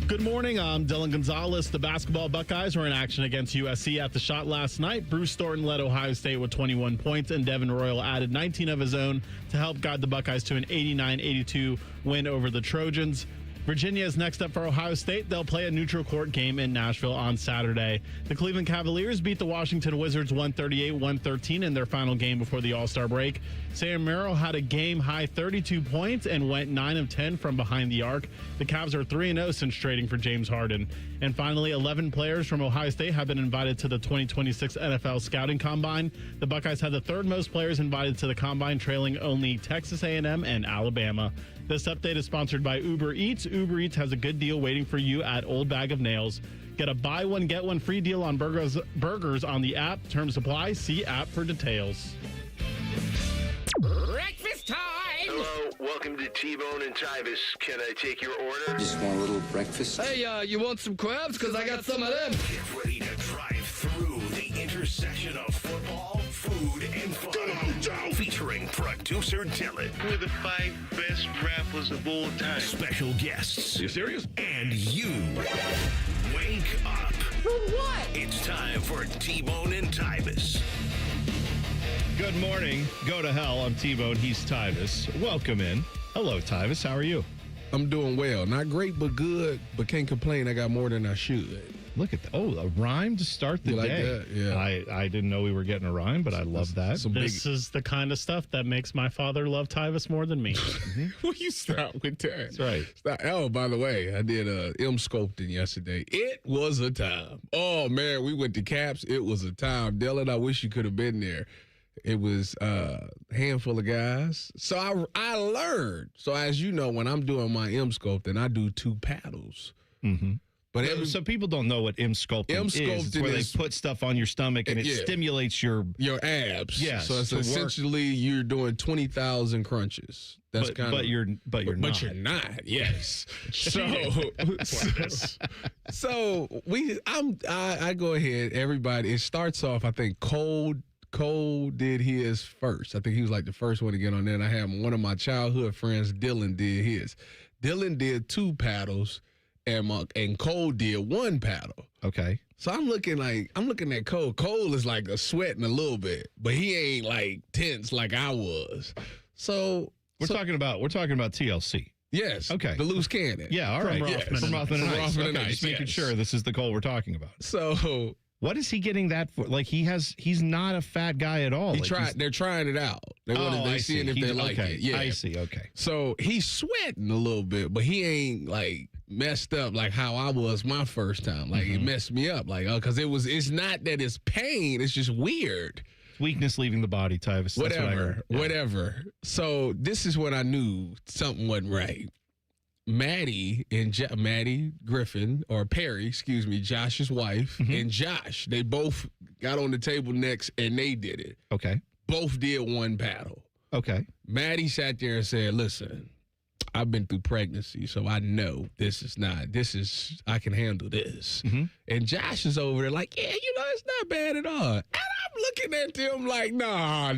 Good morning. I'm Dylan Gonzalez. The basketball Buckeyes were in action against USC at the Shot last night. Bruce Thornton led Ohio State with 21 points, and Devin Royal added 19 of his own to help guide the Buckeyes to an 89-82 win over the Trojans. Virginia is next up for Ohio State. They'll play a neutral court game in Nashville on Saturday. The Cleveland Cavaliers beat the Washington Wizards 138-113 in their final game before the All-Star break. Sam Merrill had a game-high 32 points and went 9 of 10 from behind the arc. The Cavs are 3-0 since trading for James Harden. And finally, 11 players from Ohio State have been invited to the 2026 NFL Scouting Combine. The Buckeyes had the third most players invited to the Combine, trailing only Texas A&M and Alabama. This update is sponsored by Uber Eats. Uber Eats has a good deal waiting for you at Old Bag of Nails. Get a buy one, get one free deal on burgers on the app. Terms apply. See app for details. Breakfast time! Hello, welcome to T-Bone and Tyvis. Can I take your order? Just want a little breakfast. Hey, you want some crabs? Because I got some of them. Get ready to drive through the intersection of football, food, and fun. Come on, Joe! Featuring producer Dylan. We're the 5 best rappers of all time. Special guests. You serious? And you. Wake up. For what? It's time for T-Bone and Tyvis. Good morning. Go to hell. I'm T-Bone. He's Tyvis. Welcome in. Hello, Tyvis. How are you? I'm doing well. Not great, but good. But can't complain. I got more than I should. Look at that. Oh, a rhyme to start the You like day. that? Yeah. I didn't know we were getting a rhyme, but I love that. This is the kind of stuff that makes my father love Tyvis more than me. Will you stop with that? That's right. Stop. Oh, by the way, I did M sculpting yesterday. It was a time. Oh man, we went to Caps. It was a time. Dylan, I wish you could have been there. It was a handful of guys. So I learned. So as you know, when I'm doing my M sculpting, I do 2 paddles. Mm-hmm. But so people don't know what M sculpting is. It's where they put stuff on your stomach and it stimulates your abs. Yeah. So it's essentially you're doing 20,0n crunches. That's kind of. But you're not. You're not. Yes. So I go ahead. Everybody. It starts off. I think Cole did his first. I think he was like the first one to get on there. And I had one of my childhood friends, Dylan, did his. Dylan did 2 paddles. And Cole did 1 paddle. Okay. So I'm looking at Cole. Cole is like sweating a little bit, but he ain't like tense like I was. So we're talking about TLC. Yes. Okay. The loose cannon. Yeah. All right. From Rothman and Ice. Rothman and Okay, Ice, just making yes. sure this is the Cole we're talking about. So what is he getting that for? Like he's not a fat guy at all. they're trying it out. They're seeing if they like it. Yeah. I see. Okay. So he's sweating a little bit, but he ain't like messed up like how I was my first time. Like it messed me up. Like, because it's not that it's pain, it's just weird. Weakness leaving the body, Tyvis. That's what I heard. Whatever. So this is when I knew something wasn't right. Maddie Griffin, or Perry, excuse me, Josh's wife, and Josh, they both got on the table next and they did it. Okay. Both did 1 paddle. Okay. Maddie sat there and said, listen, I've been through pregnancy, so I know I can handle this. And Josh is over there like, yeah, it's not bad at all. And I'm looking at them like, nah,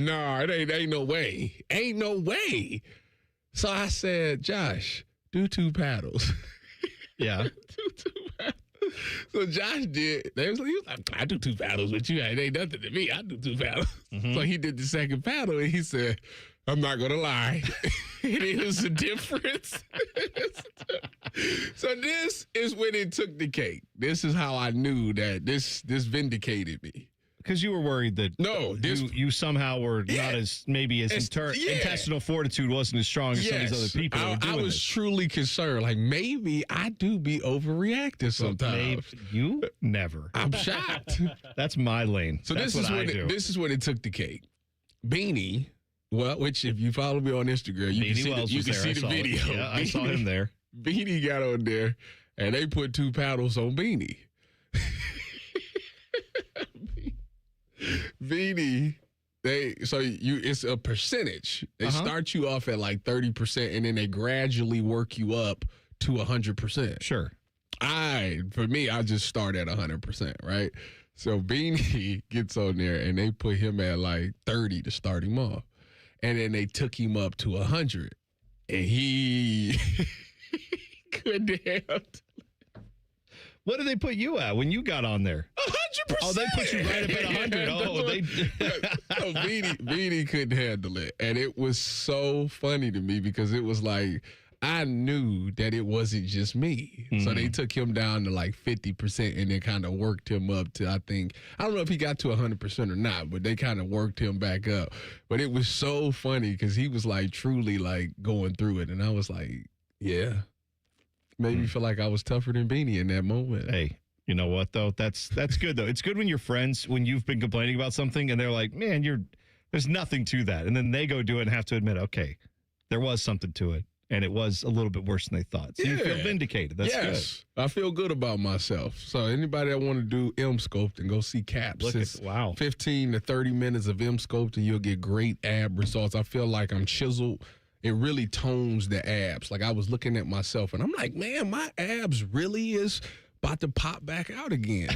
it ain't no way. Ain't no way. So I said, Josh, do 2 paddles. Yeah. Do 2 paddles. So Josh did. He was like, I do 2 paddles with you. It ain't nothing to me. I do 2 paddles. So he did the second paddle, and he said, I'm not going to lie. It is a difference. So this is when it took the cake. This is how I knew that this vindicated me. Because you were worried that you somehow were not as intestinal fortitude wasn't as strong as some of these other people. I was truly concerned. Like maybe I do be overreacting sometimes. You never. I'm shocked. That's my lane. So this is when it took the cake. Beanie, which if you follow me on Instagram, you can see the video. Yeah, I saw him there. Beanie got on there, and they put 2 paddles on Beanie. Beanie, it's a percentage. They start you off at like 30%, and then they gradually work you up to 100%. Sure. For me, I just start at 100%, right? So Beanie gets on there, and they put him at like 30 to start him off, and then they took him up to 100, and he couldn't handle. What did they put you at when you got on there? 100%. Oh, they put you right up at 100. Oh, they. No, Beanie couldn't handle it, and it was so funny to me because it was like I knew that it wasn't just me, so they took him down to like 50%, and then kind of worked him up to I don't know if he got to 100% or not, but they kind of worked him back up. But it was so funny because he was like truly like going through it, and I was like, yeah. Made me feel like I was tougher than Beanie in that moment. Hey, you know what, though? That's good, though. It's good when you're friends, when you've been complaining about something, and they're like, man, there's nothing to that. And then they go do it and have to admit, okay, there was something to it, and it was a little bit worse than they thought. So you feel vindicated. That's good. I feel good about myself. So anybody that want to do M-Sculpt, go see Caps. Wow. 15 to 30 minutes of M-Sculpt, and you'll get great ab results. I feel like I'm chiseled. It really tones the abs. Like I was looking at myself and I'm like, man, my abs really is about to pop back out again.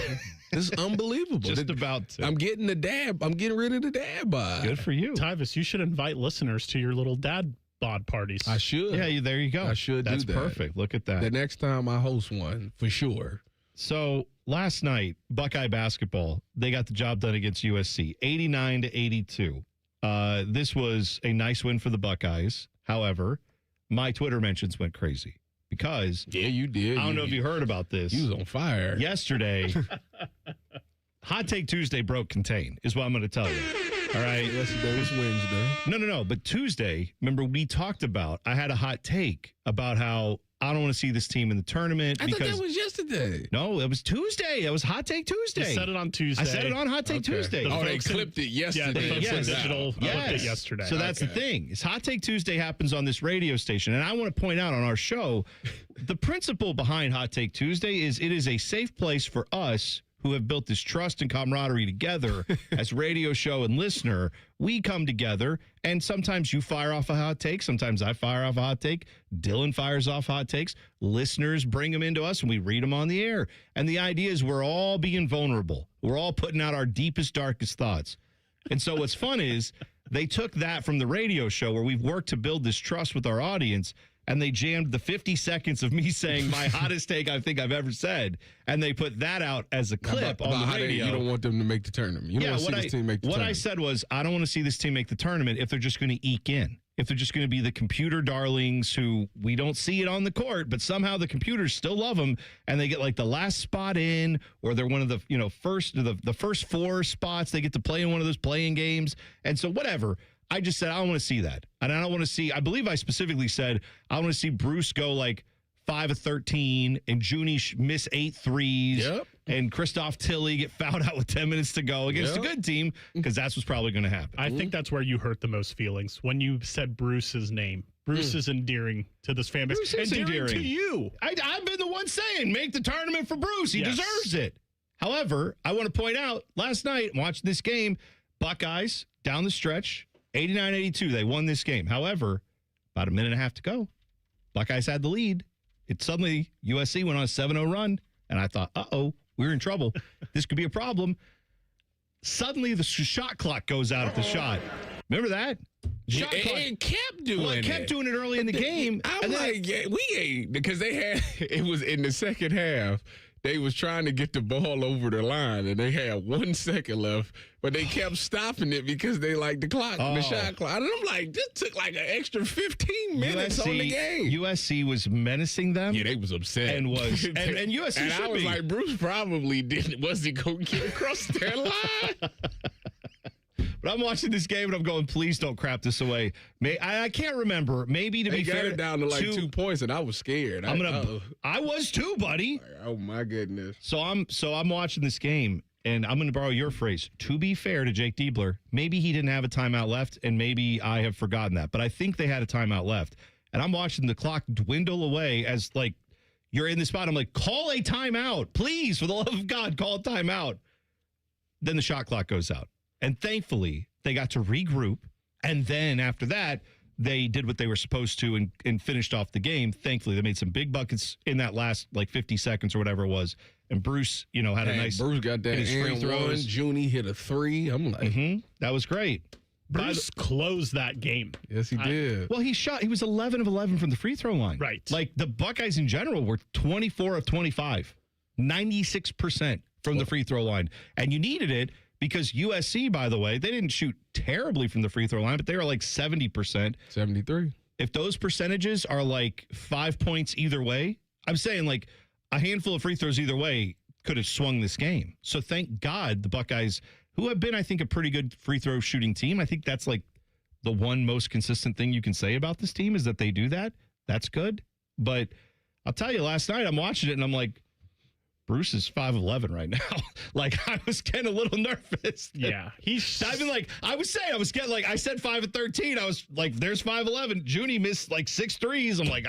This is unbelievable. Just about to. I'm getting the dab. I'm getting rid of the dab bod. Good for you. Tyvis, you should invite listeners to your little dad bod parties. I should. Yeah, there you go. I should That's do that. perfect. Look at that. The next time I host one, for sure. So last night, Buckeye basketball, they got the job done against USC, 89-82. This was a nice win for the Buckeyes. However, my Twitter mentions went crazy because you did. I don't know if you heard about this. You was on fire. Yesterday, Hot Take Tuesday broke contain is what I'm going to tell you. All right. Yesterday was Wednesday. No. But Tuesday, remember we talked about, I had a hot take about how I don't want to see this team in the tournament. I thought that was yesterday. No, it was Tuesday. It was Hot Take Tuesday. You said it on Tuesday. I said it on Hot Take Tuesday. They clipped it yesterday. Yeah, the folks in digital clipped it yesterday. So that's the thing. Is Hot Take Tuesday happens on this radio station. And I want to point out on our show, the principle behind Hot Take Tuesday is it is a safe place for us who have built this trust and camaraderie together as radio show and listener. We come together, and sometimes you fire off a hot take. Sometimes I fire off a hot take. Dylan fires off hot takes. Listeners bring them into us, and we read them on the air. And the idea is we're all being vulnerable. We're all putting out our deepest, darkest thoughts. And so what's fun is they took that from the radio show where we've worked to build this trust with our audience, and they jammed the 50 seconds of me saying my hottest take I think I've ever said, and they put that out as a clip on the radio. You don't want them to make the tournament. You don't want to see this team make the tournament. What I said was, I don't want to see this team make the tournament if they're just going to eke in. If they're just going to be the computer darlings who we don't see it on the court, but somehow the computers still love them, and they get like the last spot in, or they're one of the the first four spots. They get to play in one of those playing games, and so whatever. I just said I don't want to see that, and I don't want to see. I believe I specifically said I want to see Bruce go like 5 of 13, and Junie miss 8 threes, and Christoph Tilley get fouled out with 10 minutes to go against a good team, because that's what's probably going to happen. I think that's where you hurt the most feelings, when you said Bruce's name. Bruce is endearing to this fan base. Bruce is endearing to you. I've been the one saying, make the tournament for Bruce. He deserves it. However, I want to point out, last night, watching this game, Buckeyes down the stretch, 89-82, they won this game. However, about a minute and a half to go, Buckeyes had the lead. Suddenly, USC went on a 7-0 run, and I thought, we're in trouble. This could be a problem. Suddenly, the shot clock goes out at the shot. Remember that? Shot clock. It kept doing it. It kept doing it early in the game. I'm like, we ain't, because they had, it was in the second half. They was trying to get the ball over the line, and they had 1 second left, but they kept stopping it because they like the clock, the shot clock. And I'm like, this took like an extra 15 minutes on the game. USC was menacing them. Yeah, they was upset. And USC and should I was be. like, Bruce probably wasn't going to get across that line. But I'm watching this game, and I'm going, please don't crap this away. I can't remember. Maybe to be fair, they got it down to like 2 points, and I was scared. I was too, buddy. Oh my goodness. So I'm watching this game, and I'm going to borrow your phrase. To be fair to Jake Diebler, maybe he didn't have a timeout left, and maybe I have forgotten that. But I think they had a timeout left, and I'm watching the clock dwindle away as like you're in the spot. I'm like, call a timeout, please, for the love of God, call a timeout. Then the shot clock goes out. And thankfully, they got to regroup. And then after that, they did what they were supposed to and finished off the game. Thankfully, they made some big buckets in that last like 50 seconds or whatever it was. And Bruce, had a nice. Bruce got that free throws. Junie hit a 3. I'm like, that was great. Bruce closed that game. Yes, he did. Well, he was 11 of 11 from the free throw line. Right. Like the Buckeyes in general were 24 of 25. 96% from the free throw line. And you needed it because USC, by the way, they didn't shoot terribly from the free throw line, but they were like 70%. 73. If those percentages are like 5 points either way, I'm saying like a handful of free throws either way could have swung this game. So thank God the Buckeyes, who have been, I think, a pretty good free throw shooting team. I think that's like the one most consistent thing you can say about this team is that they do that. That's good. But I'll tell you, last night I'm watching it and I'm like, Bruce is 5'11" right now. Like, I was getting a little nervous. Yeah. I said 5'13". I was like, there's 5'11". Junie missed like 6 threes. I'm like,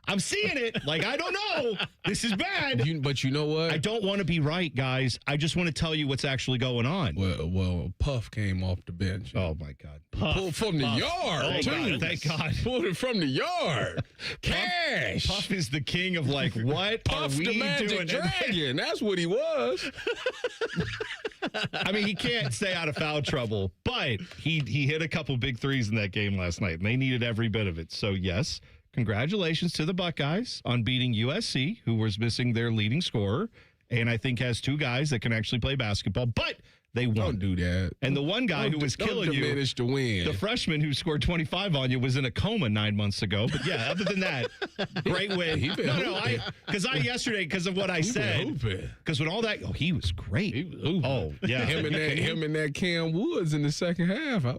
I'm seeing it. Like, I don't know. This is bad. But you know what? I don't want to be right, guys. I just want to tell you what's actually going on. Well, Puff came off the bench. Oh, my God. Pulled from the yard, too. Thank God. Pulled it from the yard. Cash. Puff is the king of like, what Puff are we the Magic doing? Dragon. That's what he was. I mean, he can't stay out of foul trouble, but he hit a couple big threes in that game last night, and they needed every bit of it. So, yes, congratulations to the Buckeyes on beating USC, who was missing their leading scorer, and I think has 2 guys that can actually play basketball, but they won. Don't do that. And the one guy who was killing you, diminish the win. the freshman who scored 25 on you, was in a coma 9 months ago. But yeah, other than that, great win. Because of what I said, because when all that, he was great. He was hooping. Oh yeah, him and that Cam Woods in the second half. I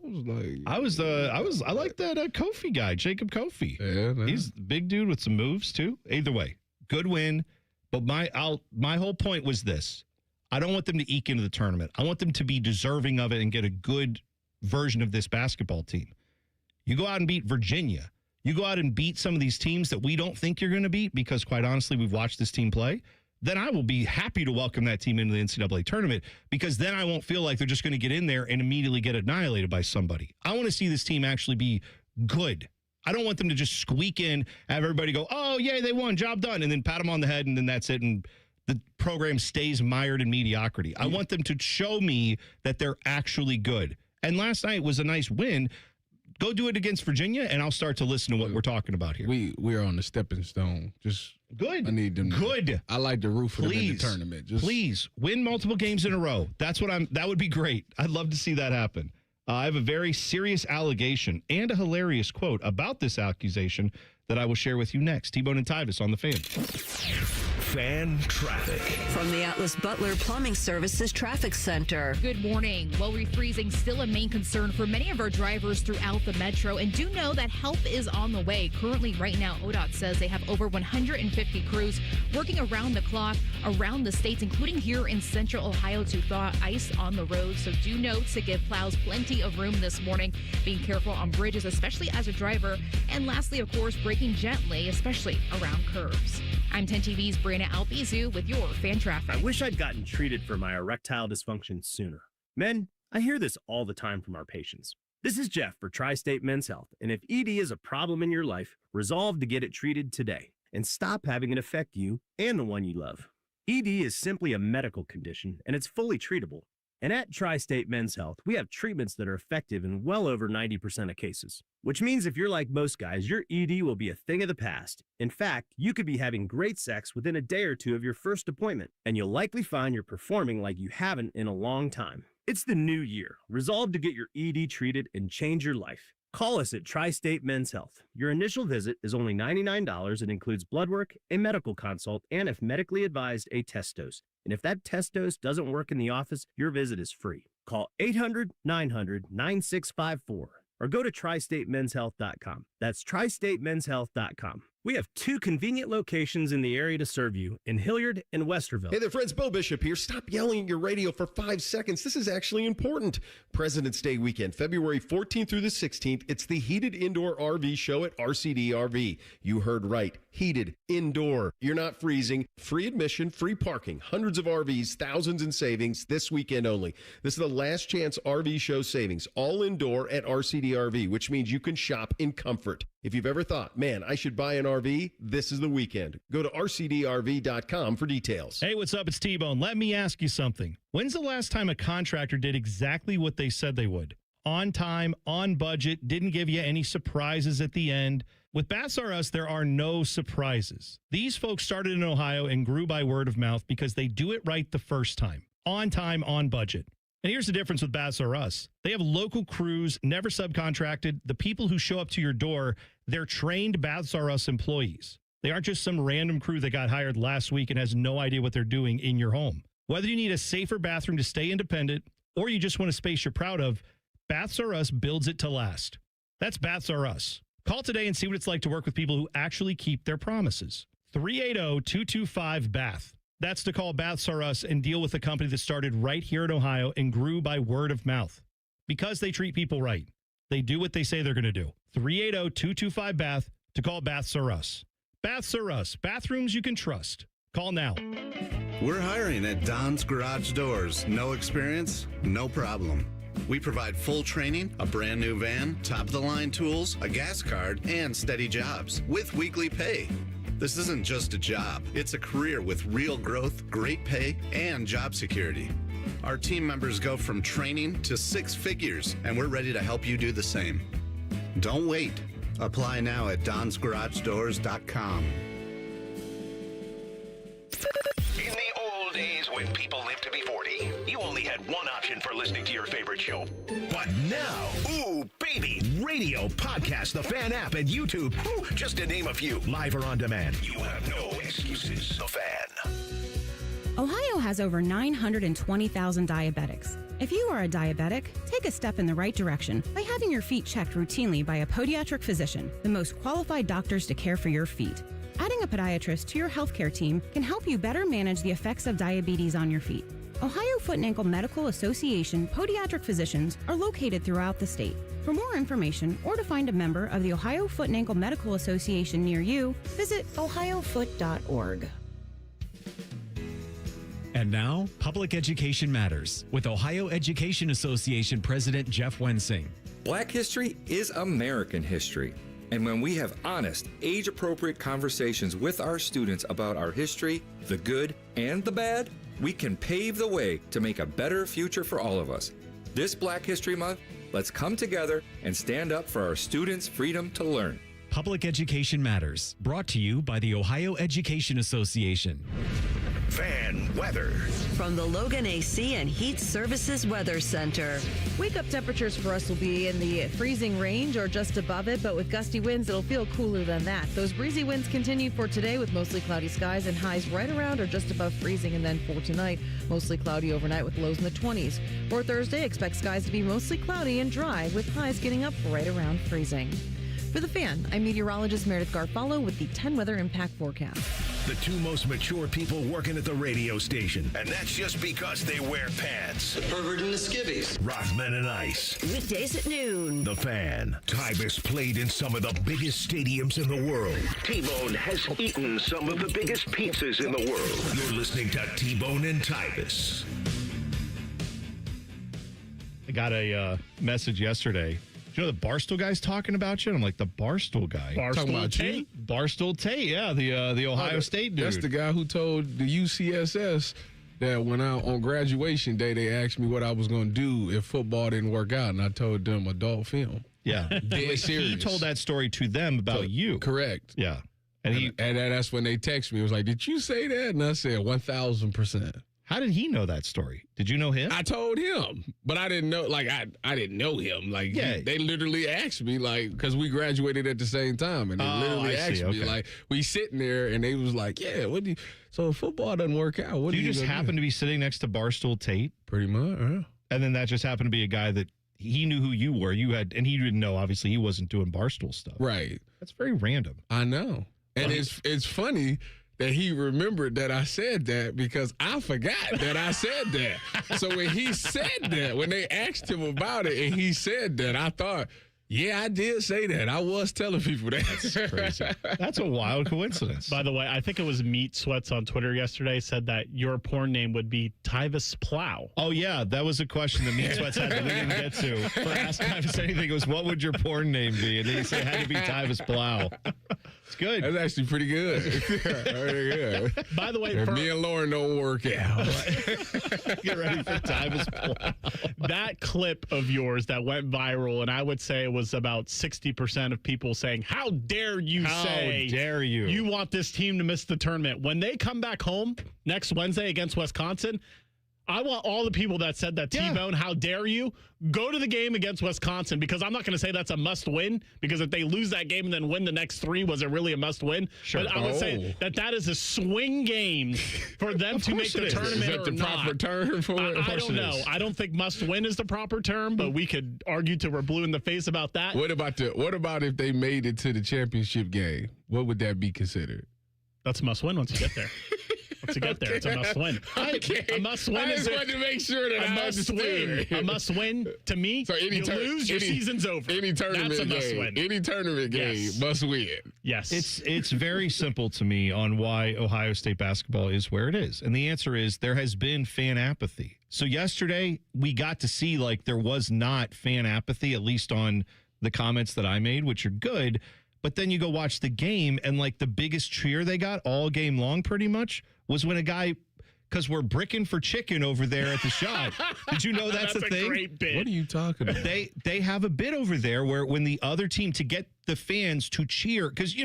was like, I like that Kofi guy, Jacob Kofi. Yeah, man. He's a big dude with some moves too. Either way, good win. But my whole point was this. I don't want them to eke into the tournament. I want them to be deserving of it and get a good version of this basketball team. You go out and beat Virginia. You go out and beat some of these teams that we don't think you're going to beat because, quite honestly, we've watched this team play. Then I will be happy to welcome that team into the NCAA tournament because then I won't feel like they're just going to get in there and immediately get annihilated by somebody. I want to see this team actually be good. I don't want them to just squeak in, have everybody go, oh, yeah, they won, job done, and then pat them on the head, and then that's it, and the program stays mired in mediocrity. I want them to show me that they're actually good. And last night was a nice win. Go do it against Virginia, and I'll start to listen to what we're talking about here. We're on the stepping stone. Just good. I need them. Good. I like the roof for them in the tournament. Please win multiple games in a row. That would be great. I'd love to see that happen. I have a very serious allegation and a hilarious quote about this accusation that I will share with you next. T-Bone and Tyvis on the Fan. Fan traffic. From the Atlas Butler Plumbing Services Traffic Center. Good morning. Well, refreezing still a main concern for many of our drivers throughout the metro. And do know that help is on the way. Currently, right now, ODOT says they have over 150 crews working around the clock around the states, including here in central Ohio, to thaw ice on the road. So do note to give plows plenty of room this morning. Being careful on bridges, especially as a driver. And lastly, of course, braking gently, especially around curves. I'm 10 TV's Brianna Albizu with your fan traffic. I wish I'd gotten treated for my erectile dysfunction sooner. Men, I hear this all the time from our patients. This is Jeff for Tri-State Men's Health, and if ED is a problem in your life, resolve to get it treated today and stop having it affect you and the one you love. ED is simply a medical condition, and it's fully treatable. And at Tri-State Men's Health, we have treatments that are effective in well over 90% of cases, which means if you're like most guys, your ED will be a thing of the past. In fact, you could be having great sex within a day or two of your first appointment, and you'll likely find you're performing like you haven't in a long time. It's the new year. Resolve to get your ED treated and change your life. Call us at Tri-State Men's Health. Your initial visit is only $99 and includes blood work, a medical consult, and if medically advised, a test dose. And if that test dose doesn't work in the office, your visit is free. Call 800-900-9654 or go to tristatemenshealth.com. That's tristatemenshealth.com. We have 2 convenient locations in the area to serve you in Hilliard and Westerville. Hey there, friends. Bill Bishop here. Stop yelling at your radio for 5 seconds. This is actually important. President's Day weekend, February 14th through the 16th. It's the Heated Indoor RV Show at RCD RV. You heard right. Heated, indoor. You're not freezing. Free admission, free parking. Hundreds of RVs, thousands in savings this weekend only. This is the last chance RV show savings. All indoor at RCD RV, which means you can shop in comfort. If you've ever thought, man, I should buy an RV, this is the weekend. Go to rcdrv.com for details. Hey, what's up? It's T-Bone. Let me ask you something. When's the last time a contractor did exactly what they said they would? On time, on budget, didn't give you any surprises at the end. With Baths R Us, there are no surprises. These folks started in Ohio and grew by word of mouth because they do it right the first time. On time, on budget. And here's the difference with Baths R Us. They have local crews, never subcontracted. The people who show up to your door, they're trained Baths R Us employees. They aren't just some random crew that got hired last week and has no idea what they're doing in your home. Whether you need a safer bathroom to stay independent or you just want a space you're proud of, Baths R Us builds it to last. That's Baths R Us. Call today and see what it's like to work with people who actually keep their promises. 380-225-BATH. That's to call Baths R Us and deal with a company that started right here in Ohio and grew by word of mouth. Because they treat people right. They do what they say they're going to do. 380-225-BATH to call Baths R Us. Baths R Us. Bathrooms you can trust. Call now. We're hiring at Don's Garage Doors. No experience? No problem. We provide full training, a brand new van, top-of-the-line tools, a gas card, and steady jobs with weekly pay. This isn't just a job. It's a career with real growth, great pay, and job security. Our team members go from training to 6 figures, and we're ready to help you do the same. Don't wait. Apply now at donsgaragedoors.com. In the old days when people lived to be 40, you only had one option for listening to your favorite show. But now, ooh, baby, radio, podcast, the Fan app, and YouTube, ooh, just to name a few, live or on demand. You have no excuses. The Fan. Ohio has over 920,000 diabetics. If you are a diabetic, take a step in the right direction by having your feet checked routinely by a podiatric physician, the most qualified doctors to care for your feet. Adding a podiatrist to your healthcare team can help you better manage the effects of diabetes on your feet. Ohio Foot and Ankle Medical Association podiatric physicians are located throughout the state. For more information or to find a member of the Ohio Foot and Ankle Medical Association near you, visit ohiofoot.org. And now, Public Education Matters with Ohio Education Association President Jeff Wensing. Black history is American history. And when we have honest, age-appropriate conversations with our students about our history, the good and the bad, we can pave the way to make a better future for all of us. This Black History Month, let's come together and stand up for our students' freedom to learn. Public Education Matters, brought to you by the Ohio Education Association. Fan weather. From the Logan AC and Heat Services Weather Center. Wake-up temperatures for us will be in the freezing range or just above it, but with gusty winds, it'll feel cooler than that. Those breezy winds continue for today with mostly cloudy skies and highs right around or just above freezing. And then for tonight, mostly cloudy overnight with lows in the 20s. For Thursday, expect skies to be mostly cloudy and dry with highs getting up right around freezing. For The Fan, I'm meteorologist Meredith Garfalo with the 10 Weather Impact Forecast. The two most mature people working at the radio station. And that's just because they wear pants. The pervert and the skivvies. Rothman and Ice. Weekdays at noon. The Fan. Tyvis played in some of the biggest stadiums in the world. T-Bone has eaten some of the biggest pizzas in the world. You're listening to T-Bone and Tyvis. I got a message yesterday. You know the Barstool guy's talking about you? And I'm like, the Barstool guy? Talking about Tate? Barstool Tate, yeah, the Ohio State dude. That's the guy who told the UCSS that when on graduation day, they asked me what I was going to do if football didn't work out, and I told them adult film. Yeah. Dead serious. He told that story to them about you. Correct. Yeah. And that's when they texted me. It was like, did you say that? And I said, 1,000%. How did he know that story? Did you know him? I told him, but I didn't know. Like I didn't know him. Like they literally asked me, like, because we graduated at the same time, and they literally asked me, like, we sitting there, and they was like, yeah, what do you? So if football doesn't work out, what do you just happen to be sitting next to Barstool Tate? Pretty much, yeah. And then that just happened to be a guy that he knew who you were. You had, and he didn't know. Obviously, he wasn't doing Barstool stuff. Right. That's very random. I know, and it's funny that he remembered that I said that because I forgot that I said that. So when he said that, when they asked him about it and he said that, I thought, yeah, I did say that. I was telling people that. That's crazy. That's a wild coincidence. By the way, I think it was Meat Sweats on Twitter yesterday said that your porn name would be Tyvis Plow. Oh, yeah. That was a question that Meat Sweats had that we didn't get to. For Ask Tyvis Anything, it was, what would your porn name be? And he said it had to be Tyvis Plow. It's good. That's actually pretty good. Very good. By the way, If me and Lauren don't work out. Get ready for Tyvis. That clip of yours that went viral, and I would say it was about 60% of people saying, how dare you you want this team to miss the tournament. When they come back home next Wednesday against Wisconsin, I want all the people that said that, T-Bone, how dare you, go to the game against Wisconsin, because I'm not going to say that's a must-win, because if they lose that game and then win the next three, was it really a must-win? Sure. But I would say that is a swing game for them to make the tournament Is that the proper term for it? I don't know. I don't think must-win is the proper term, but we could argue till we're blue in the face about that. What about if they made it to the championship game? What would that be considered? That's a must-win once you get there. Once you get there, it's a must-win. A must-win I is just wanted to make sure that a I must-win. understood. A must-win to me. So you lose, your season's over. Any tournament That's a game, must-win. any tournament game must win. Yes. It's very simple to me on why Ohio State basketball is where it is. And the answer is there has been fan apathy. So yesterday we got to see there was not fan apathy, at least on the comments that I made, which are good. But then you go watch the game, and the biggest cheer they got all game long pretty much was when a guy, because we're bricking for chicken over there at the shot. Did you know that's a thing? Great bit. What are you talking about? They have a bit over there where when the other team, to get the fans to cheer, because,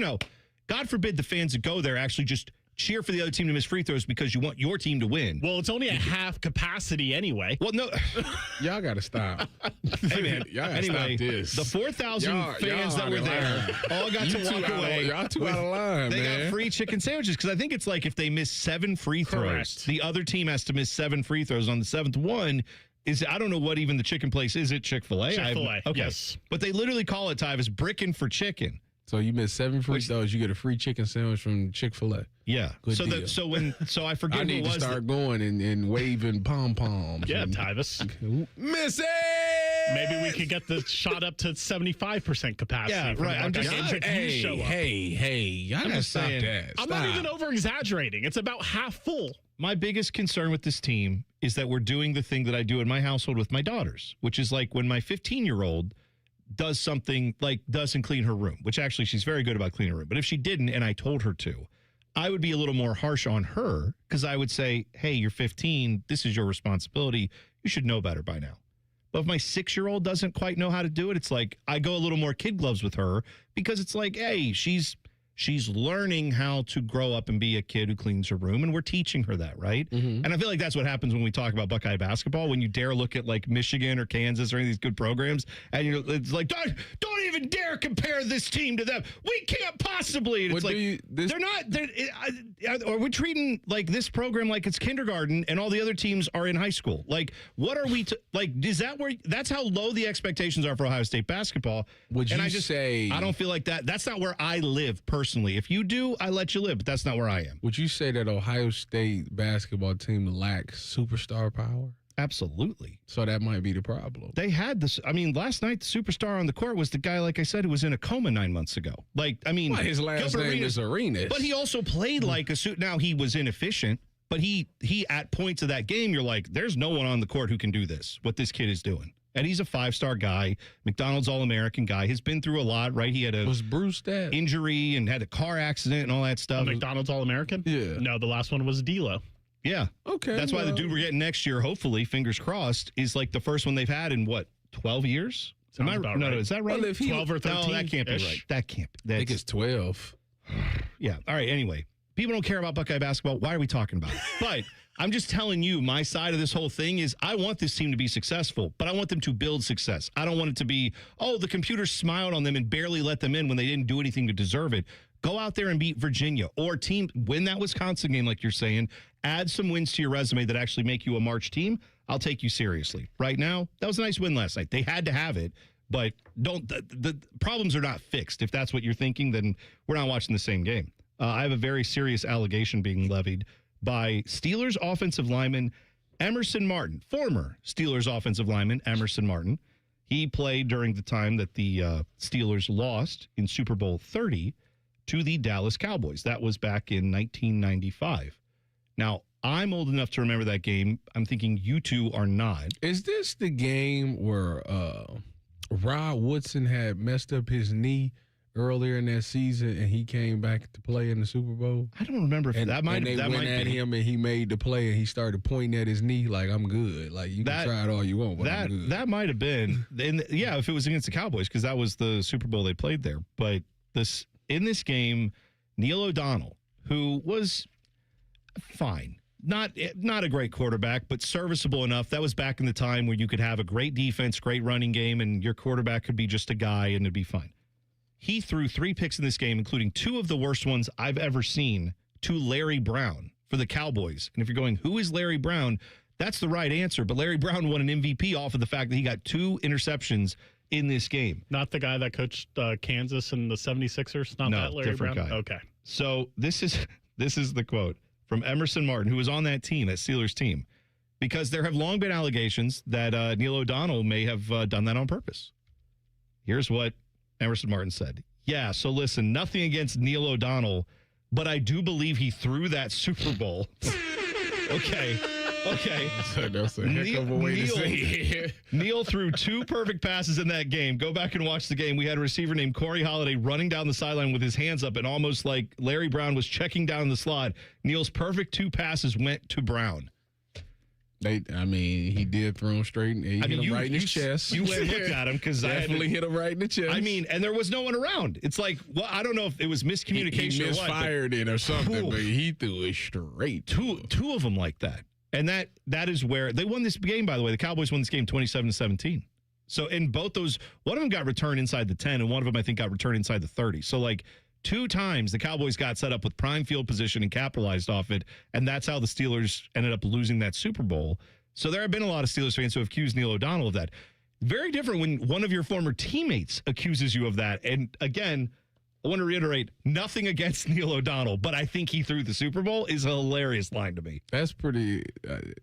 God forbid the fans that go there actually just cheer for the other team to miss free throws because you want your team to win. Well, it's only at half capacity anyway. Well, no. Y'all got to stop. Hey, man. Y'all gotta Anyway, stop this. the 4,000 fans that were there all got to walk away. Y'all too out of line, They man. got free chicken sandwiches because I think it's if they miss 7 free throws, Correct. the other team has to miss 7 free throws. On the 7th one, I don't know what even the chicken place is. It Chick-fil-A? Chick-fil-A, Okay. yes. But they literally call it, Tyvis, bricking for chicken. So you miss 7 free throws, you get a free chicken sandwich from Chick-fil-A. Yeah. Good so deal. so I forget I need who it to was. start going and waving pom-poms. Yeah, Tyvis. Miss it! Maybe we could get the shot up to 75% capacity. Yeah, for right. the I'm Buckeyes just- if you show up. Hey, y'all gotta just stop saying. that. I'm not even over-exaggerating. It's about half full. My biggest concern with this team is that we're doing the thing that I do in my household with my daughters, which is when my 15-year-old does something doesn't clean her room, which actually she's very good about cleaning her room. But if she didn't and I told her to, I would be a little more harsh on her because I would say, hey, you're 15. This is your responsibility. You should know better by now. But if my 6-year-old doesn't quite know how to do it, it's I go a little more kid gloves with her because it's hey, she's learning how to grow up and be a kid who cleans her room, and we're teaching her that, right? Mm-hmm. And I feel like that's what happens when we talk about Buckeye basketball, when you dare look at Michigan or Kansas or any of these good programs, and it's don't even dare compare this team to them. We can't possibly. And it's are we treating this program like it's kindergarten and all the other teams are in high school? What are we is that where that's how low the expectations are for Ohio State basketball? Say I don't feel like that's not where I live personally. If you do, I let you live, but that's not where I am. Would you say that Ohio State basketball team lacks superstar power? Absolutely. So that might be the problem. They had this. I mean, last night the superstar on the court was the guy, like I said, who was in a coma 9 months ago. His last name is Arenas. But he also played like a suit. Now he was inefficient, but he at points of that game, you're there's no one on the court who can do this. What this kid is doing. And he's a 5-star guy, McDonald's All-American guy. He's been through a lot, right? He had was Bruce that injury and had a car accident and all that stuff. McDonald's All-American? Yeah. No, the last one was D'Lo. Yeah. Okay. That's why the dude we're getting next year, hopefully, fingers crossed, is the first one they've had in 12 years? Sounds about no, right. is that right? Well, if 12 or 13. No, that can't be right. That can't be. I think it's 12. Yeah. All right. Anyway, people don't care about Buckeye basketball. Why are we talking about it? But I'm just telling you, my side of this whole thing is I want this team to be successful, but I want them to build success. I don't want it to be, the computer smiled on them and barely let them in when they didn't do anything to deserve it. Go out there and beat Virginia or win that Wisconsin game, like you're saying. Add some wins to your resume that actually make you a March team. I'll take you seriously. Right now, that was a nice win last night. They had to have it, but the problems are not fixed. If that's what you're thinking, then we're not watching the same game. I have a very serious allegation being levied by Steelers offensive lineman Emerson Martin, former Steelers offensive lineman Emerson Martin. He played during the time that the Steelers lost in Super Bowl 30 to the Dallas Cowboys. That was back in 1995. Now, I'm old enough to remember that game. I'm thinking you two are not. Is this the game where Rod Woodson had messed up his knee earlier in that season, and he came back to play in the Super Bowl? I don't remember if that might. And they that went might at be. him, and he made the play, and he started pointing at his knee like, "I'm good. Like you can try it all you want, but I'm good." That might have been. Yeah, if it was against the Cowboys, because that was the Super Bowl they played there. But in this game, Neil O'Donnell, who was fine. Not a great quarterback, but serviceable enough. That was back in the time where you could have a great defense, great running game, and your quarterback could be just a guy and it'd be fine. He threw 3 picks in this game, including 2 of the worst ones I've ever seen, to Larry Brown for the Cowboys. And if you're going, who is Larry Brown? That's the right answer. But Larry Brown won an MVP off of the fact that he got 2 interceptions in this game. Not the guy that coached Kansas and the 76ers? Not that Larry different Brown? guy. Okay. So this is the quote from Emerson Martin, who was on that team, that Steelers team, because there have long been allegations that Neil O'Donnell may have done that on purpose. Here's what Emerson Martin said. Yeah, so listen, nothing against Neil O'Donnell, but I do believe he threw that Super Bowl. Okay. That's a heck of a way to say it. Neil threw 2 perfect passes in that game. Go back and watch the game. We had a receiver named Corey Holiday running down the sideline with his hands up and almost like Larry Brown was checking down the slot. Neil's perfect 2 passes went to Brown. He did throw him straight, and he hit him right in his chest. You went and looked at him because definitely hit him right in the chest. And there was no one around. It's like, well, I don't know if it was miscommunication he or what. misfired it or something, but he threw it straight. Two of them like that. And that is where they won this game, by the way. The Cowboys won this game 27-17. So in both those, one of them got returned inside the 10, and one of them, I think, got returned inside the 30. So, like, 2 times the Cowboys got set up with prime field position and capitalized off it, and that's how the Steelers ended up losing that Super Bowl. So there have been a lot of Steelers fans who have accused Neil O'Donnell of that. Very different when one of your former teammates accuses you of that. And, again, I want to reiterate, nothing against Neil O'Donnell, but I think he threw the Super Bowl is a hilarious line to me. That's pretty,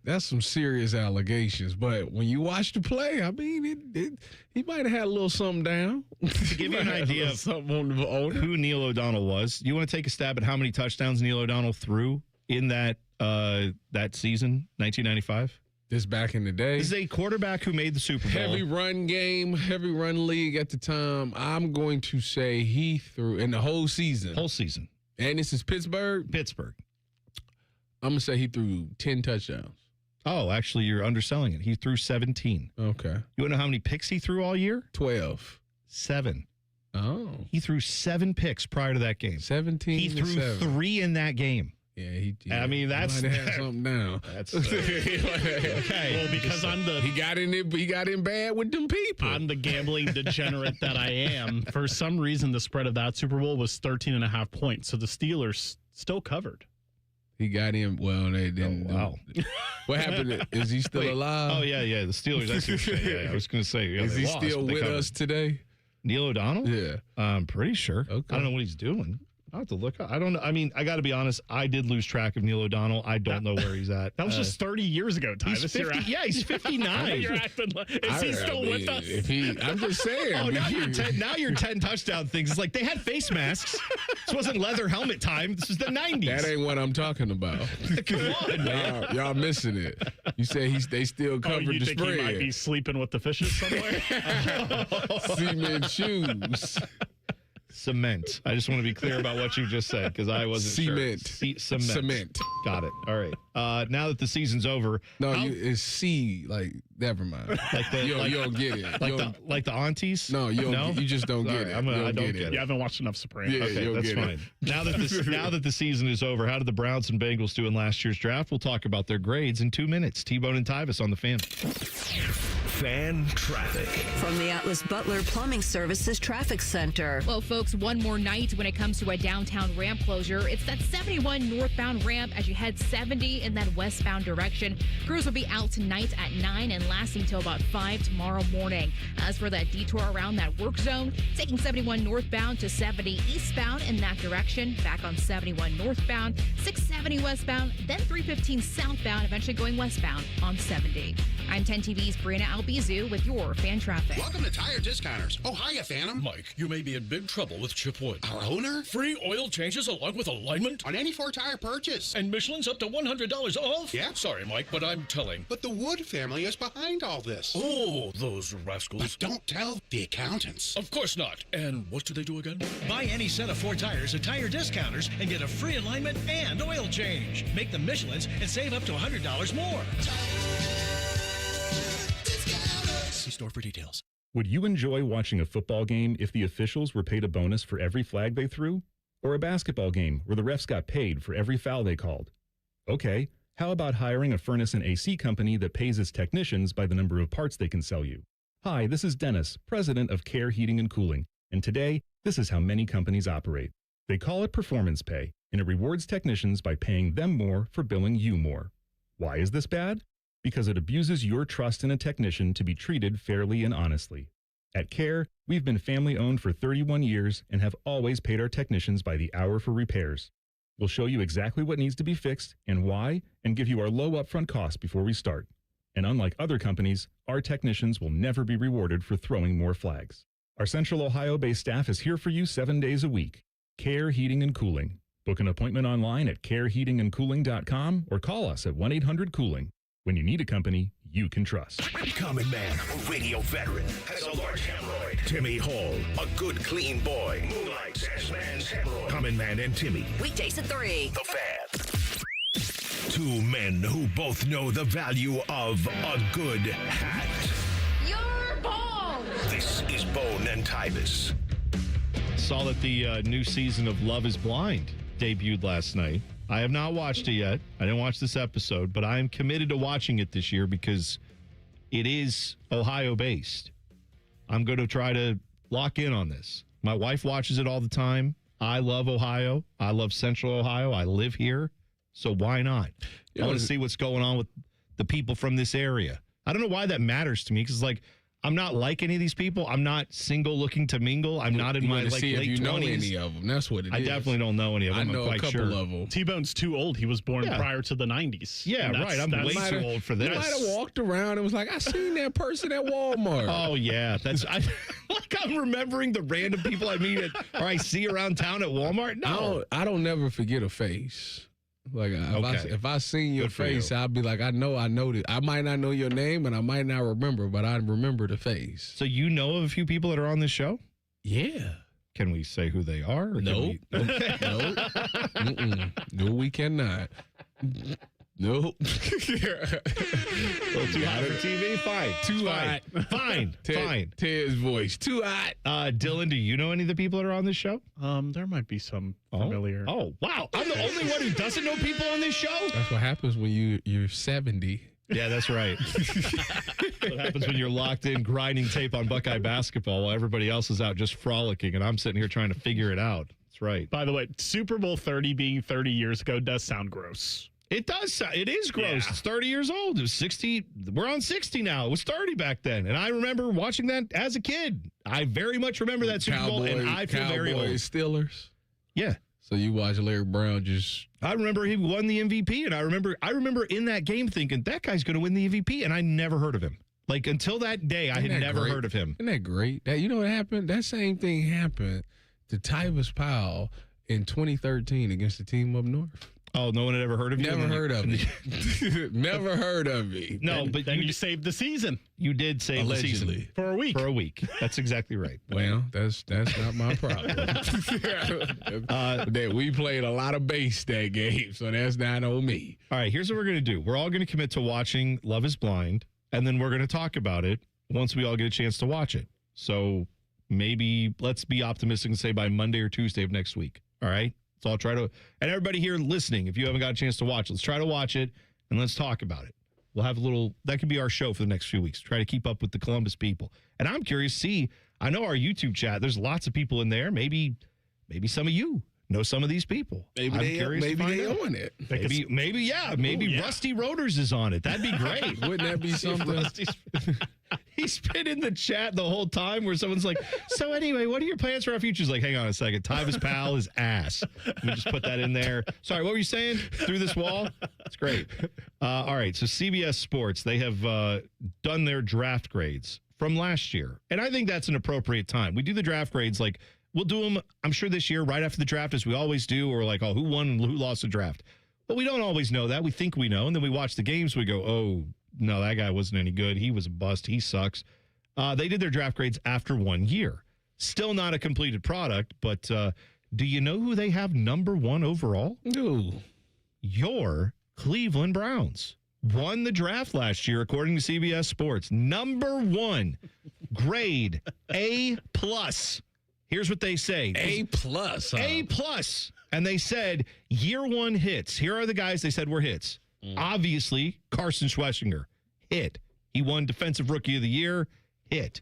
that's some serious allegations. But when you watch the play, I mean, he might have had a little something down. To give you an idea of who Neil O'Donnell was, you want to take a stab at how many touchdowns Neil O'Donnell threw in that season, 1995? This back in the day. This is a quarterback who made the Super Bowl. Heavy run game, heavy run league at the time. I'm going to say he threw in the whole season. And this is Pittsburgh? Pittsburgh. I'm going to say he threw 10 touchdowns. Oh, actually, you're underselling it. He threw 17. Okay. You want to know how many picks he threw all year? 12. 7. Oh. He threw 7 picks prior to that game. 17. He threw 3 in that game. Yeah, he did. I mean, that's had something down. That's okay. Well, because he got in bad with them people. I'm the gambling degenerate that I am. For some reason, the spread of that Super Bowl was 13.5 points. So the Steelers still covered. He got in. Well, they didn't. Oh, wow. What happened? Is he still alive? Oh, yeah. The Steelers. I see what you're saying. Yeah, I was going to say. Yeah, is he still with us today? Neil O'Donnell? Yeah. I'm pretty sure. Okay. I don't know what he's doing. I'll have to look up. I don't know. I mean, I got to be honest. I did lose track of Neil O'Donnell. I don't know where he's at. That was just 30 years ago, Tyvis. He's 50, he's 59. You're acting like, is he still with us? I'm just saying. Oh, now you're 10 touchdown things. It's like they had face masks. This wasn't leather helmet time. This was the 90s. That ain't what I'm talking about. Come on, man. Y'all missing it. You say they still covered you the think spread. He might be sleeping with the fishes somewhere? Cement shoes. Cement. I just want to be clear about what you just said because I wasn't sure. Cement. Got it. All right. Now that the season's over. No, it's C. Like, never mind. Like the, you don't get it. Like the aunties? No, you just don't get it. I don't get it. You haven't watched enough Sopranos. Yeah, okay, that's fine. Now that the season is over, how did the Browns and Bengals do in last year's draft? We'll talk about their grades in 2 minutes. T-Bone and Tyvis on the Fan. Fan traffic. From the Atlas Butler Plumbing Services Traffic Center. Well, folks, one more night when it comes to a downtown ramp closure. It's that 71 northbound ramp as you head 70 in that westbound direction. Crews will be out tonight at 9 and lasting till about 5 tomorrow morning. As for that detour around that work zone, taking 71 northbound to 70 eastbound in that direction, back on 71 northbound, 670 westbound, then 315 southbound, eventually going westbound on 70. I'm 10 TV's Brianna Albizu with your fan traffic. Welcome to Tire Discounters. Oh, hiya, Phantom. Mike, you may be in big trouble with Chip Wood. Our owner? Free oil changes along with alignment on any 4-tire purchase. And Michelin's up to $100 off? Yeah. Sorry, Mike, but I'm telling. But the Wood family is behind all this. Oh, those rascals. But don't tell the accountants. Of course not. And what do they do again? Buy any set of 4 tires at Tire Discounters and get a free alignment and oil change. Make them Michelin's and save up to $100 more. See store for details. Would you enjoy watching a football game if the officials were paid a bonus for every flag they threw? Or a basketball game where the refs got paid for every foul they called? Okay, how about hiring a furnace and AC company that pays its technicians by the number of parts they can sell you? Hi, this is Dennis, president of Care Heating and Cooling, and today, this is how many companies operate. They call it performance pay, and it rewards technicians by paying them more for billing you more. Why is this bad? Because it abuses your trust in a technician to be treated fairly and honestly. At Care, we've been family-owned for 31 years and have always paid our technicians by the hour for repairs. We'll show you exactly what needs to be fixed and why, and give you our low upfront costs before we start. And unlike other companies, our technicians will never be rewarded for throwing more flags. Our Central Ohio-based staff is here for you 7 days a week. Care Heating and Cooling. Book an appointment online at careheatingandcooling.com or call us at 1-800-COOLING. When you need a company you can trust. Common man, radio veteran, has a large hemorrhoid. Timmy Hall, a good, clean boy, moonlights as man's hemorrhoid. Common Man and Timmy. Weekdays at 3. The Fan. 2 men who both know the value of a good hat. You're bald! This is Bone and Tyvis. Saw that the new season of Love is Blind debuted last night. I have not watched it yet. I didn't watch this episode, but I am committed to watching it this year because it is Ohio-based. I'm going to try to lock in on this. My wife watches it all the time. I love Ohio. I love Central Ohio. I live here. So why not? I want to see what's going on with the people from this area. I don't know why that matters to me because, like, I'm not like any of these people. I'm not single looking to mingle. I'm not in my late 20s. Know any of them. That's what it is. I definitely don't know any of them. I know I'm quite a couple sure. of them. T-Bone's too old. He was born prior to the 90s. Yeah, right. I'm way too old for this. You might have walked around and was like, I seen that person at Walmart. Oh, yeah. Like I'm remembering the random people I meet or I see around town at Walmart. No. I don't never forget a face. Like if I seen your face, I'll be like, I know this. I might not know your name and I might not remember, but I remember the face. So you know of a few people that are on this show? Yeah. Can we say who they are? No. Okay. No, we cannot. Nope. A little too hot for TV? Fine. Too hot. Fine. Fine. Ted's voice. Too hot. Dylan, do you know any of the people that are on this show? There might be some familiar. Oh, wow. I'm the only one who doesn't know people on this show? That's what happens when you're 70. Yeah, that's right. What happens when you're locked in grinding tape on Buckeye basketball while everybody else is out just frolicking and I'm sitting here trying to figure it out. That's right. By the way, Super Bowl 30 being 30 years ago does sound gross. It does. It is gross. Yeah. It's 30 years old. It was 60. We're on 60 now. It was 30 back then. And I remember watching that as a kid. I very much remember that Super Bowl, and I feel very old. Steelers. Yeah. So you watch Larry Brown just... I remember he won the MVP, and I remember in that game thinking, that guy's going to win the MVP, and I never heard of him. Like, until that day, I had never heard of him. Isn't that great? You know what happened? That same thing happened to Tyvis Powell in 2013 against the team up north. Oh, no one had ever heard of you? Never heard of me. Never heard of me. No, but then you saved the season. You did save the season. For a week. For a week. That's exactly right. Well, that's not my problem. We played a lot of base that game, so that's not on me. All right, here's what we're going to do. We're all going to commit to watching Love is Blind, and then we're going to talk about it once we all get a chance to watch it. So maybe let's be optimistic and say by Monday or Tuesday of next week. All right? So I'll try to, and everybody here listening, if you haven't got a chance to watch, let's try to watch it and let's talk about it. We'll have a little, that could be our show for the next few weeks. Try to keep up with the Columbus people. And I'm curious, I know our YouTube chat, there's lots of people in there. Maybe some of you know some of these people. Maybe they own it. Maybe Rusty Rotors is on it. That'd be great. Wouldn't that be something? He's been in the chat the whole time where someone's like, so anyway, what are your plans for our future? He's like, hang on a second. Tyvis Powell is ass. Let me just put that in there. Sorry, what were you saying? Through this wall? That's great. All right, so CBS Sports, they have done their draft grades from last year. And I think that's an appropriate time. We do the draft grades like, we'll do them, I'm sure this year, right after the draft, as we always do, or like, oh, who won and who lost the draft. But we don't always know that. We think we know, and then we watch the games. We go, oh, no, that guy wasn't any good. He was a bust. He sucks. They did their draft grades after 1 year. Still not a completed product, but do you know who they have number 1 overall? No. Your Cleveland Browns won the draft last year, according to CBS Sports. Number 1, grade A+. Here's what they say. A+. Huh? A+. And they said, year 1 hits. Here are the guys they said were hits. Obviously, Carson Schlesinger, hit. He won Defensive Rookie of the Year, hit.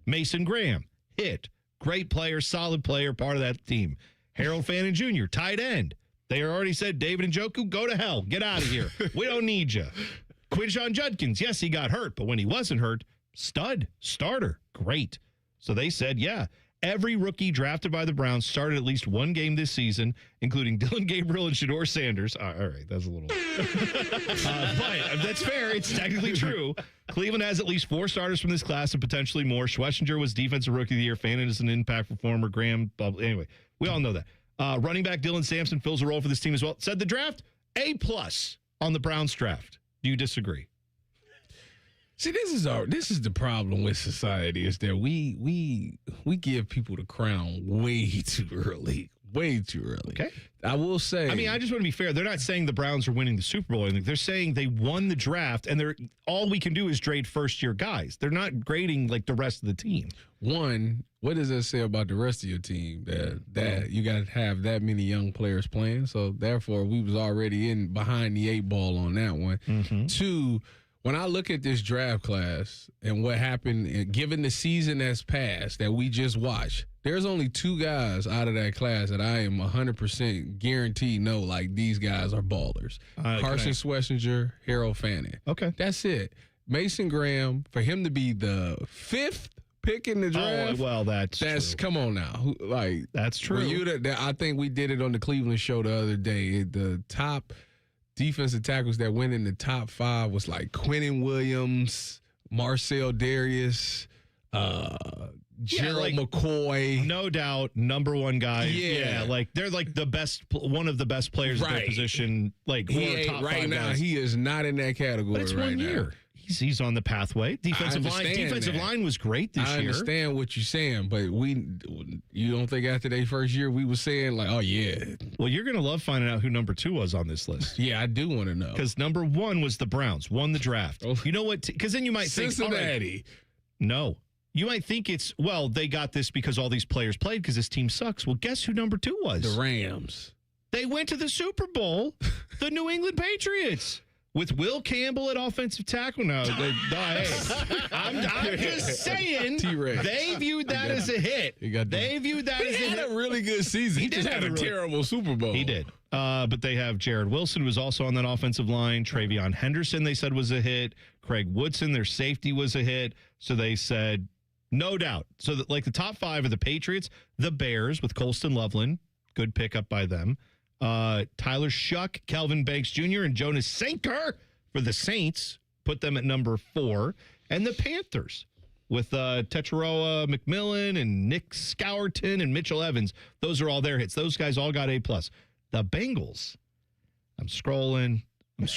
Mason Graham, hit. Great player, solid player, part of that team. Harold Fannin Jr., tight end. They already said, David Njoku, go to hell. Get out of here. We don't need you. Quinshon Judkins, yes, he got hurt, but when he wasn't hurt, stud, starter, great. So they said, yeah, every rookie drafted by the Browns started at least 1 game this season, including Dylan Gabriel and Shador Sanders. All right, that's a little... but that's fair. It's technically true. Cleveland has at least 4 starters from this class and potentially more. Schlesinger was Defensive Rookie of the Year. Fannin is an impact performer. Graham, anyway, we all know that. Running back Dylan Sampson fills a role for this team as well. Said the draft, A+ on the Browns draft. Do you disagree? See, this is the problem with society is that we give people the crown way too early. Way too early. Okay. I will say. I mean, I just want to be fair. They're not saying the Browns are winning the Super Bowl or anything. They're saying they won the draft, and all we can do is grade first-year guys. They're not grading like the rest of the team. One, what does that say about the rest of your team? That you got to have that many young players playing. So therefore, we was already behind the 8 ball on that one. Mm-hmm. 2. When I look at this draft class and what happened, given the season that's passed that we just watched, there's only 2 guys out of that class that I am 100% guaranteed know, like, these guys are ballers. Carson Schlesinger, Harold Fannin. Okay. That's it. Mason Graham, for him to be the 5th pick in the draft. Oh, well, that's true. Come on now. Like, that's true. I think we did it on the Cleveland show the other day. The top defensive tackles that went in the top 5 was like Quinnen Williams, Marcel Darius, Gerald McCoy. No doubt, number 1 guy. Yeah, like they're like the best, one of the best players at their position. Like top right 5 now, guys. he is not in that category. But it's right 1 year. Now. He's on the pathway. Defensive line was great this year. I understand what you're saying, but you don't think after their first year we were saying like, oh yeah. Well, you're gonna love finding out who number 2 was on this list. Yeah, I do want to know because number 1 was the Browns, won the draft. You know what? Because then you might think Cincinnati. No. You might think it's, well, they got this because all these players played because this team sucks. Well, guess who number 2 was? The Rams. They went to the Super Bowl, the New England Patriots. With Will Campbell at offensive tackle now. I'm just saying, they viewed that as a hit. They viewed that as a hit. He had a really good season. He just had a terrible Super Bowl. He did. But they have Jared Wilson, who was also on that offensive line. Travion Henderson, they said, was a hit. Craig Woodson, their safety, was a hit. So they said, no doubt. So that, like, the top 5 are the Patriots, the Bears with Colston Loveland. Good pickup by them. Tyler Shuck, Kelvin Banks Jr., and Jonas Sanker for the Saints. Put them at number 4. And the Panthers with Teteroa McMillan and Nick Scourton and Mitchell Evans. Those are all their hits. Those guys all got A+. The Bengals, I'm scrolling. I'm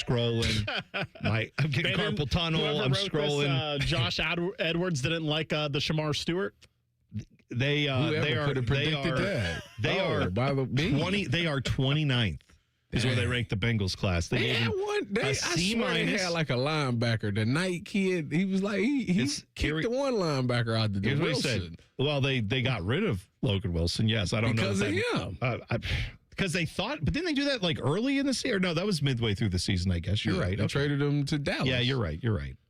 getting carpal tunnel. I'm scrolling. This, Josh Edwards didn't like the Shamar Stewart. They are 29th is where they rank the Bengals class. They had one. I swear they had like a linebacker. The Knight kid. He was like he kicked the one linebacker out the door. Here's what he said. Well, they got rid of Logan Wilson. Yes, I don't know because of him. Because they thought, but didn't they do that like early in the season? No, that was midway through the season. I guess you're right. They traded him to Dallas. Yeah, you're right.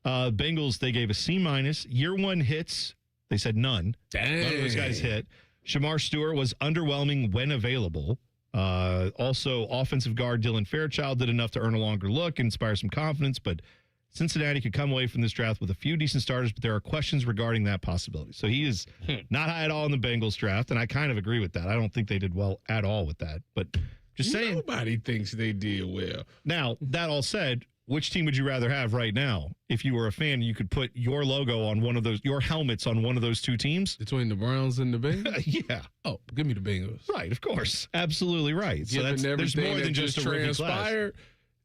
Bengals, they gave a C-. Year 1 hits. They said none. Dang. None of those guys hit. Shamar Stewart was underwhelming when available. Also, offensive guard Dylan Fairchild did enough to earn a longer look, inspire some confidence, but Cincinnati could come away from this draft with a few decent starters, but there are questions regarding that possibility. So he is not high at all in the Bengals draft, and I kind of agree with that. I don't think they did well at all with that, but just saying. Nobody thinks they did well. Now, that all said, which team would you rather have right now? If you were a fan, you could put your logo on one of those, your helmets on one of those two teams. Between the Browns and the Bengals? Yeah. Oh, give me the Bengals. Right, of course. Absolutely right. So there's more than just a rookie class.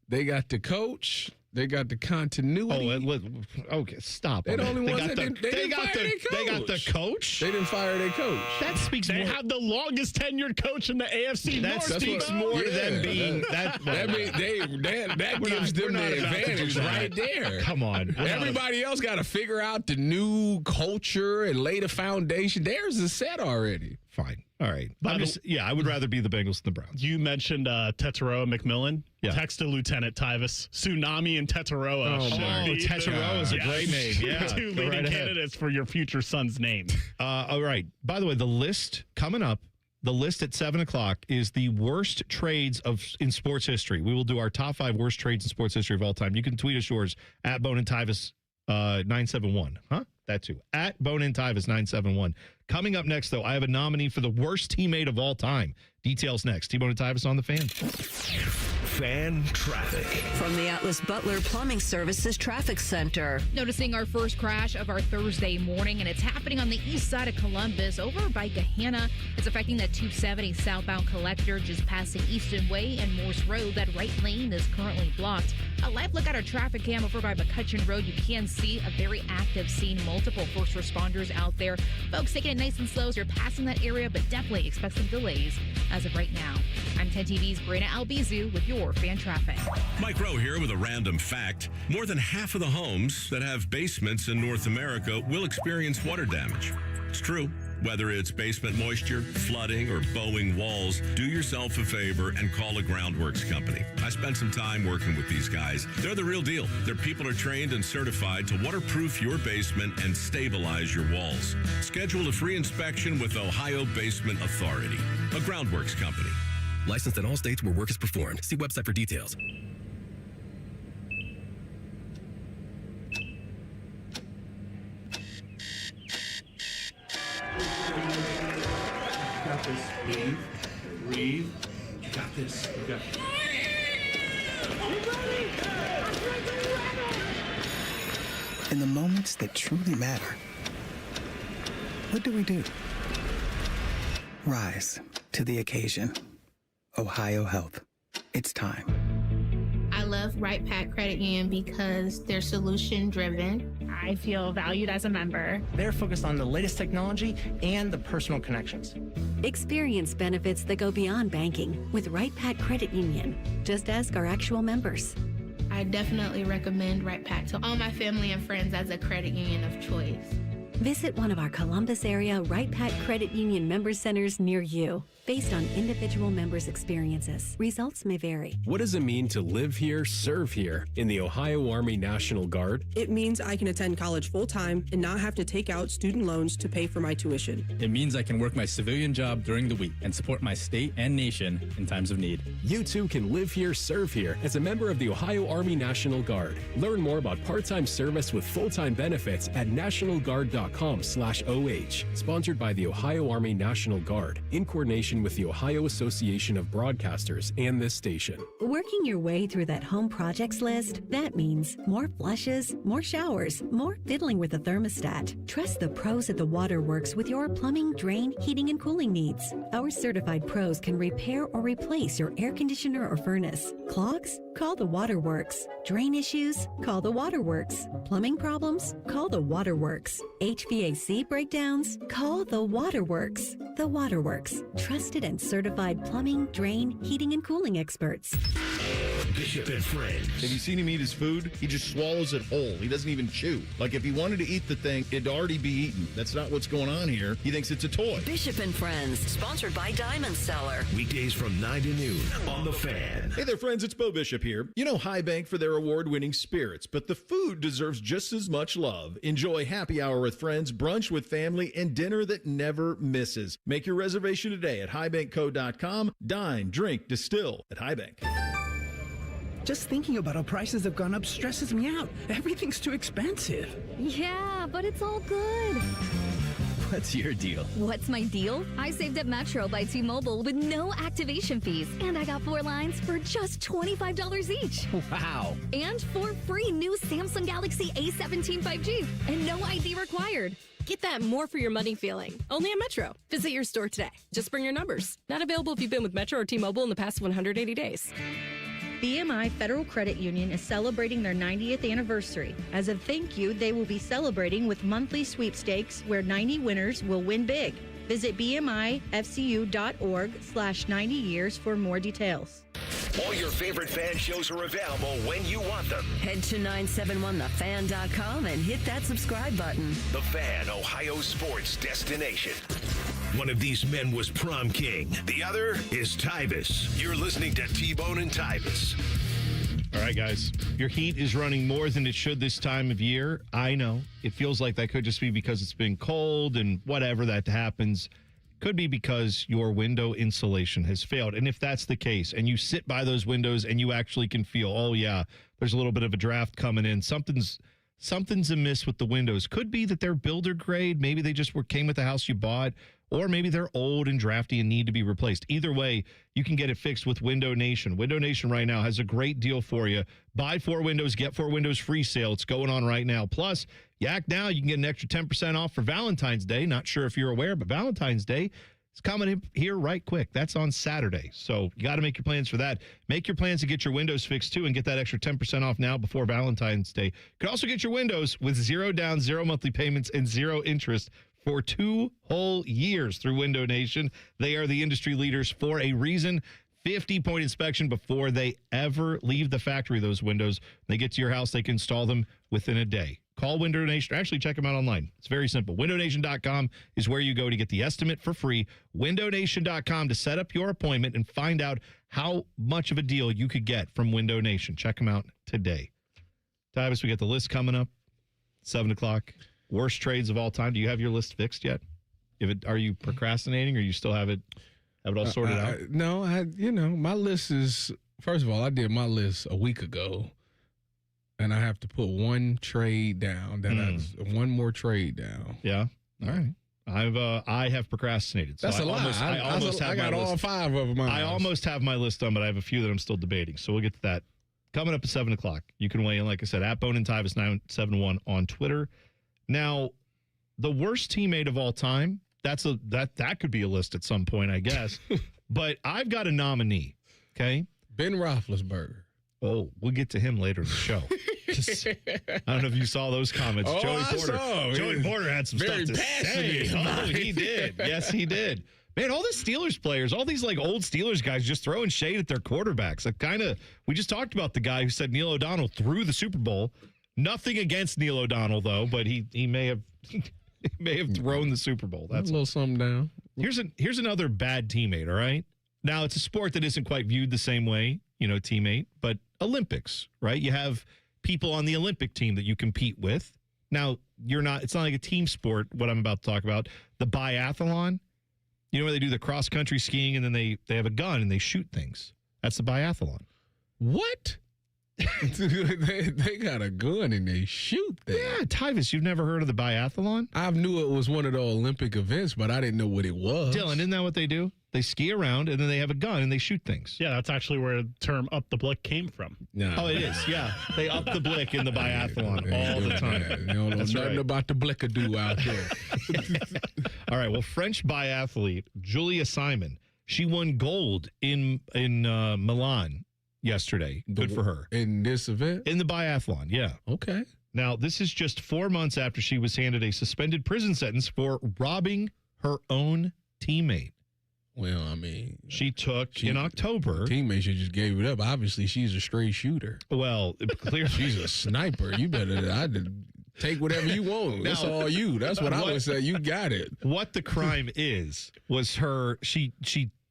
They got the coach. They got the continuity. Okay, stop. They're the only ones that didn't fire their coach. They got the coach? They didn't fire their coach. That speaks They more. have the longest tenured coach in the AFC North. That speaks more to them being that gives them the advantage right there. Come on. Everybody else got to figure out the new culture and lay the foundation. Theirs is set already. Fine. All right. I would rather be the Bengals than the Browns. You mentioned Tetaroa McMillan. Yeah. Text to Lieutenant Tyvis. Tsunami and Tetaroa. Tetaroa is a great name. Yeah. Two leading candidates for your future son's name. All right. By the way, the list coming up, the list at 7 o'clock is the worst trades in sports history. We will do our top 5 worst trades in sports history of all time. You can tweet us yours at Bone and Tyvis 971. Huh? That too. At Bone and Tyvis 971. Coming up next, though, I have a nominee for the worst teammate of all time. Details next. T-Bone and Tyvis on the Fan. Fan traffic. From the Atlas Butler Plumbing Services Traffic Center. Noticing our first crash of our Thursday morning, and it's happening on the east side of Columbus over by Gahanna. It's affecting that 270 southbound collector just passing Easton Way and Morse Road. That right lane is currently blocked. A live look at our traffic cam over by McCutcheon Road. You can see a very active scene. Multiple first responders out there. Folks taking it nice and slow as you're passing that area, but definitely expect some delays as of right now. I'm 10 TV's Brina Albizu with your fan traffic. Mike Rowe here with a random fact. More than half of the homes that have basements in North America will experience water damage. It's true. Whether it's basement moisture, flooding, or bowing walls, do yourself a favor and call a groundworks company. I spent some time working with these guys. They're the real deal. Their people are trained and certified to waterproof your basement and stabilize your walls. Schedule a free inspection with Ohio Basement Authority, a groundworks company. Licensed in all states where work is performed. See website for details. Got this. Breathe. You got this. You got this. In the moments that truly matter, what do? Rise to the occasion. Ohio Health. It's time. I love Right Pack Credit Union because they're solution driven. I feel valued as a member. They're focused on the latest technology and the personal connections. Experience benefits that go beyond banking with Right Pack Credit Union. Just ask our actual members. I definitely recommend Right Pack to all my family and friends as a credit union of choice. Visit one of our Columbus area Right Pack Credit Union member centers near you. Based on individual members' experiences, results may vary. What does it mean to live here, serve here in the Ohio Army National Guard? It means I can attend college full-time and not have to take out student loans to pay for my tuition. It means I can work my civilian job during the week and support my state and nation in times of need. You too can live here, serve here as a member of the Ohio Army National Guard. Learn more about part-time service with full-time benefits at nationalguard.com/OH. Sponsored by the Ohio Army National Guard in coordination with the Ohio Association of Broadcasters and this station. Working your way through that home projects list, that means more flushes, more showers, more fiddling with the thermostat. Trust the pros at the Waterworks with your plumbing, drain, heating, and cooling needs. Our certified pros can repair or replace your air conditioner or furnace. Clogs? Call the Waterworks. Drain issues? Call the Waterworks. Plumbing problems? Call the Waterworks. HVAC breakdowns? Call the Waterworks. The Waterworks. Trusted and certified plumbing, drain, heating, and cooling experts. Bishop and Friends. Have you seen him eat his food? He just swallows it whole. He doesn't even chew. Like if he wanted to eat the thing, it'd already be eaten. That's not what's going on here. He thinks it's a toy. Bishop and Friends, sponsored by Diamond Seller. Weekdays from 9 to noon on The Fan. Hey there, friends. It's Bo Bishop here. You know High Bank for their award-winning spirits, but the food deserves just as much love. Enjoy happy hour with friends, brunch with family, and dinner that never misses. Make your reservation today at highbankco.com. Dine, drink, distill at High Bank. Just thinking about how prices have gone up stresses me out. Everything's too expensive. Yeah, but it's all good. What's your deal? What's my deal? I saved at Metro by T-Mobile with no activation fees. And I got 4 lines for just $25 each. Wow. And 4 free new Samsung Galaxy A17 5G. And no ID required. Get that more for your money feeling. Only at Metro. Visit your store today. Just bring your numbers. Not available if you've been with Metro or T-Mobile in the past 180 days. BMI Federal Credit Union is celebrating their 90th anniversary. As a thank you, they will be celebrating with monthly sweepstakes where 90 winners will win big. Visit bmifcu.org/90 years for more details. All your favorite fan shows are available when you want them. Head to 971thefan.com and hit that subscribe button. The Fan, Ohio sports destination. One of these men was prom king. The other is Tyvis. You're listening to T-Bone and Tyvis. All right, guys. Your heat is running more than it should this time of year. I know. It feels like that could just be because it's been cold and whatever that happens. Could be because your window insulation has failed. And if that's the case, and you sit by those windows and you actually can feel, oh, yeah, there's a little bit of a draft coming in. Something's amiss with the windows. Could be that they're builder grade. Maybe they just came with the house you bought. Or maybe they're old and drafty and need to be replaced. Either way, you can get it fixed with Window Nation. Window Nation right now has a great deal for you. Buy 4 windows, get 4 windows free sale. It's going on right now. Plus, you act now, you can get an extra 10% off for Valentine's Day. Not sure if you're aware, but Valentine's Day is coming in here right quick. That's on Saturday. So you got to make your plans for that. Make your plans to get your windows fixed, too, and get that extra 10% off now before Valentine's Day. You can also get your windows with 0 down, 0 monthly payments, and 0 interest for 2 whole years through Window Nation. They are the industry leaders for a reason. 50-point inspection before they ever leave the factory, those windows. They get to your house, they can install them within a day. Call Window Nation. Actually, check them out online. It's very simple. WindowNation.com is where you go to get the estimate for free. WindowNation.com to set up your appointment and find out how much of a deal you could get from Window Nation. Check them out today. Tyvis, we got the list coming up, 7 o'clock. Worst trades of all time. Do you have your list fixed yet? Are you procrastinating, or you still have it all sorted out? No, my list is, first of all, I did my list a week ago, and I have to put one trade down. One more trade down. Yeah. All right. I have procrastinated. So That's a lie. I got all 5 of them. I almost have my list done, but I have a few that I'm still debating. So we'll get to that coming up at 7 o'clock. You can weigh in, like I said, at Bone and Tyvis 971 on Twitter. Now, the worst teammate of all time, that could be a list at some point, I guess. But I've got a nominee, okay? Ben Roethlisberger. Oh, we'll get to him later in the show. I don't know if you saw those comments. Joey Porter had some stuff to say. Oh, he did. Yes, he did. Man, all the Steelers players, all these like old Steelers guys just throwing shade at their quarterbacks. We just talked about the guy who said Neil O'Donnell threw the Super Bowl. Nothing against Neil O'Donnell, though, but he may have thrown the Super Bowl. That's a little something down. Here's another bad teammate, all right? Now, it's a sport that isn't quite viewed the same way, teammate, but Olympics, right? You have people on the Olympic team that you compete with. Now, it's not like a team sport, what I'm about to talk about. The biathlon, where they do the cross-country skiing and then they have a gun and they shoot things. That's the biathlon. What? they got a gun and they shoot things. Yeah, Tyvis, you've never heard of the biathlon? I knew it was one of the Olympic events, but I didn't know what it was. Dylan, isn't that what they do? They ski around and then they have a gun and they shoot things. Yeah, that's actually where the term up the blick came from. No. Oh, it is. Yeah. They up the blick in the biathlon all the time. You don't know nothing about the blickadoo out there. All right. Well, French biathlete Julia Simon, she won gold in Milan yesterday. Good for her. In this event? In the biathlon, yeah. Okay. Now, this is just 4 months after she was handed a suspended prison sentence for robbing her own teammate. Well, I mean, in October. Teammate, she just gave it up. Obviously, she's a straight shooter. Well, clearly she's a sniper. You better take whatever you want. That's all you. That's what I would say. You got it. What the crime was she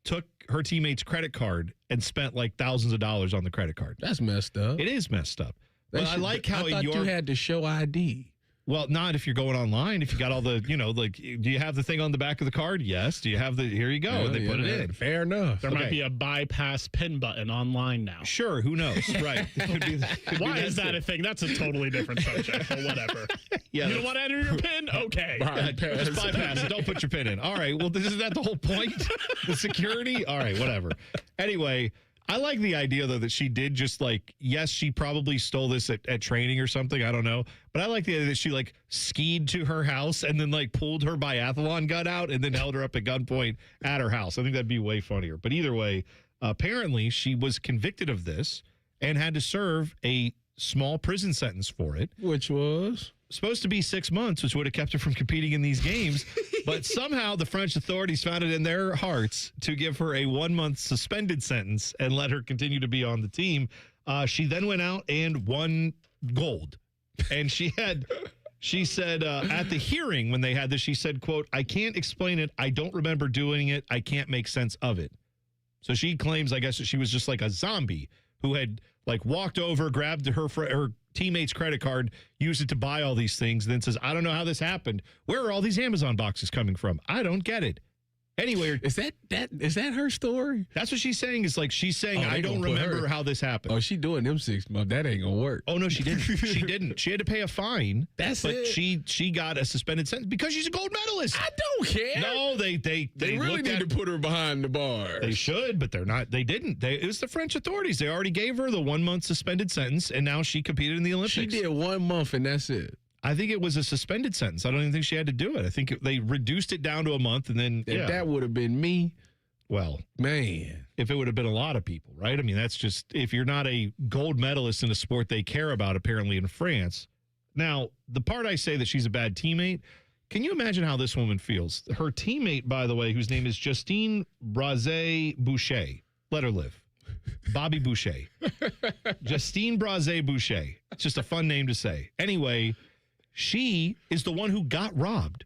took her teammate's credit card and spent like thousands of dollars on the credit card. That's messed up. It is messed up. But I like how you had to show ID. Well, not if you're going online. If you got all the, do you have the thing on the back of the card? Yes. Do you have here you go. And they put it in. Fair enough. There might be a bypass pin button online now. Sure. Who knows? Right. Why is that a thing? That's a totally different subject, but whatever. Yeah, you don't want to enter your pin? Okay. Just bypass it. Don't put your pin in. All right. Well, isn't that the whole point? The security? All right. Whatever. Anyway, I like the idea, though, that she did just yes, she probably stole this at training or something. I don't know. But I like the idea that she skied to her house and then pulled her biathlon gun out and then held her up at gunpoint at her house. I think that'd be way funnier. But either way, apparently she was convicted of this and had to serve a small prison sentence for it. Which was? Supposed to be 6 months, which would have kept her from competing in these games. But somehow the French authorities found it in their hearts to give her a 1-month suspended sentence and let her continue to be on the team. She then went out and won gold. And she said at the hearing when they had this, she said, quote, "I can't explain it. I don't remember doing it. I can't make sense of it." So she claims, I guess, that she was just like a zombie who had walked over, grabbed her teammate's credit card, used it to buy all these things, and then says, "I don't know how this happened. Where are all these Amazon boxes coming from? I don't get it." Anyway, is that her story? That's what she's saying. Is she's saying, "I don't remember how this happened." Oh, she doing them 6 months. That ain't gonna work. Oh no, she didn't. She didn't. She had to pay a fine. But she got a suspended sentence because she's a gold medalist. I don't care. No, they really need to put her behind the bars. They should, but they're not. They didn't. It was the French authorities. They already gave her the 1-month suspended sentence, and now she competed in the Olympics. She did 1 month, and that's it. I think it was a suspended sentence. I don't even think she had to do it. I think they reduced it down to a month, and then if that would have been me, well, man, if it would have been a lot of people, right? I mean, that's just if you're not a gold medalist in a sport they care about, apparently in France. Now, the part I say that she's a bad teammate, can you imagine how this woman feels? Her teammate, by the way, whose name is Justine Brazé-Boucher. Let her live. Bobby Boucher. Justine Brazé-Boucher. It's just a fun name to say. Anyway, she is the one who got robbed.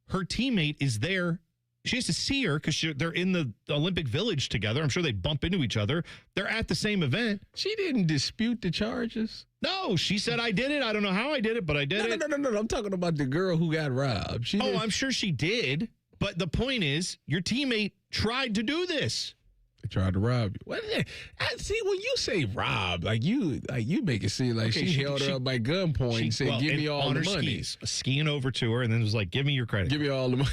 Her teammate is there. She has to see her because they're in the Olympic Village together. I'm sure they bump into each other. They're at the same event. She didn't dispute the charges. No, she said, "I did it. I don't know how I did it, but I did it." No. I'm talking about the girl who got robbed. I'm sure she did. But the point is, your teammate tried to do this. They tried to rob you. What? See, when you say rob, you make it seem like she held her up by gunpoint and said, "Give me all the money." Skiing over to her and then was like, "Give me your credit. Give me all the money."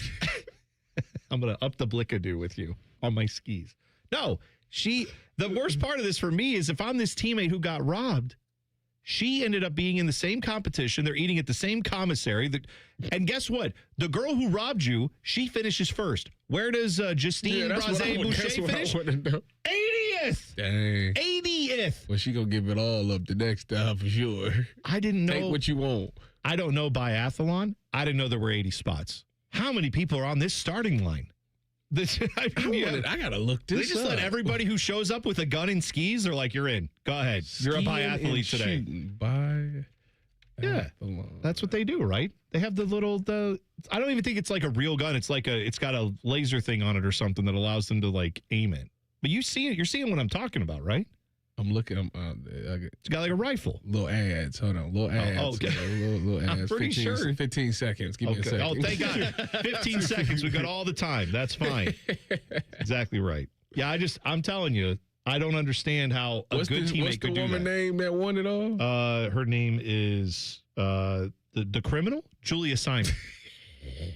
I'm going to up the blickadoo with you on my skis. No, the worst part of this for me is if I'm this teammate who got robbed, she ended up being in the same competition. They're eating at the same commissary. And guess what? The girl who robbed you, she finishes first. Where does Justine Brazé-Boucher finish? 80th. Dang. 80th. Well, she going to give it all up the next time for sure. I didn't know. Take what you want. I don't know biathlon. I didn't know there were 80 spots. How many people are on this starting line? I got to look this up. They just let everybody who shows up with a gun and skis, they're like, "You're in. Go ahead. You're a biathlete today." Yeah, that's what they do, right? They have I don't even think it's like a real gun. It's it's got a laser thing on it or something that allows them to aim it. But you're seeing what I'm talking about, right? I'm looking. It's got like a rifle. Little ads. Hold on. Little ads. Oh, okay. Little ads. I'm pretty sure. 15 seconds. Give me a second. Oh, thank God. 15 seconds. We got all the time. That's fine. Exactly right. Yeah, I'm telling you, I don't understand how a good teammate could do that. What's the woman name that won it all? Her name is the criminal, Julia Simon.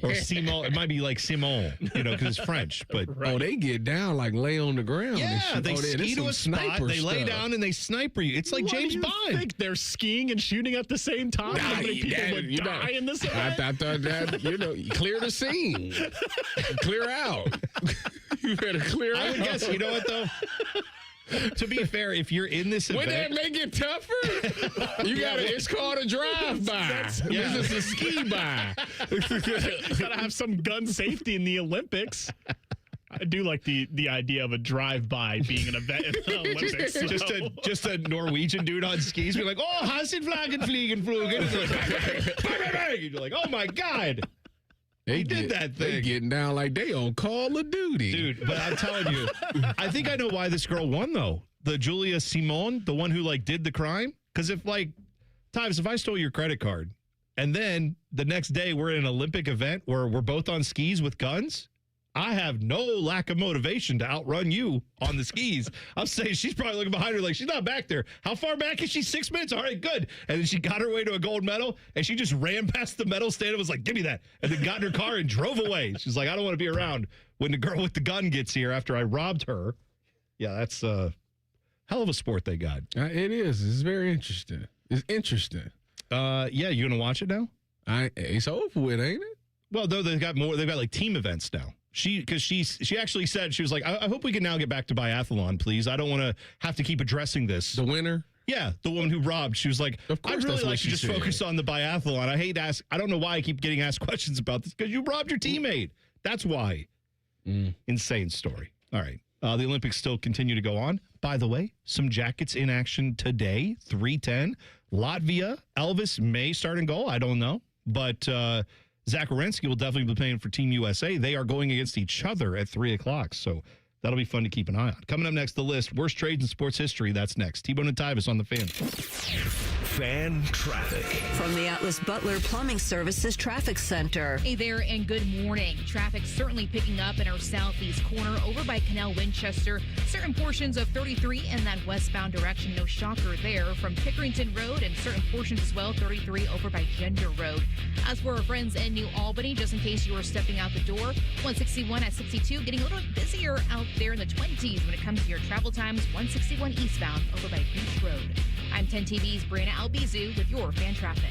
Or Simon. It might be like Simon, because it's French. But Oh, they get down, lay on the ground. Yeah, they ski to a spot, they lay down, and they sniper you. It's like James Bond. I think they're skiing and shooting at the same time. How many people would die in this event? I thought that, clear the scene. Clear out. You better clear out. I would guess, you know what, though? To be fair, if you're in this event... Would that make it tougher? It's called a drive-by. This is a ski-by. Gotta have some gun safety in the Olympics. I do like the idea of a drive-by being an event in the Olympics. Just a Norwegian dude on skis being like, "Oh, Hassenflagen fliegen flogen." You're like, "Oh my God." They did that thing. They getting down like they on Call of Duty. Dude, but I'm telling you, I think I know why this girl won, though. The Julia Simon, the one who, did the crime. Because if, Tyvis, if I stole your credit card and then the next day we're in an Olympic event where we're both on skis with guns, I have no lack of motivation to outrun you on the skis. I'm saying she's probably looking behind her like, she's not back there. How far back is she? 6 minutes? All right, good. And then she got her way to a gold medal, and she just ran past the medal stand and was like, give me that. And then got in her car and drove away. She's like, I don't want to be around when the girl with the gun gets here after I robbed her. Yeah, that's a hell of a sport they got. It is. It's very interesting. It's interesting. Yeah, you going to watch it now? It's over with, ain't it? Well, though they've got more. They've got like team events now. She actually said, she was like, I hope we can now get back to biathlon, please. I don't want to have to keep addressing this. The winner? Yeah, the woman who robbed. She was like, I'd really like to just focus on the biathlon. I don't know why I keep getting asked questions about this, because you robbed your teammate. That's why. Insane story. All right. The Olympics still continue to go on. By the way, some Jackets in action today, 3:10. Latvia, Elvis may start and goal. I don't know. But Zach Werenski will definitely be playing for Team USA. They are going against each other at 3 o'clock. So that'll be fun to keep an eye on. Coming up next, the list. Worst trades in sports history. That's next. T-Bone and Tyvis on the Fan. Fan traffic. From the Atlas Butler Plumbing Services Traffic Center. Hey there, and good morning. Traffic certainly picking up in our southeast corner over by Canal Winchester. Certain portions of 33 in that westbound direction. No shocker there. From Pickerington Road and certain portions as well, 33 over by Gender Road. As for our friends in New Albany, just in case you were stepping out the door, 161 at 62, getting a little bit busier out there in the 20s when it comes to your travel times. 161 eastbound over by Beach Road. I'm 10 TV's Brianna Albizu with your fan traffic.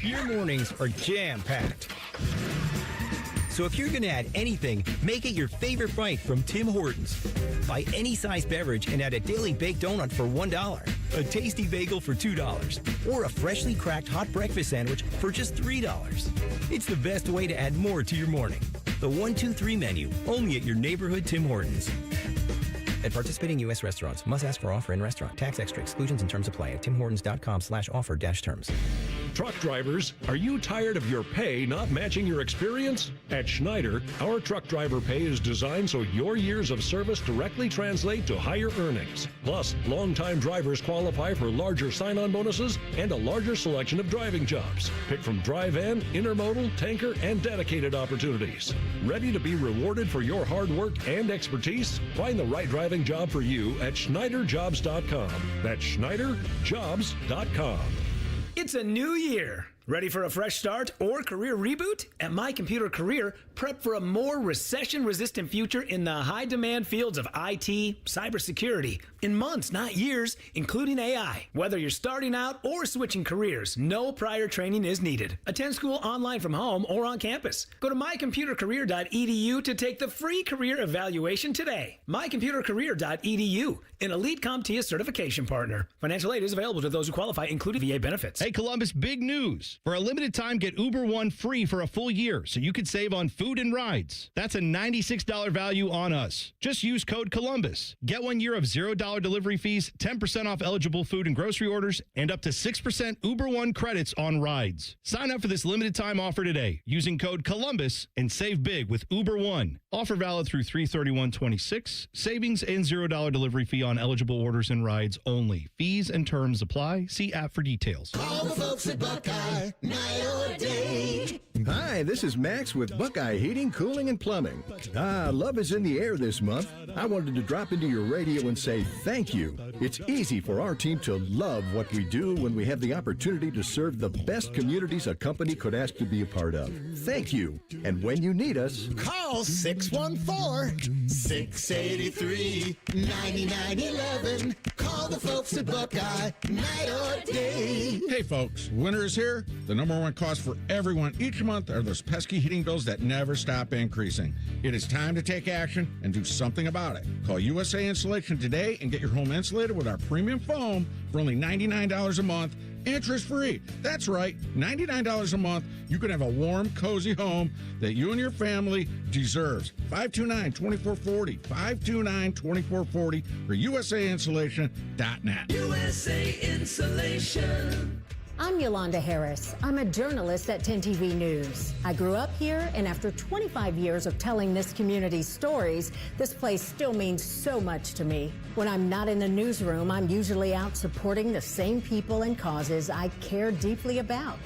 Your mornings are jam-packed. So if you're going to add anything, make it your favorite bite from Tim Hortons. Buy any size beverage and add a daily baked donut for $1, a tasty bagel for $2, or a freshly cracked hot breakfast sandwich for just $3. It's the best way to add more to your morning. The 1-2-3 menu, only at your neighborhood Tim Hortons. At participating U.S. restaurants, must ask for offer in restaurant. Tax extra exclusions and terms apply at timhortons.com/offer-terms. Truck drivers, are you tired of your pay not matching your experience? At Schneider, our truck driver pay is designed so your years of service directly translate to higher earnings. Plus, longtime drivers qualify for larger sign-on bonuses and a larger selection of driving jobs. Pick from dry-van, intermodal, tanker, and dedicated opportunities. Ready to be rewarded for your hard work and expertise? Find the right driving job for you at SchneiderJobs.com. That's SchneiderJobs.com. It's a new year. Ready for a fresh start or career reboot? At My Computer Career, prep for a more recession-resistant future in the high-demand fields of IT, cybersecurity, in months, not years, including AI. Whether you're starting out or switching careers, no prior training is needed. Attend school online from home or on campus. Go to mycomputercareer.edu to take the free career evaluation today. mycomputercareer.edu, an elite CompTIA certification partner. Financial aid is available to those who qualify, including VA benefits. Hey, Columbus, big news. For a limited time, get Uber One free for a full year so you could save on food and rides. That's a $96 value on us. Just use code Columbus. Get 1 year of $0 delivery fees, 10% off eligible food and grocery orders, and up to 6% Uber One credits on rides. Sign up for this limited time offer today using code Columbus and save big with Uber One. Offer valid through 3/31/26. Savings and $0 delivery fee on eligible orders and rides only. Fees and terms apply. See app for details. Call the folks at Buckeye. Night or day. Hi, this is Max with Buckeye Heating, Cooling, and Plumbing. Love is in the air this month. I wanted to drop into your radio and say thank you. It's easy for our team to love what we do when we have the opportunity to serve the best communities a company could ask to be a part of. Thank you. And when you need us, call 614-683-9911. Call the folks at Buckeye. Night or day. Hey, folks. Winter is here. The number one cost for everyone each month are those pesky heating bills that never stop increasing. It is time to take action and do something about it. Call USA Insulation today and get your home insulated with our premium foam for only $99 a month, interest-free. That's right, $99 a month. You can have a warm, cozy home that you and your family deserves. 529-2440, 529-2440 or USAinsulation.net. USA Insulation. I'm Yolanda Harris. I'm a journalist at 10 TV News. I grew up here, and after 25 years of telling this community's stories, this place still means so much to me. When I'm not in the newsroom, I'm usually out supporting the same people and causes I care deeply about.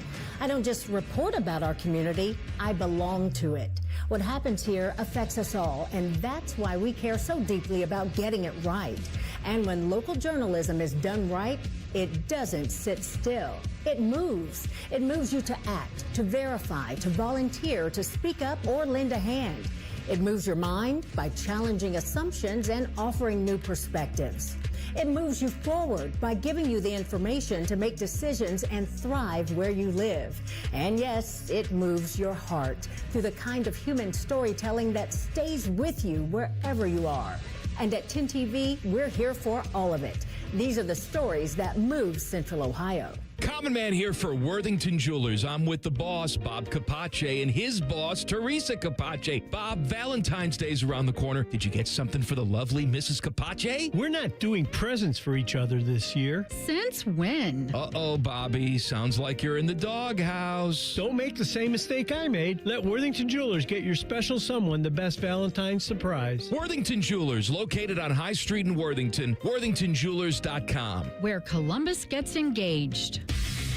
I don't just report about our community, I belong to it. What happens here affects us all, and that's why we care so deeply about getting it right. And when local journalism is done right, it doesn't sit still. It moves. It moves you to act, to verify, to volunteer, to speak up or lend a hand. It moves your mind by challenging assumptions and offering new perspectives. It moves you forward by giving you the information to make decisions and thrive where you live. And yes, it moves your heart through the kind of human storytelling that stays with you wherever you are. And at 10 TV, we're here for all of it. These are the stories that move Central Ohio. Common Man here for Worthington Jewelers. I'm with the boss, Bob Capace, and his boss, Teresa Capace. Bob, Valentine's Day's around the corner. Did you get something for the lovely Mrs. Capace? We're not doing presents for each other this year. Since when? Uh-oh, Bobby. Sounds like you're in the doghouse. Don't make the same mistake I made. Let Worthington Jewelers get your special someone the best Valentine's surprise. Worthington Jewelers, located on High Street in Worthington. WorthingtonJewelers.com. Where Columbus gets engaged.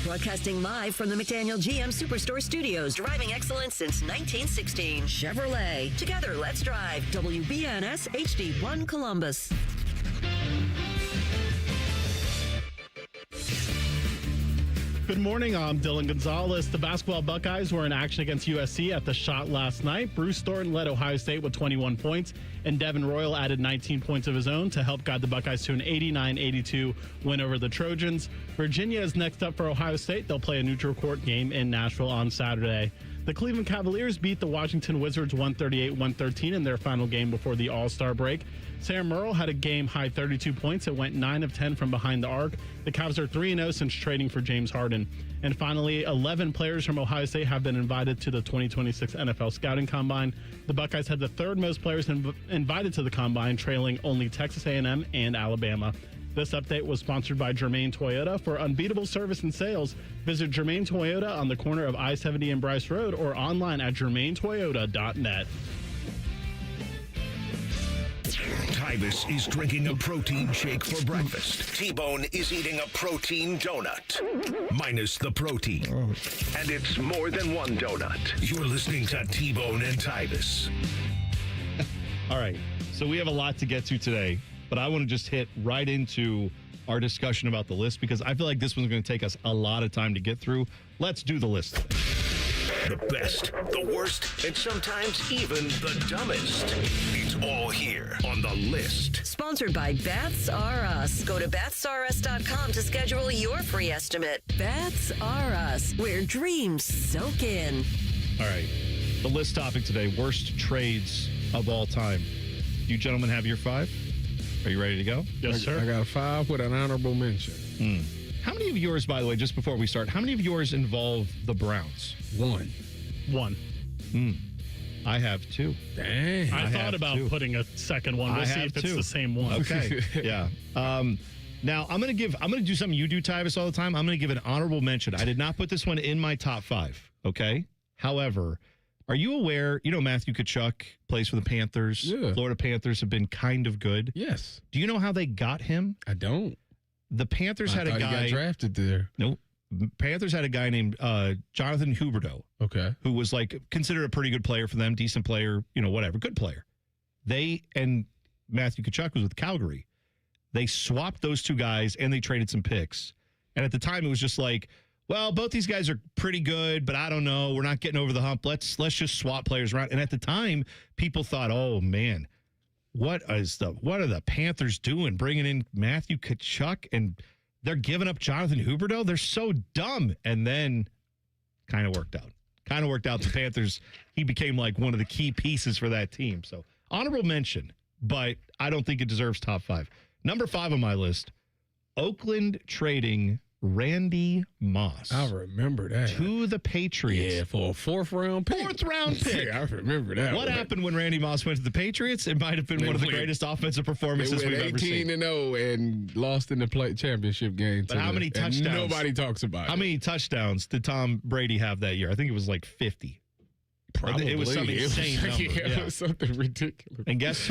Broadcasting live from the McDaniel GM Superstore Studios. Driving excellence since 1916. Chevrolet. Together, let's drive. WBNS HD1 Columbus. Good morning, I'm Dylan Gonzalez. The basketball Buckeyes were in action against USC at the Shot last night. Bruce Thornton led Ohio State with 21 points, and Devin Royal added 19 points of his own to help guide the Buckeyes to an 89-82 win over the Trojans. Virginia is next up for Ohio State. They'll play a neutral court game in Nashville on Saturday. The Cleveland Cavaliers beat the Washington Wizards 138-113 in their final game before the All-Star break. Sam Merrill had a game-high 32 points. It went 9 of 10 from behind the arc. The Cavs are 3-0 since trading for James Harden. And finally, 11 players from Ohio State have been invited to the 2026 NFL Scouting Combine. The Buckeyes had the third most players invited to the Combine, trailing only Texas A&M and Alabama. This update was sponsored by Germain Toyota. For unbeatable service and sales, visit Germain Toyota on the corner of I-70 and Bryce Road or online at germaintoyota.net. Tyvis is drinking a protein shake for breakfast. T-Bone is eating a protein donut, minus the protein. And it's more than one donut. You're listening to T-Bone and Tyvis. All right, so we have a lot to get to today, but I want to just hit right into our discussion about the list because I feel like this one's going to take us a lot of time to get through. Let's do the list. The best, the worst, and sometimes even the dumbest. It's all here on the list. Sponsored by Baths R Us. Go to bathsrus.com to schedule your free estimate. Baths R Us, where dreams soak in. All right, the list topic today, worst trades of all time. You gentlemen have your 5? Are you ready to go? Yes, sir. I got a 5 with an honorable mention. How many of yours, by the way, just before we start, how many of yours involve the Browns? 1. I have 2. Dang. I thought about putting a second one. We'll see if it's the same one. Okay. Yeah. Now I'm gonna do something you do, Tyvis, all the time. I'm gonna give an honorable mention. I did not put this one in my top 5. Okay. However, are you aware? You know Matthew Tkachuk plays for the Panthers. Yeah. Florida Panthers have been kind of good. Yes. Do you know how they got him? I don't. The Panthers had a guy. He got drafted there. Nope. Panthers had a guy named Jonathan Huberdeau. Okay. Who was like considered a pretty good player for them, decent player, whatever, good player. And Matthew Tkachuk was with Calgary. They swapped those two guys and they traded some picks. And at the time it was just like, well, both these guys are pretty good, but I don't know. We're not getting over the hump. Let's just swap players around. And at the time, people thought, oh man, what are the Panthers doing, bringing in Matthew Tkachuk and they're giving up Jonathan Huberdeau? They're so dumb. And then kind of worked out. The Panthers, he became like one of the key pieces for that team. So honorable mention, but I don't think it deserves top 5. Number 5 on my list, Oakland trading Randy Moss. I remember that. To the Patriots. Yeah, for a 4th round pick. 4th round pick. I remember that. What happened when Randy Moss went to the Patriots? It might have been one of the greatest offensive performances we've ever seen. 18-0 and lost in the championship game. But how many touchdowns? Nobody talks about it. How many touchdowns did Tom Brady have that year? I think it was like 50. Probably. It was some insane number. It was something ridiculous. And guess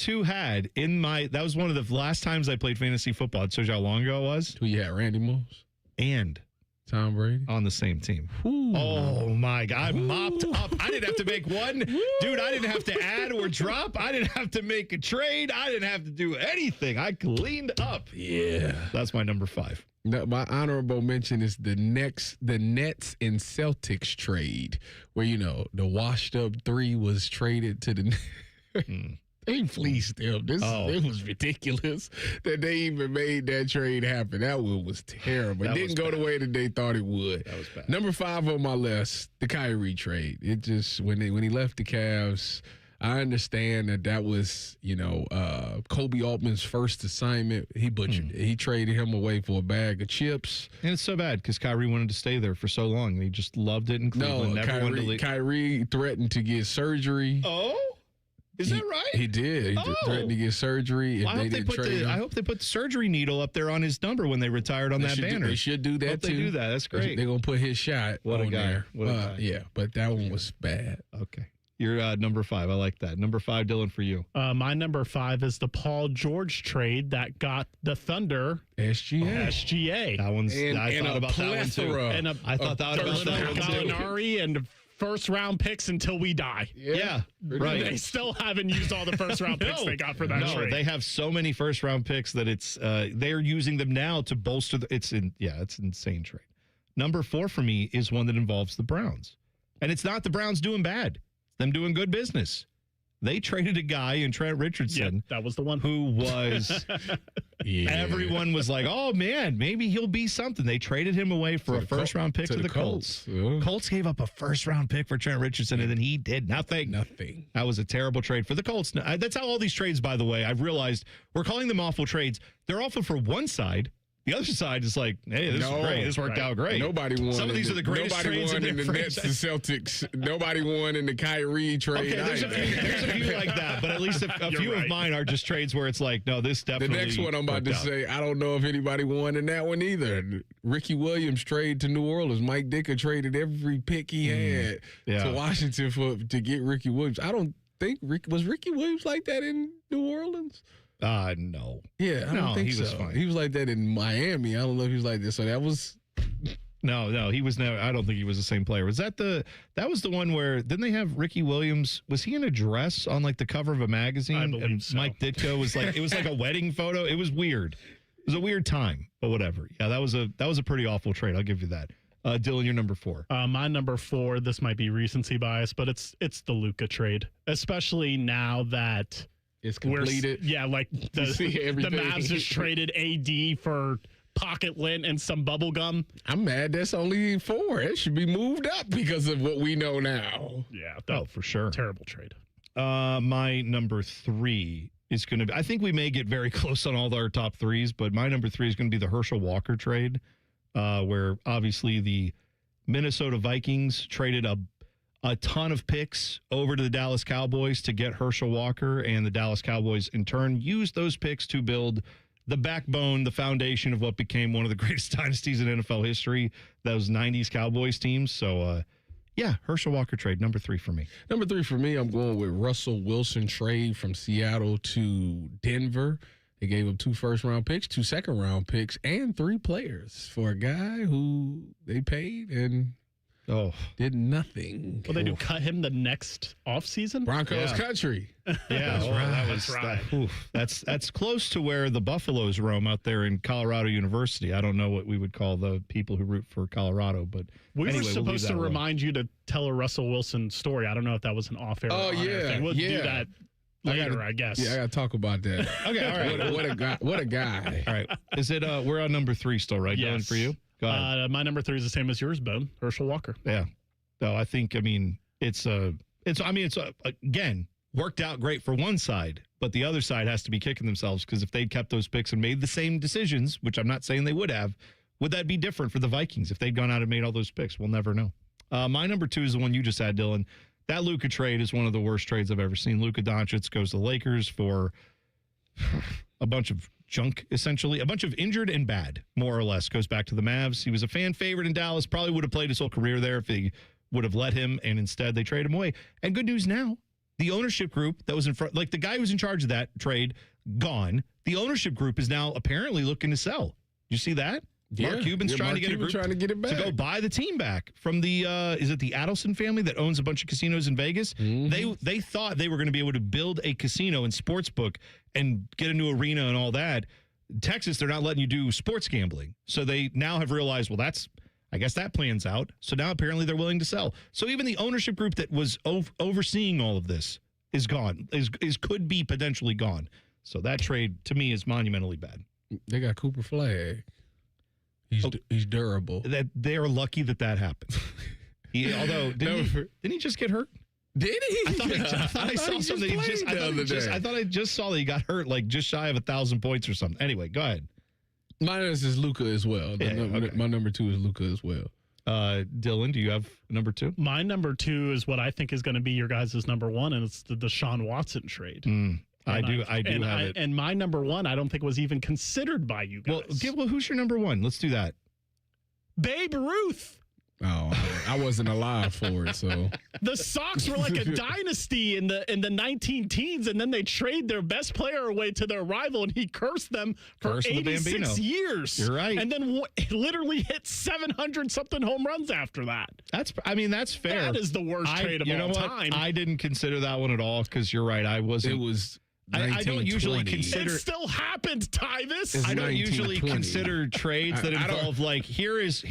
who had that was one of the last times I played fantasy football. It shows you how long ago it was. Who you had, Randy Moss? And Tom Brady. On the same team. Ooh. Oh, my God. I mopped up. I didn't have to make one. Dude, I didn't have to add or drop. I didn't have to make a trade. I didn't have to do anything. I cleaned up. Yeah. That's my number 5. No, my honorable mention is the Nets and Celtics trade, where, the washed up 3 was traded to the They fleeced them. It was ridiculous that they even made that trade happen. That one was terrible. It didn't go the way that they thought it would. That was bad. Number 5 on my list, the Kyrie trade. It just when he left the Cavs, I understand that was, Kobe Altman's first assignment. He butchered it. He traded him away for a bag of chips. And it's so bad because Kyrie wanted to stay there for so long. He just loved it in Cleveland. Never wanted to leave. Kyrie threatened to get surgery. Oh? Is that right? He did. He threatened to get surgery if they didn't trade him. I hope they put the surgery needle up there on his number when they retired on that banner. They should do that, hope too. They do that. That's great. They're going to put his shot What on a guy. there. What a guy. Yeah, but that one was bad. Okay. You're number 5. I like that. Number 5, Dylan, for you. My number 5 is the Paul George trade that got the Thunder SGA. That one's. I thought about that one too. And I thought about that one too. Gallinari and first-round picks until we die. Yeah, right. They still haven't used all the first-round picks they got for that trade. They have so many first-round picks that it's they're using them now to bolster. It's an insane trade. Number 4 for me is one that involves the Browns, and it's not the Browns doing bad. It's them doing good business. They traded a guy in Trent Richardson. Yep, that was the one. Who was everyone was like, oh man, maybe he'll be something. They traded him away for a first-round pick to the Colts. Colts gave up a first-round pick for Trent Richardson, and then he did nothing. That was a terrible trade for the Colts. That's how all these trades, by the way, I've realized we're calling them awful trades. They're awful for one side. The other side is like, hey, this is great. This worked out great. Nobody won. Some of these are the greatest trades in the Nets and Celtics. Nobody won in the Kyrie trade. Okay, there's a few like that, but at least a few of mine are just trades where it's like, no, this definitely. The next one I'm about to say, I don't know if anybody won in that one either. Ricky Williams trade to New Orleans. Mike Dicker traded every pick he had to Washington to get Ricky Williams. I don't think was Ricky Williams like that in New Orleans. No. Yeah, I don't think he was fine. He was like that in Miami. I don't know if he was like this. So that was. No, he was never. I don't think he was the same player. Was that was the one where didn't they have Ricky Williams? Was he in a dress on like the cover of a magazine? I believe so. Mike Ditka was like it was like a wedding photo. It was weird. It was a weird time, but whatever. Yeah, that was a pretty awful trade. I'll give you that. Dylan, you're number 4. My number 4. This might be recency bias, but it's the Luka trade, especially now that. It's completed. Like the Mavs just traded AD for pocket lint and some bubble gum. I'm mad that's only 4. It should be moved up because of what we know now. Yeah. For sure. Terrible trade. My number 3 is going to be, I think we may get very close on all our top 3s, but my number 3 is going to be the Herschel Walker trade, where obviously the Minnesota Vikings traded a ton of picks over to the Dallas Cowboys to get Herschel Walker, and the Dallas Cowboys in turn used those picks to build the backbone, the foundation of what became one of the greatest dynasties in NFL history, those 90s Cowboys teams. So, Herschel Walker trade, number 3 for me. Number 3 for me, I'm going with Russell Wilson trade from Seattle to Denver. They gave up 2 first-round picks, 2 second-round picks, and 3 players for a guy who they paid and did nothing. Well, they do cut him the next offseason? Broncos country. Yeah, that's right. That's close to where the Buffaloes roam out there in Colorado University. I don't know what we would call the people who root for Colorado, but we were supposed to remind you to tell a Russell Wilson story. I don't know if that was an off-air thing. We'll do that later, I guess. Yeah, I got to talk about that. Okay, all right. What a guy. All right. Is it, we're on number 3 still, right? Yes. Going for you? Go ahead. My number 3 is the same as yours, Bone. Herschel Walker. Yeah. No, I think, it's again, worked out great for one side, but the other side has to be kicking themselves because if they'd kept those picks and made the same decisions, which I'm not saying they would that be different for the Vikings if they'd gone out and made all those picks? We'll never know. My number 2 is the one you just had, Dylan. That Luka trade is one of the worst trades I've ever seen. Luka Doncic goes to the Lakers for a bunch of junk, essentially. A bunch of injured and bad, more or less, goes back to the Mavs. He was a fan favorite in Dallas, probably would have played his whole career there if they would have let him, and instead they trade him away. And good news now, the ownership group that was in front, like the guy who was in charge of that trade, gone. The ownership group is now apparently looking to sell. You see that? Mark Cuban's trying to get it back. to go buy the team back from the is it the Adelson family that owns a bunch of casinos in Vegas? They thought they were going to be able to build a casino and sportsbook and get a new arena and all that. Texas, they're not letting you do sports gambling. So they now have realized, well, I guess that plan's out. So now apparently they're willing to sell. So even the ownership group that was overseeing all of this is gone, could be potentially gone. So that trade to me is monumentally bad. They got Cooper Flag. He's durable. That they are lucky that happened. Although didn't he just get hurt? Did he? I thought I saw something. I thought I just saw that he got hurt, like just shy of 1,000 points or something. Anyway, go ahead. Mine is Luka as well. My number 2 is Luka as well. Dylan, do you have number 2? My number 2 is what I think is going to be your guys' number 1, and it's the Deshaun Watson trade. I do have it. And my number 1, I don't think was even considered by you guys. Well, who's your number 1? Let's do that. Babe Ruth. Oh, I wasn't alive for it, so. The Sox were like a dynasty in the 19-teens, and then they trade their best player away to their rival, and he cursed them for 86 years. You're right. And then literally hit 700-something home runs after that. That's fair. That is the worst trade of all time. I didn't consider that one at all because you're right. I wasn't. It was. I don't usually consider. It still happened, Tyvis. I don't usually consider trades that involve like here's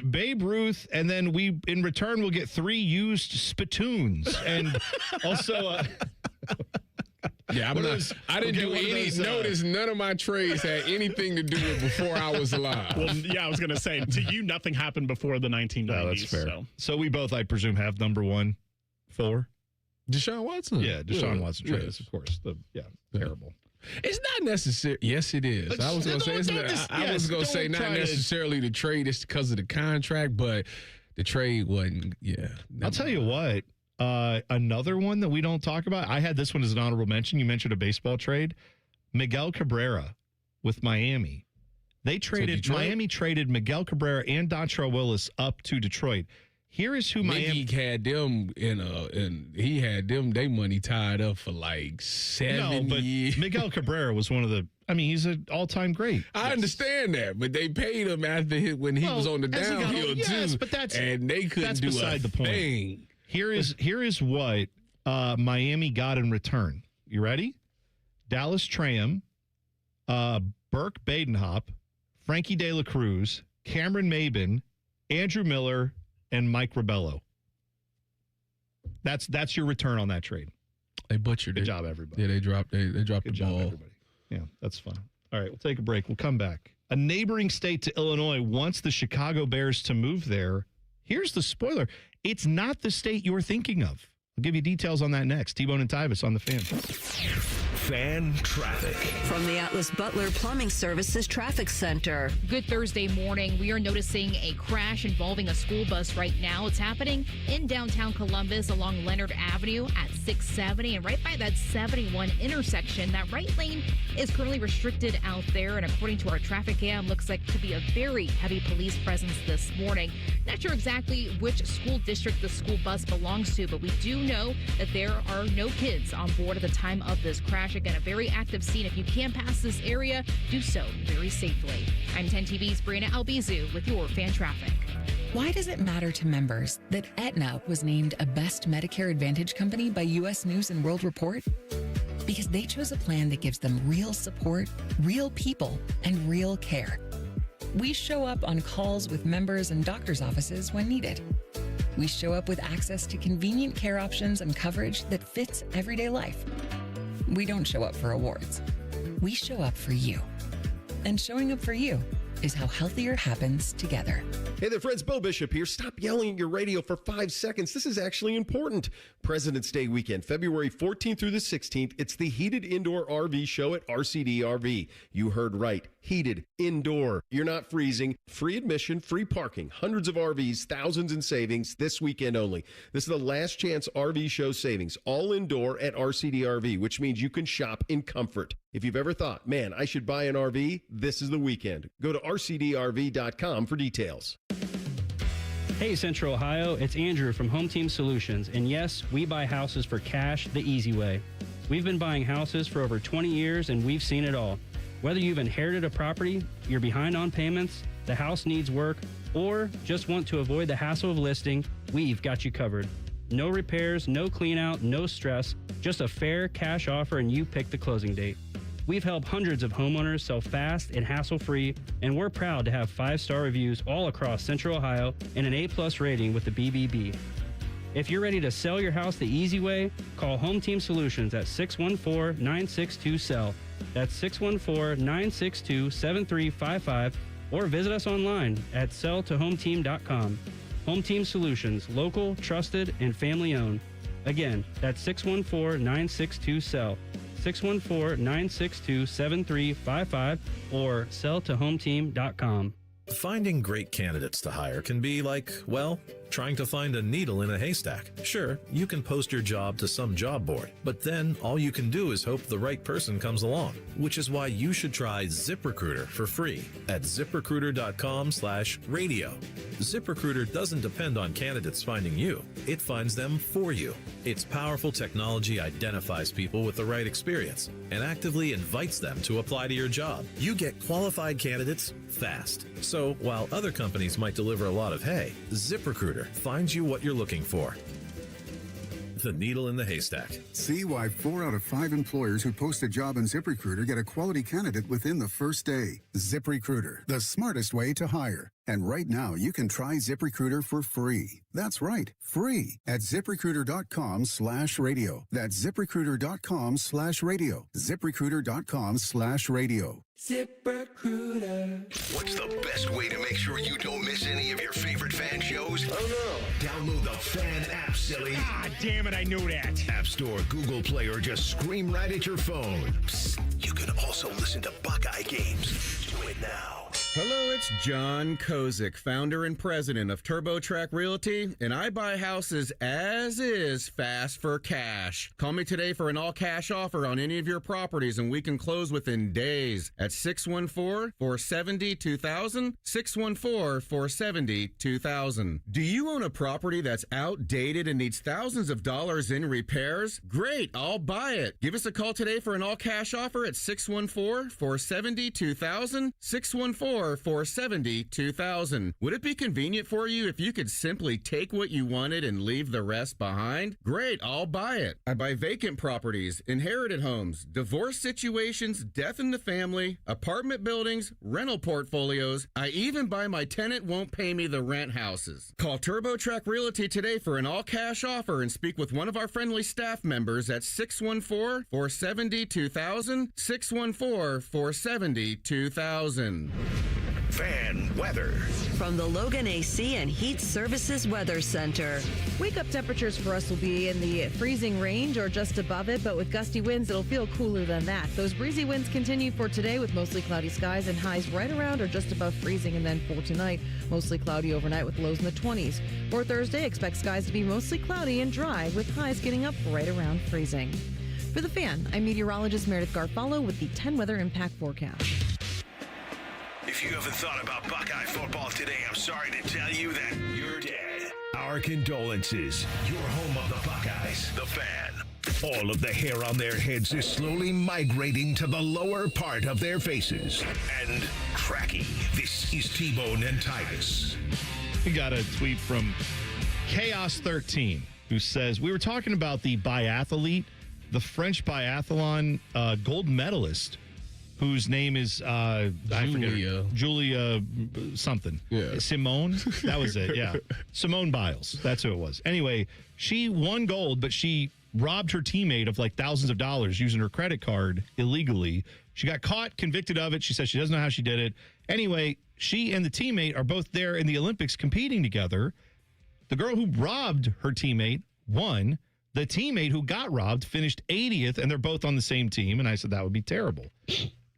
Babe Ruth, and then we in return will get 3 used spittoons, and also. Yeah, I didn't do any. Notice none of my trades had anything to do with before I was alive. Well, yeah, I was going to say to you, nothing happened before the 1990s. No, that's fair. So we both, I presume, have number 1, 4. Deshaun Watson. Yeah, Deshaun Watson trades, of course. Terrible. It's not necessary. Yes, it is. I was going to say I was going to say not necessarily the trade. It's because of the contract, but the trade wasn't. Yeah, I'll tell you what. Another one that we don't talk about. I had this one as an honorable mention. You mentioned a baseball trade. Miguel Cabrera with Miami. Miami traded Miguel Cabrera and Dontrelle Willis up to Detroit. Here is who Miami had them and he had them their money tied up for like 7 years. Miguel Cabrera was one of the. I mean, he's an all-time great. I understand that, but they paid him after when he was on the downhill too. Yes, but and they couldn't do beside the point. Thing. Here is what Miami got in return. You ready? Dallas Traum, Burke Badenhop, Frankie De La Cruz, Cameron Maben, Andrew Miller, and Mike Rabello. That's your return on that trade. They butchered it. Good job, everybody. Yeah, they dropped the ball. Everybody. Yeah, that's fine. All right, we'll take a break. We'll come back. A neighboring state to Illinois wants the Chicago Bears to move there. Here's the spoiler. It's not the state you're thinking of. I'll give you details on that next. T-Bone and Tyvis on the Fan. Fan traffic. From the Atlas Butler Plumbing Services Traffic Center. Good Thursday morning. We are noticing a crash involving a school bus right now. It's happening in downtown Columbus along Leonard Avenue at 670 and right by that 71 intersection. That right lane is currently restricted out there, and according to our traffic cam, looks like to be a very heavy police presence this morning. Not sure exactly which school district the school bus belongs to, but we do know that there are no kids on board at the time of this crash. Again, a very active scene. If you can pass this area, do so very safely. I'm 10 TV's Brianna Albizu with your fan traffic. Why does it matter to members that Aetna was named a Best Medicare Advantage company by U.S. News and World Report? Because they chose a plan that gives them real support, real people, and real care. We show up on calls with members and doctors' offices when needed. We show up with access to convenient care options and coverage that fits everyday life. We don't show up for awards. We show up for you. And showing up for you is how healthier happens together. Hey there, friends. Bill Bishop here. Stop yelling at your radio for 5 seconds. This is actually important. President's Day weekend, February 14th through the 16th. It's the Heated Indoor RV Show at RCD RV. You heard right. Heated, indoor. You're not freezing. Free admission, free parking. Hundreds of RVs, thousands in savings this weekend only. This is the last chance RV show savings. All indoor at RCD RV, which means you can shop in comfort. If you've ever thought, man, I should buy an RV, this is the weekend. Go to rcdrv.com for details. Hey, Central Ohio, it's Andrew from Home Team Solutions. And yes, we buy houses for cash the easy way. We've been buying houses for over 20 years, and we've seen it all. Whether you've inherited a property, you're behind on payments, the house needs work, or just want to avoid the hassle of listing, we've got you covered. No repairs, no clean out, no stress, just a fair cash offer and you pick the closing date. We've helped hundreds of homeowners sell fast and hassle-free, and we're proud to have 5-star reviews all across Central Ohio and an A+ rating with the BBB. If you're ready to sell your house the easy way, call Home Team Solutions at 614-962-SELL. That's 614-962-7355, or visit us online at selltohometeam.com. Home Team Solutions, local, trusted, and family-owned. Again, that's 614-962-SELL. 614-962-7355 or selltohometeam.com. Finding great candidates to hire can be like, well, trying to find a needle in a haystack. Sure, you can post your job to some job board, but then all you can do is hope the right person comes along, which is why you should try ZipRecruiter for free at ZipRecruiter.com/radio. ZipRecruiter doesn't depend on candidates finding you. It finds them for you. Its powerful technology identifies people with the right experience and actively invites them to apply to your job. You get qualified candidates fast. So while other companies might deliver a lot of hay, ZipRecruiter finds you what you're looking for. The needle in the haystack. See why 4 out of 5 employers who post a job on ZipRecruiter get a quality candidate within the first day. ZipRecruiter, the smartest way to hire. And right now, you can try ZipRecruiter for free. That's right, free at ZipRecruiter.com/radio. That's ZipRecruiter.com/radio. ZipRecruiter.com/radio. ZipRecruiter. What's the best way to make sure you don't miss any of your favorite fan shows? Oh no. Download the Fan app, silly. Ah, damn it, I knew that. App Store, Google Play, or just scream right at your phone. Psst, you can also listen to Buckeye games. Do it now. Hello, it's John Kozik, founder and president of TurboTrack Realty, and I buy houses as is fast for cash. Call me today for an all-cash offer on any of your properties, and we can close within days at 614-470-2000, 614-470-2000. Do you own a property that's outdated and needs thousands of dollars in repairs? Great, I'll buy it. Give us a call today for an all-cash offer at 614-470-2000, 614-470-2000. Would it be convenient for you if you could simply take what you wanted and leave the rest behind? Great, I'll buy it. I buy vacant properties, inherited homes, divorce situations, death in the family, apartment buildings, rental portfolios. I even buy my tenant won't pay me the rent houses. Call TurboTrack Realty today for an all-cash offer and speak with one of our friendly staff members at 614-470-2000, 614-470-2000. Fan weather. From the Logan AC and Heat Services Weather Center. Wake up temperatures for us will be in the freezing range or just above it, but with gusty winds, it'll feel cooler than that. Those breezy winds continue for today with mostly cloudy skies and highs right around or just above freezing. And then for tonight, mostly cloudy overnight with lows in the 20s. For Thursday, expect skies to be mostly cloudy and dry with highs getting up right around freezing. For the Fan, I'm meteorologist Meredith Garfalo with the 10 Weather Impact Forecast. If you haven't thought about Buckeye football today, I'm sorry to tell you that you're dead. Our condolences. You're home of the Buckeyes, the Fan. All of the hair on their heads is slowly migrating to the lower part of their faces. And Cracky, this is T-Bone and Tyvis. We got a tweet from Chaos13 who says, we were talking about the biathlete, the French biathlon gold medalist, whose name is Julia something. Yeah. Simone. That was it. Yeah. Simone Biles. That's who it was. Anyway, she won gold, but she robbed her teammate of like thousands of dollars using her credit card illegally. She got caught, convicted of it. She says she doesn't know how she did it. Anyway, she and the teammate are both there in the Olympics competing together. The girl who robbed her teammate won. The teammate who got robbed finished 80th, and they're both on the same team. And I said, that would be terrible.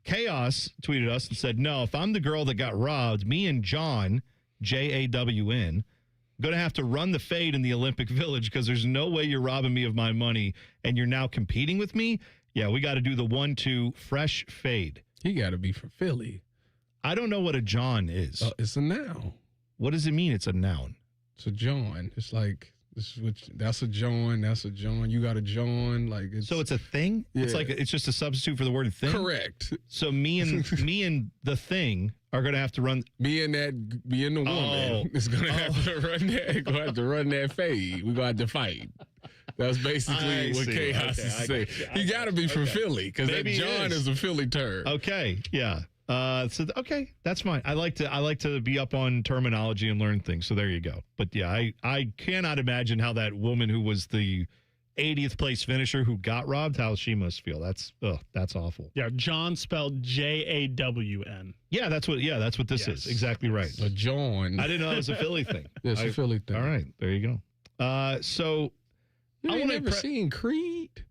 Chaos tweeted us and said, no, if I'm the girl that got robbed, me and John, Jawn, going to have to run the fade in the Olympic Village because there's no way you're robbing me of my money and you're now competing with me. Yeah, we got to do the 1-2 fresh fade. He got to be from Philly. I don't know what a John is. It's a noun. What does it mean? It's a noun. It's a John. It's like... That's a John. That's a John. You got a John. Like so, it's a thing. Yeah. It's like it's just a substitute for the word thing. Correct. So me and the thing are going to have to run. Being the woman is going to have to run that. Going to have to run that fade. We're going to have to fight. That's basically what Chaos is saying. He got to be from Philly because that John is a Philly term. Okay, yeah. Okay, that's fine. I like to be up on terminology and learn things. So there you go. But yeah, I cannot imagine how that woman who was the 80th place finisher who got robbed, how she must feel. That's awful. Yeah, John spelled Jawn. Yeah, that's what this is. Exactly right. A John. I didn't know it was a Philly thing. It's a Philly thing. All right, there you go. So you ain't never seen Creed?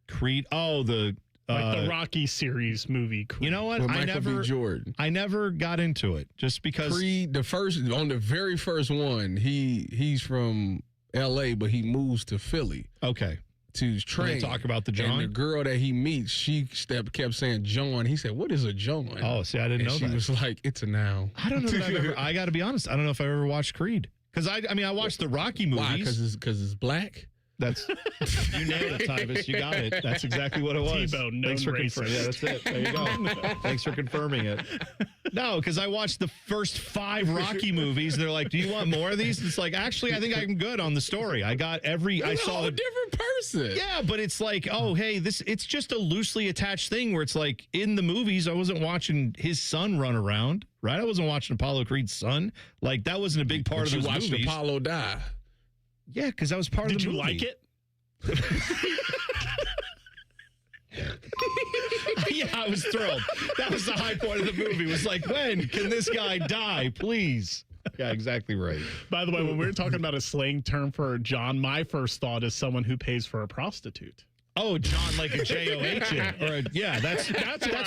Creed. Oh, the Rocky series movie. Creed. You know what? I never got into it just because Creed, on the very first one, he's from L.A., but he moves to Philly. Okay. To train. They talk about the John? And the girl that he meets, she kept saying John. He said, "What is a John?" Oh, see, I didn't know that. She was like, "It's a noun." I don't know if I got to be honest. I don't know if I ever watched Creed. Because I watched the Rocky movies. Why? Because it's black? That's you nailed it, Tyvis. You got it. That's exactly what it was. T-Bone, Thanks for confirming. Yeah, that's it. There you go. Thanks for confirming it. No, because I watched the first 5 Rocky movies. They're like, "Do you want more of these?" It's like, actually, I think I'm good on the story. I got I saw a different person. Yeah, but it's like, oh, hey, it's just a loosely attached thing where it's like in the movies, I wasn't watching his son run around, right? I wasn't watching Apollo Creed's son. Like that wasn't a big part of those movies. You watched Apollo die. Yeah, because that was part of the movie. Did you like it? Yeah, I was thrilled. That was the high point of the movie. It was like, when can this guy die, please? Yeah, exactly right. By the way, when we were talking about a slang term for John, my first thought is someone who pays for a prostitute. Oh, John, like a John, or that's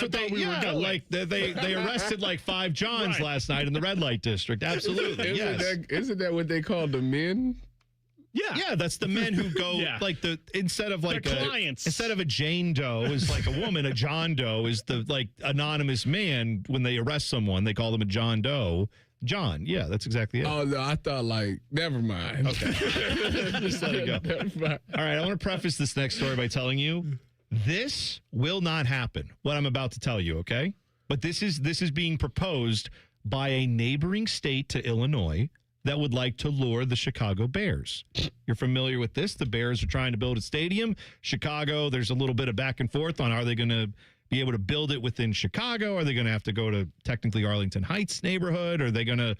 what they were going. Like they arrested like 5 Johns last night in the red light district. Absolutely, Isn't that what they call the men? Yeah, that's the men who go like instead of a Jane Doe is like a woman, a John Doe is the like anonymous man. When they arrest someone, they call them a John Doe. John, yeah, that's exactly it. Oh no, I thought never mind. Okay, just let it go. All right, I want to preface this next story by telling you this will not happen. What I'm about to tell you, okay? But this is being proposed by a neighboring state to Illinois that would like to lure the Chicago Bears. You're familiar with this? The Bears are trying to build a stadium. Chicago, there's a little bit of back and forth on are they going to be able to build it within Chicago? Are they going to have to go to technically Arlington Heights neighborhood? Are they going to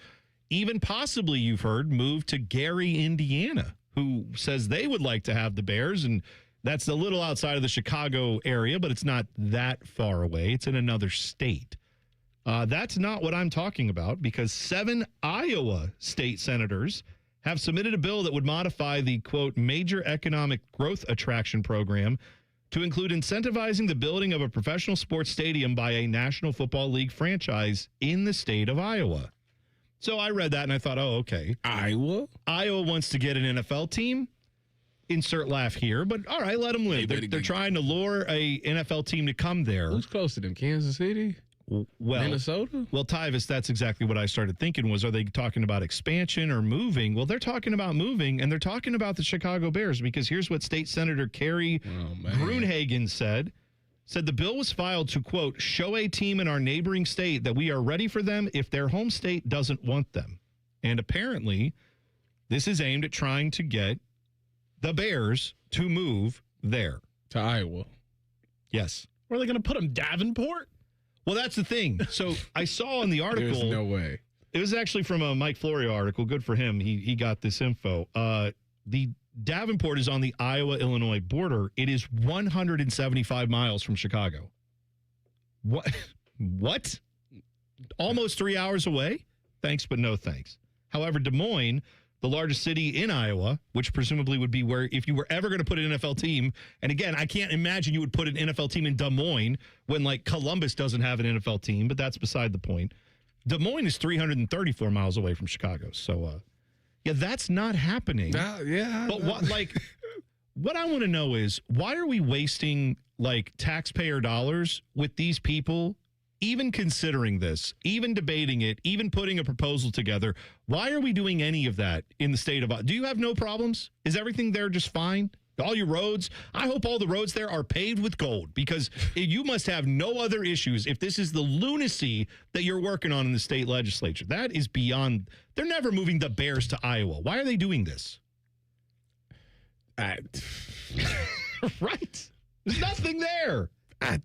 even possibly, you've heard, move to Gary, Indiana, who says they would like to have the Bears? And that's a little outside of the Chicago area, but it's not that far away. It's in another state. That's not what I'm talking about because 7 Iowa state senators have submitted a bill that would modify the, quote, major economic growth attraction program to include incentivizing the building of a professional sports stadium by a National Football League franchise in the state of Iowa. So I read that and I thought, oh, okay. Iowa wants to get an NFL team. Insert laugh here, but all right, let them live. They're trying to lure a NFL team to come there. Who's close to them? Kansas City? Well, Minnesota? Well, Tyvis, that's exactly what I started thinking was, are they talking about expansion or moving? Well, they're talking about moving, and they're talking about the Chicago Bears because here's what State Senator Carrie Gruenhagen said the bill was filed to, quote, show a team in our neighboring state that we are ready for them if their home state doesn't want them. And apparently, this is aimed at trying to get the Bears to move there. To Iowa. Yes. Where are they going to put them? Davenport? Well, that's the thing. So I saw in the article. There's no way. It was actually from a Mike Florio article. Good for him. He got this info. The Davenport is on the Iowa-Illinois border. It is 175 miles from Chicago. What? Almost 3 hours away? Thanks, but no thanks. However, Des Moines, the largest city in Iowa, which presumably would be where if you were ever going to put an NFL team, and again, I can't imagine you would put an NFL team in Des Moines when like Columbus doesn't have an NFL team, but that's beside the point. Des Moines is 334 miles away from Chicago. So, yeah, that's not happening. Yeah. But what I want to know is why are we wasting like taxpayer dollars with these people? Even considering this, even debating it, even putting a proposal together, why are we doing any of that in the state of... Do you have no problems? Is everything there just fine? All your roads, I hope all the roads there are paved with gold, because you must have no other issues if this is the lunacy that you're working on in the state legislature. That is beyond. They're never moving the Bears to Iowa. Why are they doing this? Right. There's nothing there.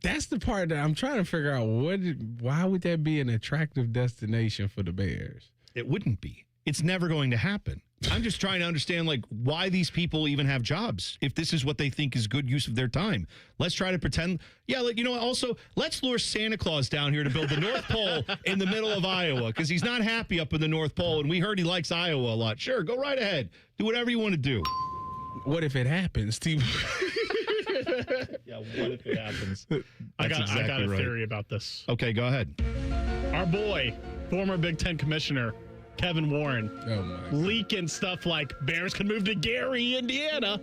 That's the part that I'm trying to figure out. Why would that be an attractive destination for the Bears? It wouldn't be. It's never going to happen. I'm just trying to understand, why these people even have jobs if this is what they think is good use of their time. Let's try to pretend. Yeah, also, let's lure Santa Claus down here to build the North Pole in the middle of Iowa, because he's not happy up in the North Pole, and we heard he likes Iowa a lot. Sure, go right ahead. Do whatever you want to do. What if it happens, Steve? Yeah, what if it happens? I got a theory about this. Okay, go ahead. Our boy, former Big Ten commissioner, Kevin Warren, leaking stuff like Bears can move to Gary, Indiana.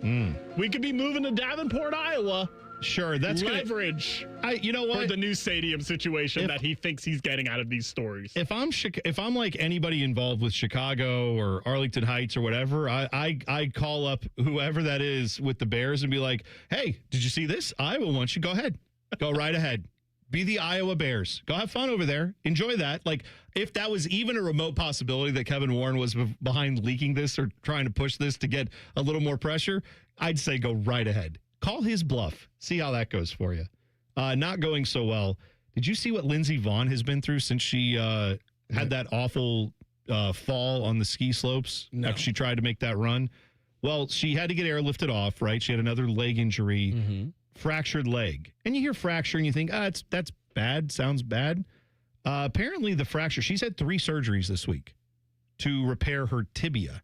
We could be moving to Davenport, Iowa. Sure, that's leverage. You know what? For the new stadium situation that he thinks he's getting out of these stories. If I'm like anybody involved with Chicago or Arlington Heights or whatever, I call up whoever that is with the Bears and be like, "Hey, did you see this? Iowa wants you. Go ahead, go right ahead. Be the Iowa Bears. Go have fun over there. Enjoy that." If that was even a remote possibility that Kevin Warren was behind leaking this or trying to push this to get a little more pressure, I'd say go right ahead. Call his bluff. See how that goes for you. Not going so well. Did you see what Lindsey Vonn has been through since she had that awful fall on the ski slopes after she tried to make that run? Well, she had to get airlifted off, right? She had another leg injury, fractured leg. And you hear fracture and you think, that's bad, sounds bad. Apparently the fracture, she's had 3 surgeries this week to repair her tibia.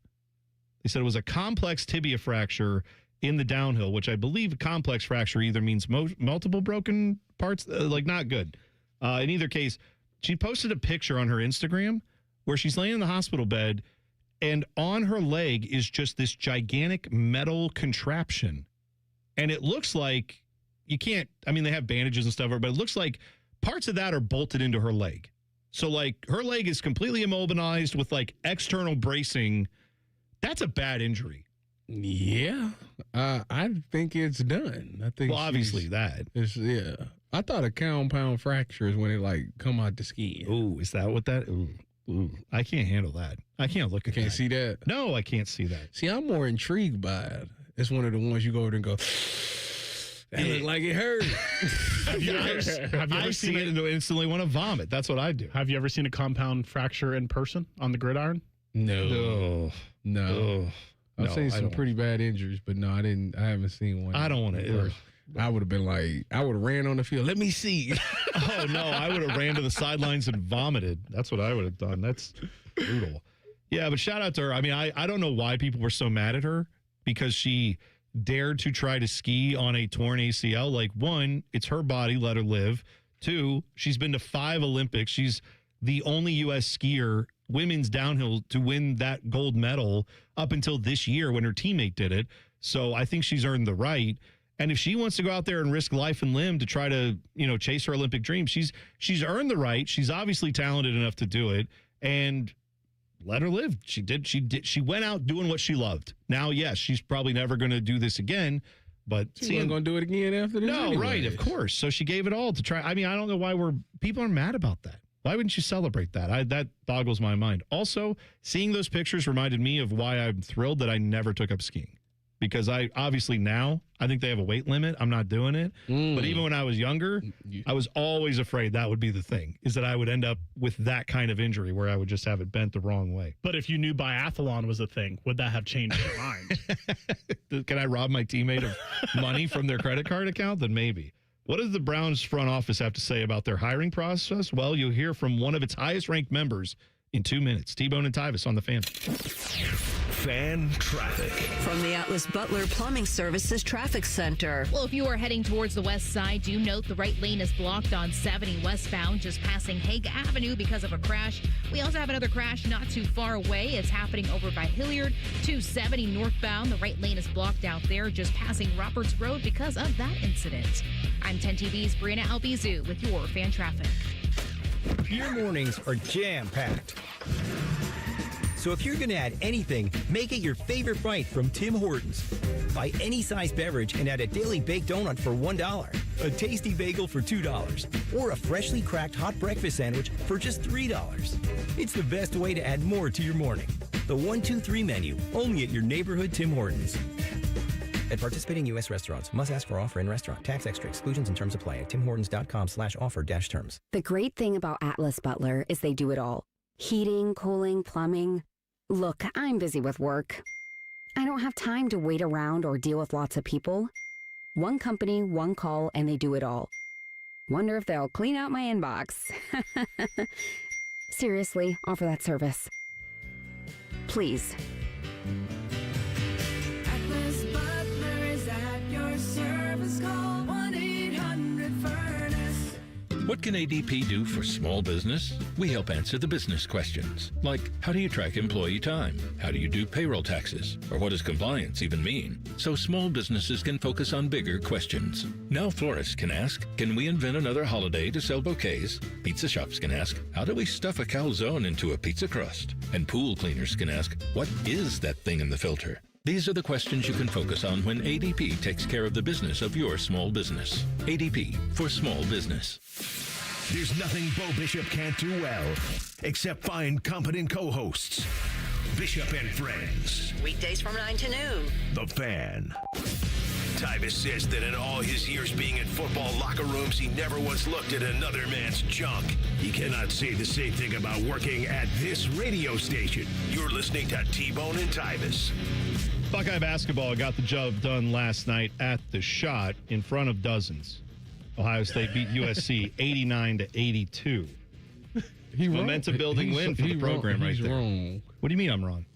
They said it was a complex tibia fracture in the downhill, which I believe a complex fracture either means multiple broken parts, not good. In either case, she posted a picture on her Instagram where she's laying in the hospital bed, and on her leg is just this gigantic metal contraption. And it looks like they have bandages and stuff, but it looks like parts of that are bolted into her leg. So, her leg is completely immobilized with, external bracing. That's a bad injury. Yeah, I think it's done. I think. Well, obviously that. Yeah, I thought a compound fracture is when it come out the skin. Ooh, is that what that? Ooh, I can't handle that. I can't look at that. Can't see that? No, I can't see that. See, I'm more intrigued by it. It's one of the ones you go over there and go, that look like it hurt. Have you ever seen it and instantly want to vomit? That's what I do. Have you ever seen a compound fracture in person on the gridiron? No. I've seen some pretty bad injuries, but no, I haven't seen one. I don't want to. I would have been I would have ran on the field. Let me see. Oh, no, I would have ran to the sidelines and vomited. That's what I would have done. That's brutal. Yeah, but shout out to her. I don't know why people were so mad at her, because she dared to try to ski on a torn ACL. One, it's her body, let her live. 2, she's been to 5 Olympics. She's the only U.S. skier, women's downhill, to win that gold medal up until this year when her teammate did it. So I think she's earned the right. And if she wants to go out there and risk life and limb to try to, chase her Olympic dream, she's earned the right. She's obviously talented enough to do it, and let her live. She did. She went out doing what she loved. Now, yes, she's probably never going to do this again, but she's not going to do it again after this. No, right, of course. So she gave it all to try. I don't know why people are mad about that. Why wouldn't you celebrate that? That boggles my mind. Also, seeing those pictures reminded me of why I'm thrilled that I never took up skiing. Because I think they have a weight limit. I'm not doing it. But even when I was younger, I was always afraid that would be the thing, is that I would end up with that kind of injury where I would just have it bent the wrong way. But if you knew biathlon was a thing, would that have changed your mind? Can I rob my teammate of money from their credit card account? Then maybe. What does the Browns front office have to say about their hiring process? Well, you'll hear from one of its highest-ranked members in 2 minutes. T-Bone and Tyvis on the Fan. Fan traffic. From the Atlas Butler Plumbing Services Traffic Center. Well, if you are heading towards the west side, do note the right lane is blocked on 70 westbound, just passing Hague Avenue because of a crash. We also have another crash not too far away. It's happening over by Hilliard. 270 northbound. The right lane is blocked out there, just passing Roberts Road because of that incident. I'm 10 TV's Brianna Albizu with your fan traffic. Your mornings are jam-packed. So if you're going to add anything, make it your favorite bite from Tim Hortons. Buy any size beverage and add a daily baked donut for $1, a tasty bagel for $2, or a freshly cracked hot breakfast sandwich for just $3. It's the best way to add more to your morning. The 1, 2, 3 menu, only at your neighborhood Tim Hortons. At participating U.S. restaurants, must ask for offer in restaurant. Tax extra. Exclusions and terms apply at timhortons.com/offer-terms. The great thing about Atlas Butler is they do it all. Heating, cooling, plumbing. Look, I'm busy with work. I don't have time to wait around or deal with lots of people. One company, one call, and they do it all. Wonder if they'll clean out my inbox. Seriously, offer that service. Please. Atlas Butler is at your service. Call 1-800-FURNACE. What can ADP do for small business? We help answer the business questions, like how do you track employee time? How do you do payroll taxes? Or what does compliance even mean? So small businesses can focus on bigger questions. Now florists can ask, can we invent another holiday to sell bouquets? Pizza shops can ask, how do we stuff a calzone into a pizza crust? And pool cleaners can ask, what is that thing in the filter? These are the questions you can focus on when ADP takes care of the business of your small business. ADP for small business. There's nothing Bo Bishop can't do well, except find competent co-hosts. Bishop and Friends. Weekdays from 9 to noon. The Fan. Tyvis says that in all his years being in football locker rooms, he never once looked at another man's junk. He cannot say the same thing about working at this radio station. You're listening to T-Bone and Tyvis. Buckeye basketball got the job done last night at the Shot in front of dozens. Ohio State beat USC 89-82. Momentum-building win for the program right there. Wrong. What do you mean I'm wrong?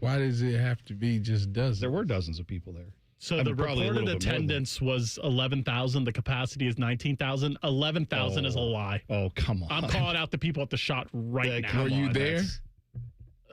Why does it have to be just dozens? There were dozens of people there. So the reported attendance was 11,000. The capacity is 19,000. 11,000 is a lie. Oh, come on. I'm calling out the people at the Shot right now. Were you there?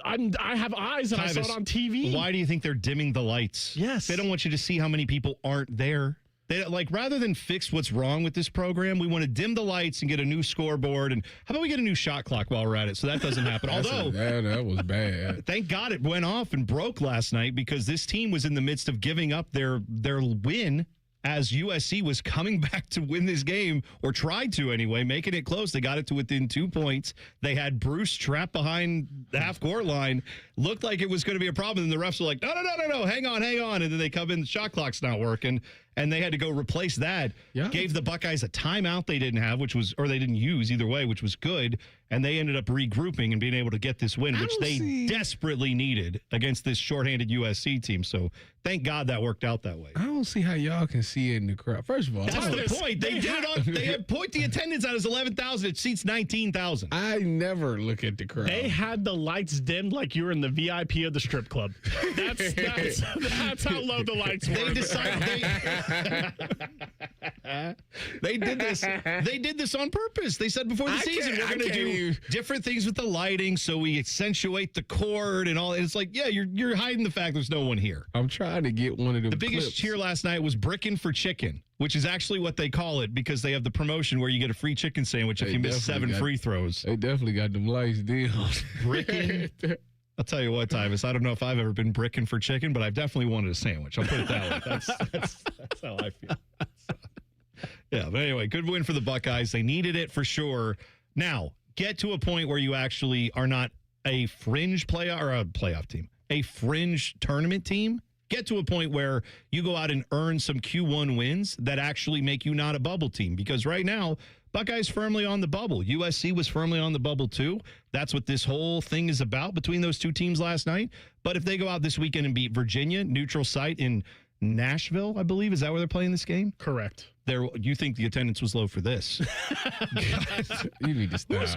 I have eyes and I saw it on TV. Why do you think they're dimming the lights? Yes. They don't want you to see how many people aren't there. They rather than fix what's wrong with this program, we want to dim the lights and get a new scoreboard. And how about we get a new shot clock while we're at it? So that doesn't happen. Although that was bad. Thank God it went off and broke last night because this team was in the midst of giving up their win as USC was coming back to win this game, or tried to anyway, making it close. They got it to within 2 points. They had Bruce trapped behind the half-court line. Looked like it was going to be a problem, and the refs were like, no, hang on. And then they come in, the shot clock's not working, and they had to go replace that. Yeah. Gave the Buckeyes a timeout they didn't have, or they didn't use either way, which was good, and they ended up regrouping and being able to get this win, which they desperately needed against this shorthanded USC team. So thank God that worked out that way. I don't see how y'all can see it in the crowd. First of all, that's the point. They did it on. They had point the attendance out as 11,000. It seats 19,000. I never look at the crowd. They had the lights dimmed like you were in the VIP of the strip club. That's how low the lights were. They decided they did this. They did this on purpose. They said before the season we're going to do different things with the lighting, so we accentuate the court and all. And it's like, yeah, you're hiding the fact there's no one here. I'm trying to get one of them. The biggest cheer last night was brickin' for chicken, which is actually what they call it because they have the promotion where you get a free chicken sandwich if you miss 7 free throws. They definitely got them lights down. Brickin'. I'll tell you what, Tyvis, I don't know if I've ever been bricking for chicken, but I've definitely wanted a sandwich. I'll put it that way. That's how I feel. So, yeah, but anyway, good win for the Buckeyes. They needed it for sure. Now, get to a point where you actually are not a fringe playoff team, a fringe tournament team. Get to a point where you go out and earn some Q1 wins that actually make you not a bubble team. Because right now, Buckeyes firmly on the bubble. USC was firmly on the bubble too. That's what this whole thing is about between those two teams last night. But if they go out this weekend and beat Virginia, neutral site in Nashville, I believe, is that where they're playing this game? Correct. You think the attendance was low for this? You need to stop.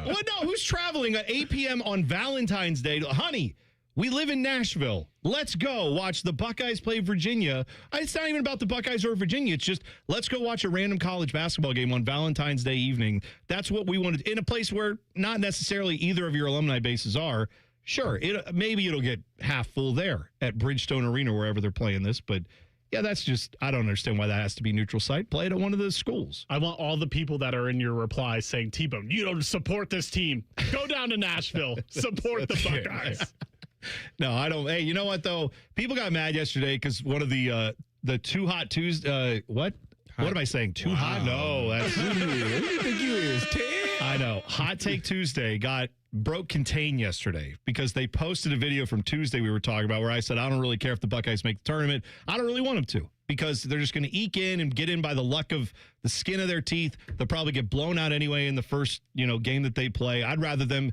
Who's traveling at 8 p.m. on Valentine's Day? Honey, we live in Nashville. Let's go watch the Buckeyes play Virginia. It's not even about the Buckeyes or Virginia. It's just, let's go watch a random college basketball game on Valentine's Day evening. That's what we wanted in a place where not necessarily either of your alumni bases are. Sure, maybe it'll get half full there at Bridgestone Arena, wherever they're playing this, but Yeah, that's just, I don't understand why that has to be neutral site. Play it at one of the schools. I want all the people that are in your reply saying, T-Bone, you don't support this team. Go down to Nashville. Support the Buckeyes. No, I don't. Hey, you know what, though? People got mad yesterday because one of the Too Hot Tuesday, what? What am I saying? Too hot? No, that's. What do you think you is, Ted? I know. Hot Take Tuesday broke contain yesterday because they posted a video from Tuesday we were talking about where I said, I don't really care if the Buckeyes make the tournament. I don't really want them to because they're just going to eke in and get in by the luck of the skin of their teeth. They'll probably get blown out anyway in the first, game that they play. I'd rather them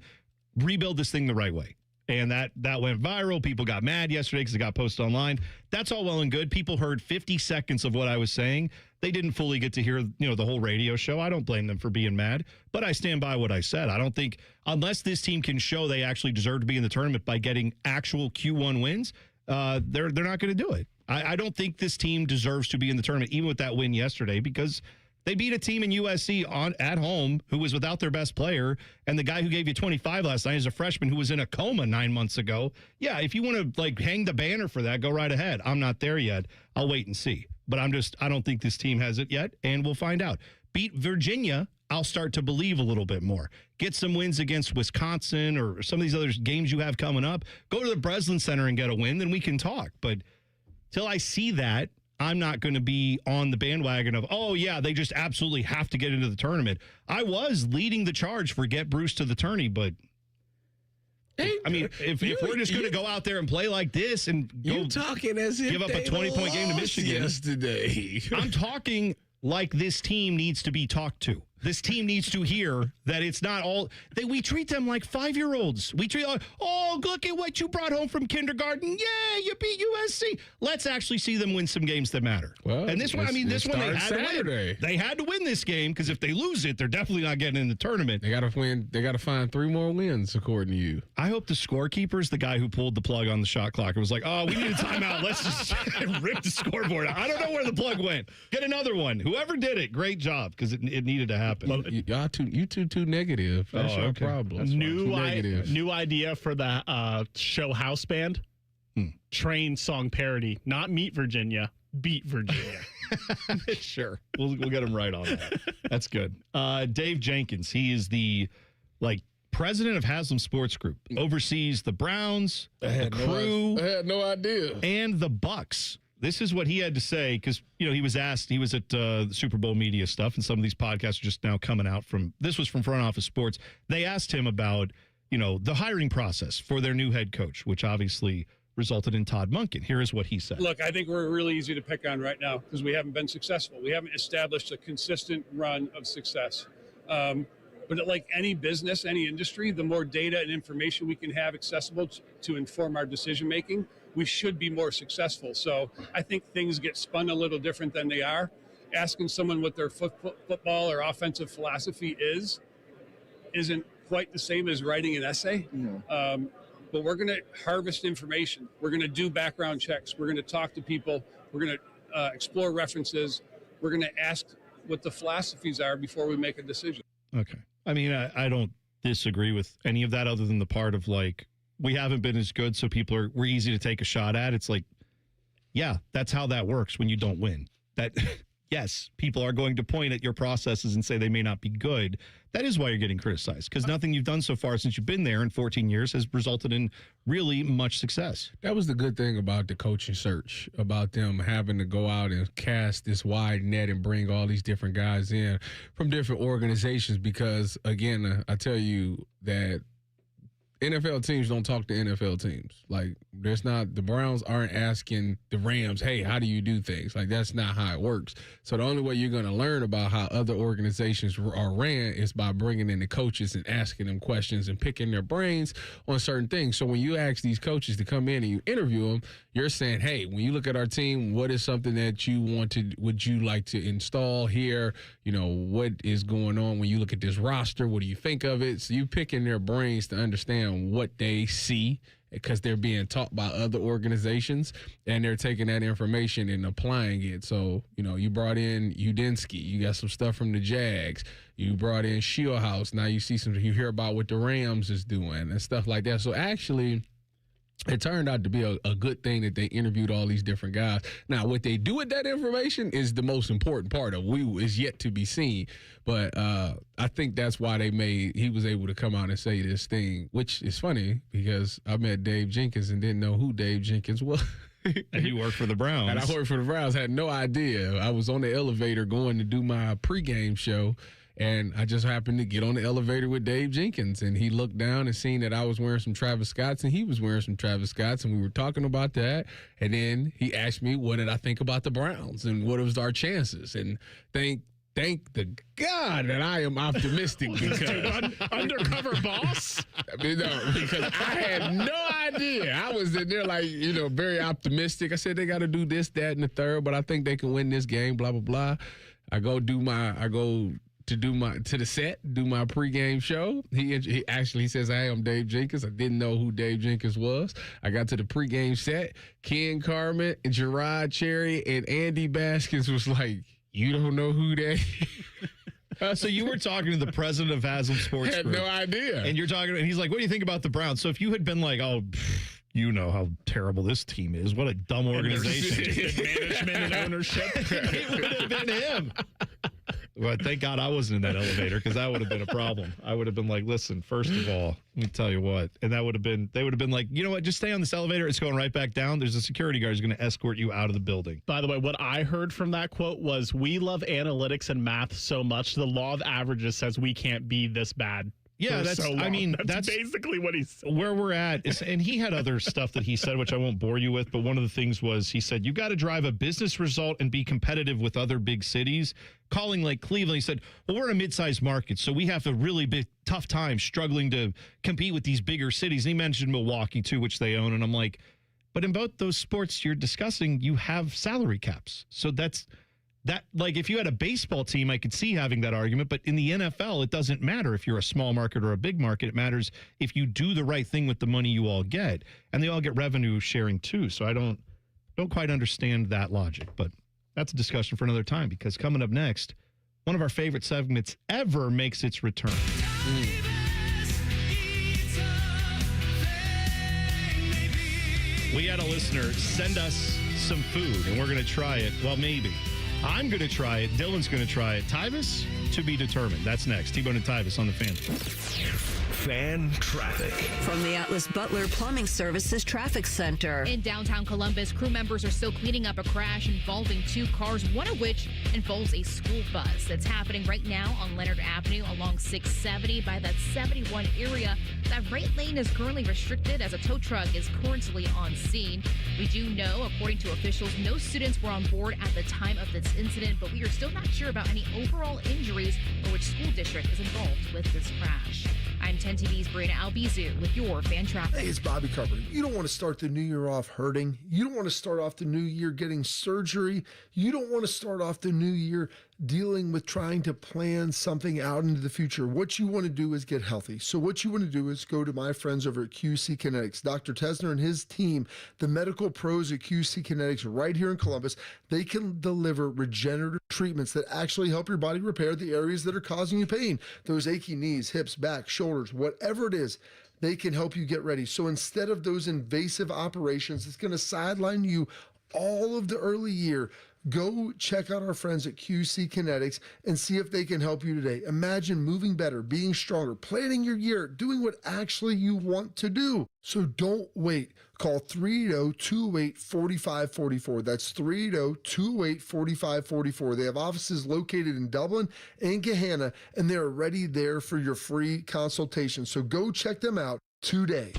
rebuild this thing the right way. And that went viral. People got mad yesterday because it got posted online. That's all well and good. People heard 50 seconds of what I was saying. They didn't fully get to hear, the whole radio show. I don't blame them for being mad, but I stand by what I said. I don't think, unless this team can show they actually deserve to be in the tournament by getting actual Q1 wins, they're not going to do it. I don't think this team deserves to be in the tournament, even with that win yesterday, because they beat a team in USC at home who was without their best player, and the guy who gave you 25 last night is a freshman who was in a coma 9 months ago. Yeah, if you want to hang the banner for that, go right ahead. I'm not there yet. I'll wait and see. But I don't think this team has it yet, and we'll find out. Beat Virginia, I'll start to believe a little bit more. Get some wins against Wisconsin or some of these other games you have coming up. Go to the Breslin Center and get a win, then we can talk. But till I see that, I'm not going to be on the bandwagon of, oh, yeah, they just absolutely have to get into the tournament. I was leading the charge for get Bruce to the tourney, but if we're just going to go out there and play like this and go talking as if give up a 20-point game to Michigan yesterday. I'm talking like this team needs to be talked to. This team needs to hear that it's not all we treat them like 5-year-olds. We treat look at what you brought home from kindergarten. Yeah, you beat USC. Let's actually see them win some games that matter. Well, and this one they had Saturday. to win. They had to win this game because if they lose it, they're definitely not getting in the tournament. They got to win. They got to find 3 more wins, according to you. I hope the scorekeeper is the guy who pulled the plug on the shot clock. It was like, we need a timeout. Let's just rip the scoreboard out. I don't know where the plug went. Get another one. Whoever did it, great job because it needed to happen. Well, you too negative. That's your problem. That's new idea for the show house band. Train song parody. Not Meet Virginia, Beat Virginia. Sure. We'll get him right on that. That's good. Dave Jenkins, he is the president of Haslam Sports Group, oversees the Browns, the Crew. I had no idea. And the Bucks. This is what he had to say because, he was asked, he was at the Super Bowl media stuff, and some of these podcasts are just now coming out this was from Front Office Sports. They asked him about, the hiring process for their new head coach, which obviously resulted in Todd Monken. Here is what he said. Look, I think we're really easy to pick on right now because we haven't been successful. We haven't established a consistent run of success. But like any business, any industry, the more data and information we can have accessible to inform our decision making, we should be more successful. So I think things get spun a little different than they are. Asking someone what their football or offensive philosophy isn't quite the same as writing an essay. But we're going to harvest information. We're going to do background checks. We're going to talk to people. We're going to explore references. We're going to ask what the philosophies are before we make a decision. Okay. I mean, I don't disagree with any of that other than the part of we haven't been as good, so we're easy to take a shot at. It's like, yeah, that's how that works when you don't win. That, yes, people are going to point at your processes and say they may not be good. That is why you're getting criticized, because nothing you've done so far since you've been there in 14 years has resulted in really much success. That was the good thing about the coaching search, about them having to go out and cast this wide net and bring all these different guys in from different organizations, because, again, I tell you that NFL teams don't talk to NFL teams. The Browns aren't asking the Rams, hey, how do you do things? That's not how it works. So the only way you're going to learn about how other organizations are ran is by bringing in the coaches and asking them questions and picking their brains on certain things. So when you ask these coaches to come in and you interview them, you're saying, hey, when you look at our team, what is something that would you like to install here? What is going on when you look at this roster? What do you think of it? So you picking their brains to understand what they see, because they're being taught by other organizations, and they're taking that information and applying it. So, you brought in Udinski. You got some stuff from the Jags. You brought in Shieldhouse. Now you hear about what the Rams is doing and stuff like that. So actually, It turned out to be a good thing that they interviewed all these different guys. Now, what they do with that information is the most important part of is yet to be seen. But I think that's why he was able to come out and say this thing, which is funny because I met Dave Jenkins and didn't know who Dave Jenkins was. And you work for the Browns. And I worked for the Browns, had no idea. I was on the elevator going to do my pregame show. And I just happened to get on the elevator with Dave Jenkins, and he looked down and seen that I was wearing some Travis Scotts, and he was wearing some Travis Scotts, and we were talking about that. And then he asked me, what did I think about the Browns, and what was our chances? And thank the God that I am optimistic because undercover boss. I mean, no, because I had no idea. I was in there like, very optimistic. I said they got to do this, that, and the third, but I think they can win this game. Blah blah blah. I go to the set, do my pregame show. He actually says, "Hey, I'm Dave Jenkins." I didn't know who Dave Jenkins was. I got to the pregame set. Ken Carmen and Gerard Cherry and Andy Baskins was like, "You don't know who that is?" So you were talking to the president of Haslam Sports Had Group. no idea. And you're talking, and he's like, "What do you think about the Browns?" So if you had been like, "Oh, you know how terrible this team is. What a dumb organization." Management and ownership. It would have been him. Well, thank God I wasn't in that elevator because that would have been a problem. I would have been like, listen, first of all, let me tell you what. And they would have been like, you know what, just stay on this elevator. It's going right back down. There's a security guard who's going to escort you out of the building. By the way, what I heard from that quote was, we love analytics and math so much, the law of averages says we can't be this bad. Yeah, that's basically what he's where we're at. And he had other stuff that he said, which I won't bore you with. But one of the things was he said, you got to drive a business result and be competitive with other big cities. Calling like Cleveland, he said, well, we're a mid-sized market, so we have a really big, tough time struggling to compete with these bigger cities. And he mentioned Milwaukee, too, which they own. And I'm like, but in both those sports you're discussing, you have salary caps. So that, like, if you had a baseball team, I could see having that argument. But in the NFL, it doesn't matter if you're a small market or a big market. It matters if you do the right thing with the money you all get. And they all get revenue sharing, too. So I don't quite understand that logic. But that's a discussion for another time, because coming up next, one of our favorite segments ever makes its return. We had a listener send us some food, and we're going to try it. Well, maybe. I'm going to try it. Dylan's going to try it. Tyvis, to be determined. That's next. T-Bone and Tyvis on the Fan. Fan traffic. From the Atlas Butler Plumbing Services Traffic Center. In downtown Columbus, crew members are still cleaning up a crash involving two cars, one of which involves a school bus. That's happening right now on Leonard Avenue along 670 by that 71 area. That right lane is currently restricted as a tow truck is currently on scene. We do know, according to officials, no students were on board at the time of this incident, but we are still not sure about any overall injuries or which school district is involved with this crash. I'm 10 TV's Brina Albizu with your fan traffic. Hey, it's Bobby Carpenter. You don't want to start the new year off hurting. You don't want to start off the new year getting surgery. You don't want to start off the new year dealing with trying to plan something out into the future. What you want to do is get healthy. So what you want to do is go to my friends over at QC Kinetics. Dr. Tesner and his team, the medical pros at QC Kinetics right here in Columbus, they can deliver regenerative treatments that actually help your body repair the areas that are causing you pain. Those achy knees, hips, back, shoulders, whatever it is, they can help you get ready. So instead of those invasive operations, it's going to sideline you all of the early year. Go check out our friends at QC Kinetics and see if they can help you today. Imagine moving better, being stronger, planning your year, doing what actually you want to do. So don't wait. Call 380-208-4544. That's 380-208-4544. They have offices located in Dublin and Gahanna, and they're ready there for your free consultation. So go check them out today.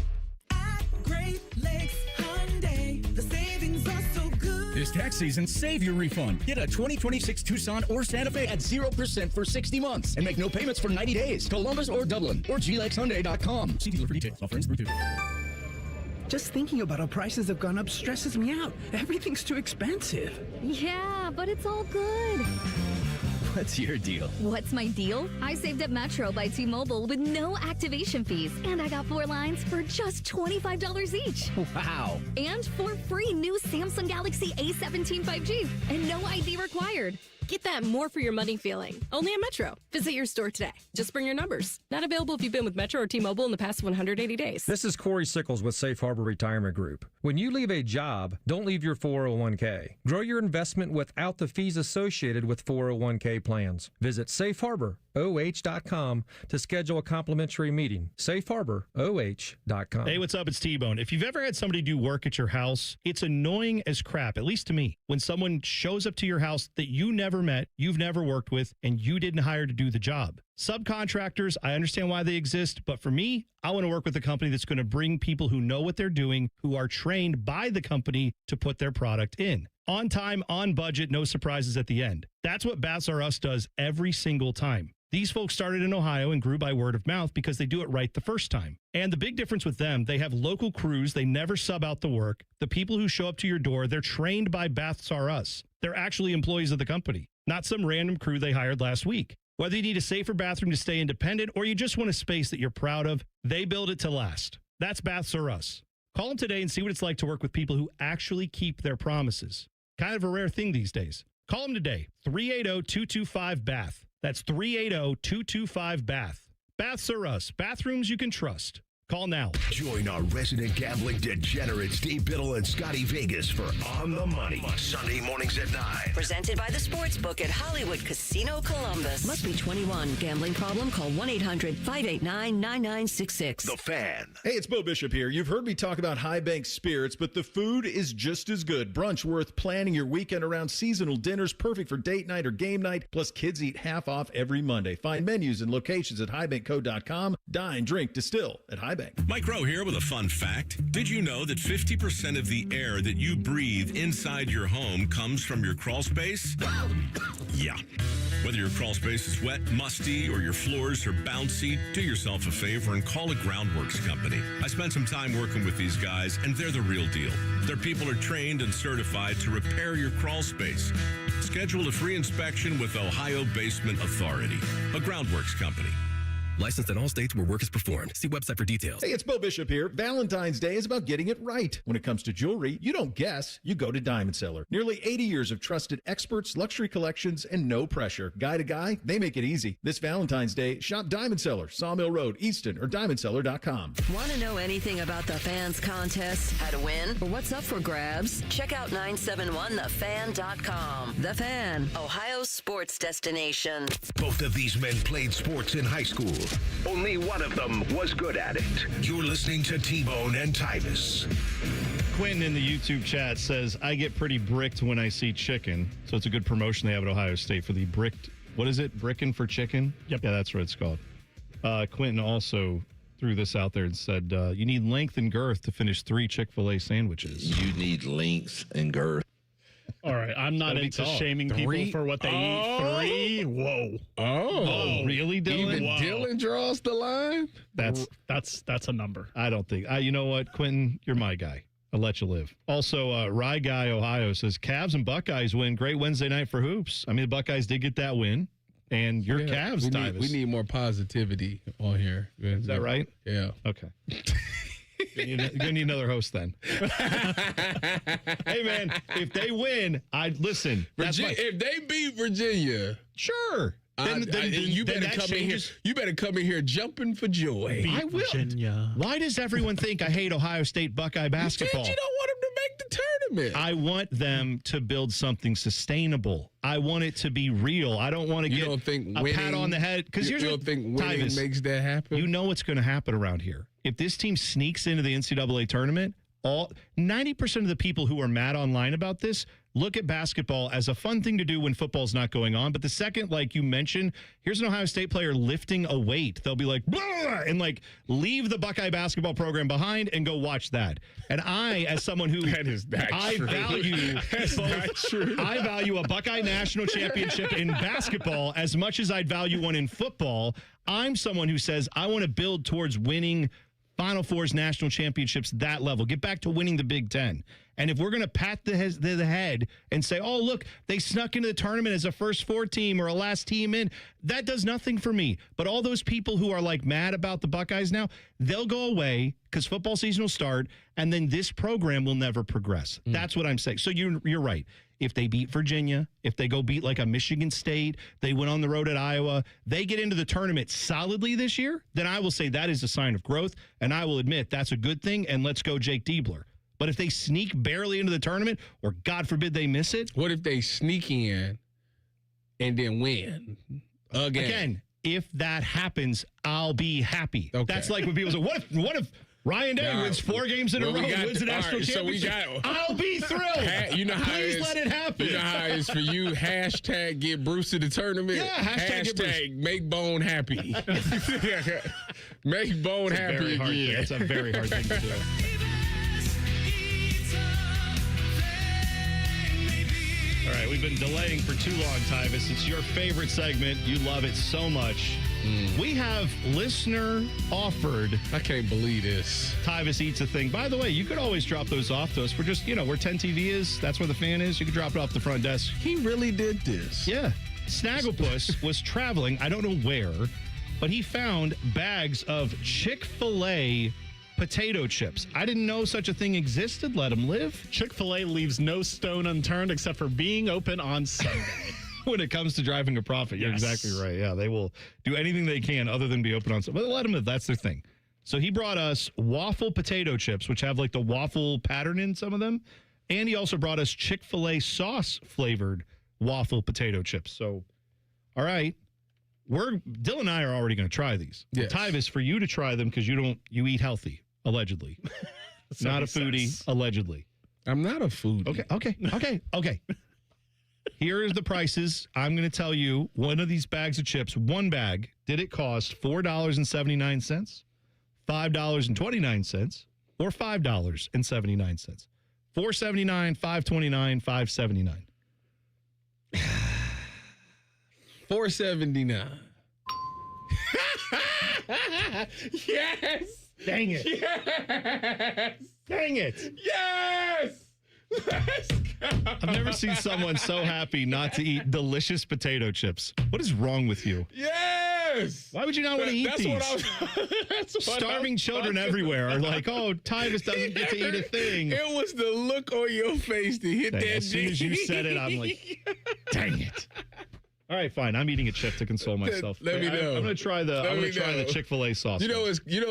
This tax season, save your refund. Get a 2026 Tucson or Santa Fe at 0% for 60 months and make no payments for 90 days. Columbus or Dublin or GLEXHyundai.com. See dealer for details. Offer ends through 2. Just thinking about how prices have gone up stresses me out. Everything's too expensive. Yeah, but it's all good. What's your deal? What's my deal? I saved at Metro by T-Mobile with no activation fees. And I got 4 lines for just $25 each. Wow. And for free new Samsung Galaxy A17 5G. And no ID required. Get that more for your money feeling. Only at Metro. Visit your store today. Just bring your numbers. Not available if you've been with Metro or T-Mobile in the past 180 days. This is Corey Sickles with Safe Harbor Retirement Group. When you leave a job, don't leave your 401k. Grow your investment without the fees associated with 401k plans. Visit safeharboroh.com to schedule a complimentary meeting. safeharboroh.com. Hey, what's up? It's T-Bone. If you've ever had somebody do work at your house, it's annoying as crap, at least to me, when someone shows up to your house that you never met, you've never worked with, and you didn't hire to do the job. Subcontractors, I understand why they exist, but for me, I want to work with a company that's going to bring people who know what they're doing, who are trained by the company to put their product in. On time, on budget, no surprises at the end. That's what Baths R Us does every single time. These folks started in Ohio and grew by word of mouth because they do it right the first time. And the big difference with them, they have local crews. They never sub out the work. The people who show up to your door, they're trained by Baths R Us. They're actually employees of the company, not some random crew they hired last week. Whether you need a safer bathroom to stay independent or you just want a space that you're proud of, they build it to last. That's Baths R Us. Call them today and see what it's like to work with people who actually keep their promises. Kind of a rare thing these days. Call them today, 380-225-BATH. That's 380-225-BATH. Baths R Us. Bathrooms you can trust. Call now. Join our resident gambling degenerates, Dave Biddle and Scotty Vegas for On the Money. Sunday mornings at 9. Presented by the Sportsbook at Hollywood Casino Columbus. Must be 21. Gambling problem? Call 1-800-589-9966. The Fan. Hey, it's Bo Bishop here. You've heard me talk about High Bank Spirits, but the food is just as good. Brunch worth planning your weekend around. Seasonal dinners perfect for date night or game night. Plus, kids eat half off every Monday. Find menus and locations at highbankco.com. Dine, drink, distill at High Bank. Mike Rowe here with a fun fact. Did you know that 50% of the air that you breathe inside your home comes from your crawl space? Yeah. Whether your crawl space is wet, musty, or your floors are bouncy, do yourself a favor and call a Groundworks company. I spent some time working with these guys, and they're the real deal. Their people are trained and certified to repair your crawl space. Schedule a free inspection with Ohio Basement Authority, a Groundworks company. Licensed in all states where work is performed. See website for details. Hey, it's Bo Bishop here. Valentine's Day is about getting it right. When it comes to jewelry, you don't guess, you go to Diamond Seller. Nearly 80 years of trusted experts, luxury collections, and no pressure. Guy to guy, they make it easy. This Valentine's Day, shop Diamond Seller, Sawmill Road, Easton, or diamondseller.com. Want to know anything about the Fans contest, how to win, or what's up for grabs? Check out 971thefan.com. The Fan, Ohio's sports destination. Both of these men played sports in high school. Only one of them was good at it. You're listening to T-Bone and Tyvis. Quentin in the YouTube chat says, I get pretty bricked when I see chicken. So it's a good promotion they have at Ohio State for the bricked, what is it? Brickin' for chicken? Yep. Yeah, that's what it's called. Quentin also threw this out there and said, you need length and girth to finish 3 Chick-fil-A sandwiches. You need length and girth. All right, I'm not into shaming people for what they eat. 3? Whoa. Oh, really, Dylan? Even Dylan draws the line? That's a number. I don't think. You know what, Quentin? You're my guy. I'll let you live. Also, Rye Guy, Ohio says, Cavs and Buckeyes win. Great Wednesday night for hoops. I mean, the Buckeyes did get that win. And your Cavs, Tyvis. We need more positivity on here. Is that right? Yeah. Okay. You're going to need another host then. Hey, man, if they win, I'd listen. If they beat Virginia, sure. Then you better come in here. You better come in here jumping for joy. I will. Virginia. Why does everyone think I hate Ohio State Buckeye basketball? You don't want them to make the tournament. I want them to build something sustainable. I want it to be real. I don't want to get a pat on the head. Because you don't think winning makes that happen? You know what's going to happen around here. If this team sneaks into the NCAA tournament, 90% of the people who are mad online about this look at basketball as a fun thing to do when football's not going on. But the second, like you mentioned, here's an Ohio State player lifting a weight, they'll be like, blah, and like leave the Buckeye basketball program behind and go watch that. And I, as someone who I value a Buckeye national championship in basketball as much as I'd value one in football. I'm someone who says I want to build towards winning Final Fours, national championships, that level. Get back to winning the Big Ten. And if we're going to pat the head and say, oh, look, they snuck into the tournament as a first 4 team or a last team in, that does nothing for me. But all those people who are like mad about the Buckeyes now, they'll go away because football season will start, and then this program will never progress. That's what I'm saying. So you're right. If they beat Virginia, if they go beat like a Michigan State, they went on the road at Iowa, they get into the tournament solidly this year, then I will say that is a sign of growth, and I will admit that's a good thing, and let's go Jake Diebler. But if they sneak barely into the tournament, or God forbid they miss it. What if they sneak in and then win again? If that happens, I'll be happy. Okay. That's like when people say, what if Ryan Day wins 4 games in a row, wins the national championship? I'll be thrilled. You know how Please let it happen. You know how it is for you. Hashtag get Bruce to the tournament. Yeah, hashtag make Bone happy. Make Bone happy again. That's a very hard thing to do. All right, we've been delaying for too long, Tyvis. It's your favorite segment. You love it so much. We have listener offered. I can't believe this. Tyvis Eats a Thing. By the way, you could always drop those off to us. We're just, where 10 TV is, that's where the fan is. You can drop it off the front desk. He really did this. Yeah. Snagglepuss was traveling, I don't know where, but he found bags of Chick-fil-A potato chips. I didn't know such a thing existed. Let him live. Chick-fil-A leaves no stone unturned except for being open on Sunday. When it comes to driving a profit, you're exactly right. Yeah, they will do anything they can other than be open on Sunday. But let them live. That's their thing. So he brought us waffle potato chips, which have like the waffle pattern in some of them. And he also brought us Chick-fil-A sauce flavored waffle potato chips. So, all right. Dylan and I are already going to try these. Yes. Tyvis, for you to try them because you eat healthy. Allegedly. Not a foodie, allegedly. I'm not a foodie. Okay. Here is the prices. I'm going to tell you one of these bags of chips, one bag, did it cost $4.79, $5.29, or $5.79? $4.79, $5.29, $5.79. $4.79. Yes. Dang it. Yes. Dang it. Yes. Let's go. I've never seen someone so happy not to eat delicious potato chips. What is wrong with you? Yes. Why would you not want to eat these? That's what Starving children everywhere are like, oh, Tyvis doesn't get to eat a thing. It was the look on your face to hit that. As soon as you said it, I'm like, dang it. All right, fine. I'm eating a chip to console myself. Let me know. I'm going to try the Chick-fil-A sauce. You know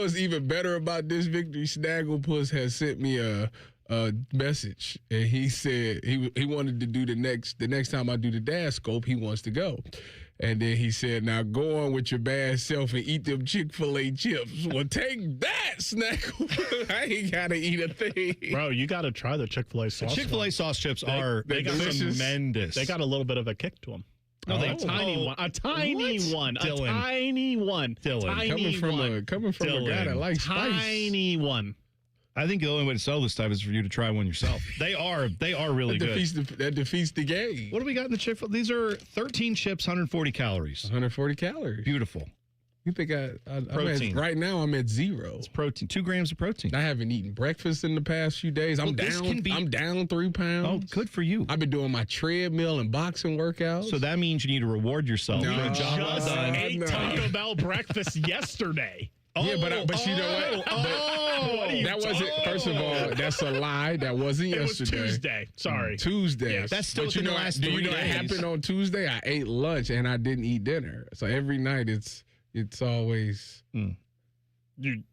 what's even better about this victory? Snagglepuss has sent me a message, and he said he wanted to do the next time I do the dad scope, he wants to go. And then he said, now go on with your bad self and eat them Chick-fil-A chips. Well, take that, Snagglepuss. I ain't got to eat a thing. Bro, you got to try the Chick-fil-A sauce. The Chick-fil-A sauce chips are tremendous. They got a little bit of a kick to them. No, they tiny one. A tiny one. Dylan. A tiny one. Dylan. Coming from a guy that likes spice. Tiny one. I think the only way to sell this stuff is for you to try one yourself. They are really good. That defeats the game. What do we got in the Chick-fil-A? These are 13 chips, 140 calories. 140 calories. Beautiful. You think protein? Right now I'm at 0. It's protein. 2 grams of protein. I haven't eaten breakfast in the past few days. I'm down 3 pounds. Oh, good for you. I've been doing my treadmill and boxing workouts. So that means you need to reward yourself for a job well just done. ate Taco Bell breakfast yesterday. Yeah, but you know what? That wasn't. First of all, that's a lie. That wasn't yesterday. It was Tuesday. Sorry, Tuesday. Yes. That's still the last 3 days. Do you know what happened on Tuesday? I ate lunch and I didn't eat dinner. So every night it's always. You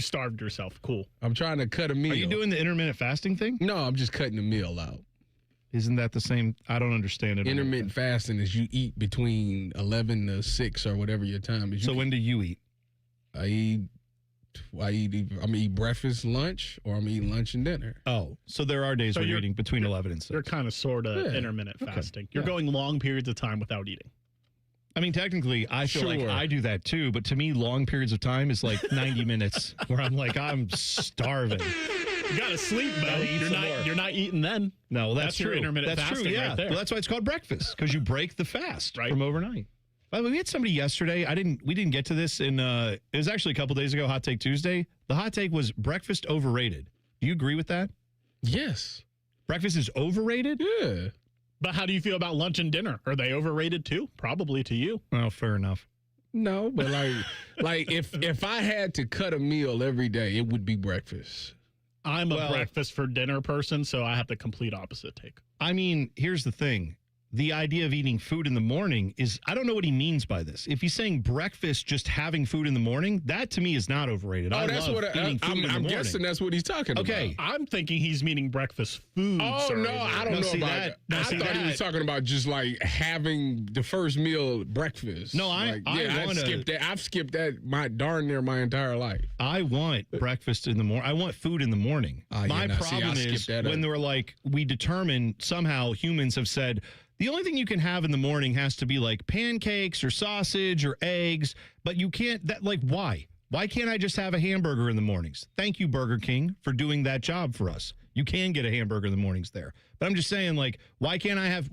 starved yourself. Cool. I'm trying to cut a meal. Are you doing the intermittent fasting thing? No, I'm just cutting the meal out. Isn't that the same? I don't understand it. Intermittent fasting is you eat between 11 to 6 or whatever your time is. So when do you eat? I'm gonna eat breakfast, lunch, or I'm eating lunch and dinner. Oh, so there are days where you're eating between 11 and 6. You're kind of sort of intermittent fasting. You're going long periods of time without eating. I mean, technically, I feel like I do that too, but to me, long periods of time is like 90 minutes where I'm like, I'm starving. You gotta sleep, buddy. You're not eating then. No, that's true. Your intermittent fasting true, yeah. right there. Well, that's why it's called breakfast, because you break the fast from overnight. By the way, we had somebody yesterday. We didn't get to this it was actually a couple days ago, Hot Take Tuesday. The hot take was breakfast overrated. Do you agree with that? Yes. Breakfast is overrated? Yeah. But how do you feel about lunch and dinner? Are they overrated too? Probably to you. Well, fair enough. No, but like if I had to cut a meal every day, it would be breakfast. I'm a breakfast for dinner person, so I have the complete opposite take. I mean, here's the thing. The idea of eating food in the morning is, I don't know what he means by this. If he's saying breakfast, just having food in the morning, that to me is not overrated. Oh, that's what I'm guessing that's what he's talking about. Okay. I'm thinking he's meaning breakfast food. Oh, no, I don't know about that. I thought he was talking about just like having the first meal breakfast. No, I've skipped that. I've skipped that darn near my entire life. I want breakfast in the morning. I want food in the morning. My problem is when they were like, we determine somehow humans have said, the only thing you can have in the morning has to be like pancakes or sausage or eggs, but you can't, why? Why can't I just have a hamburger in the mornings? Thank you, Burger King, for doing that job for us. You can get a hamburger in the mornings there. But I'm just saying, why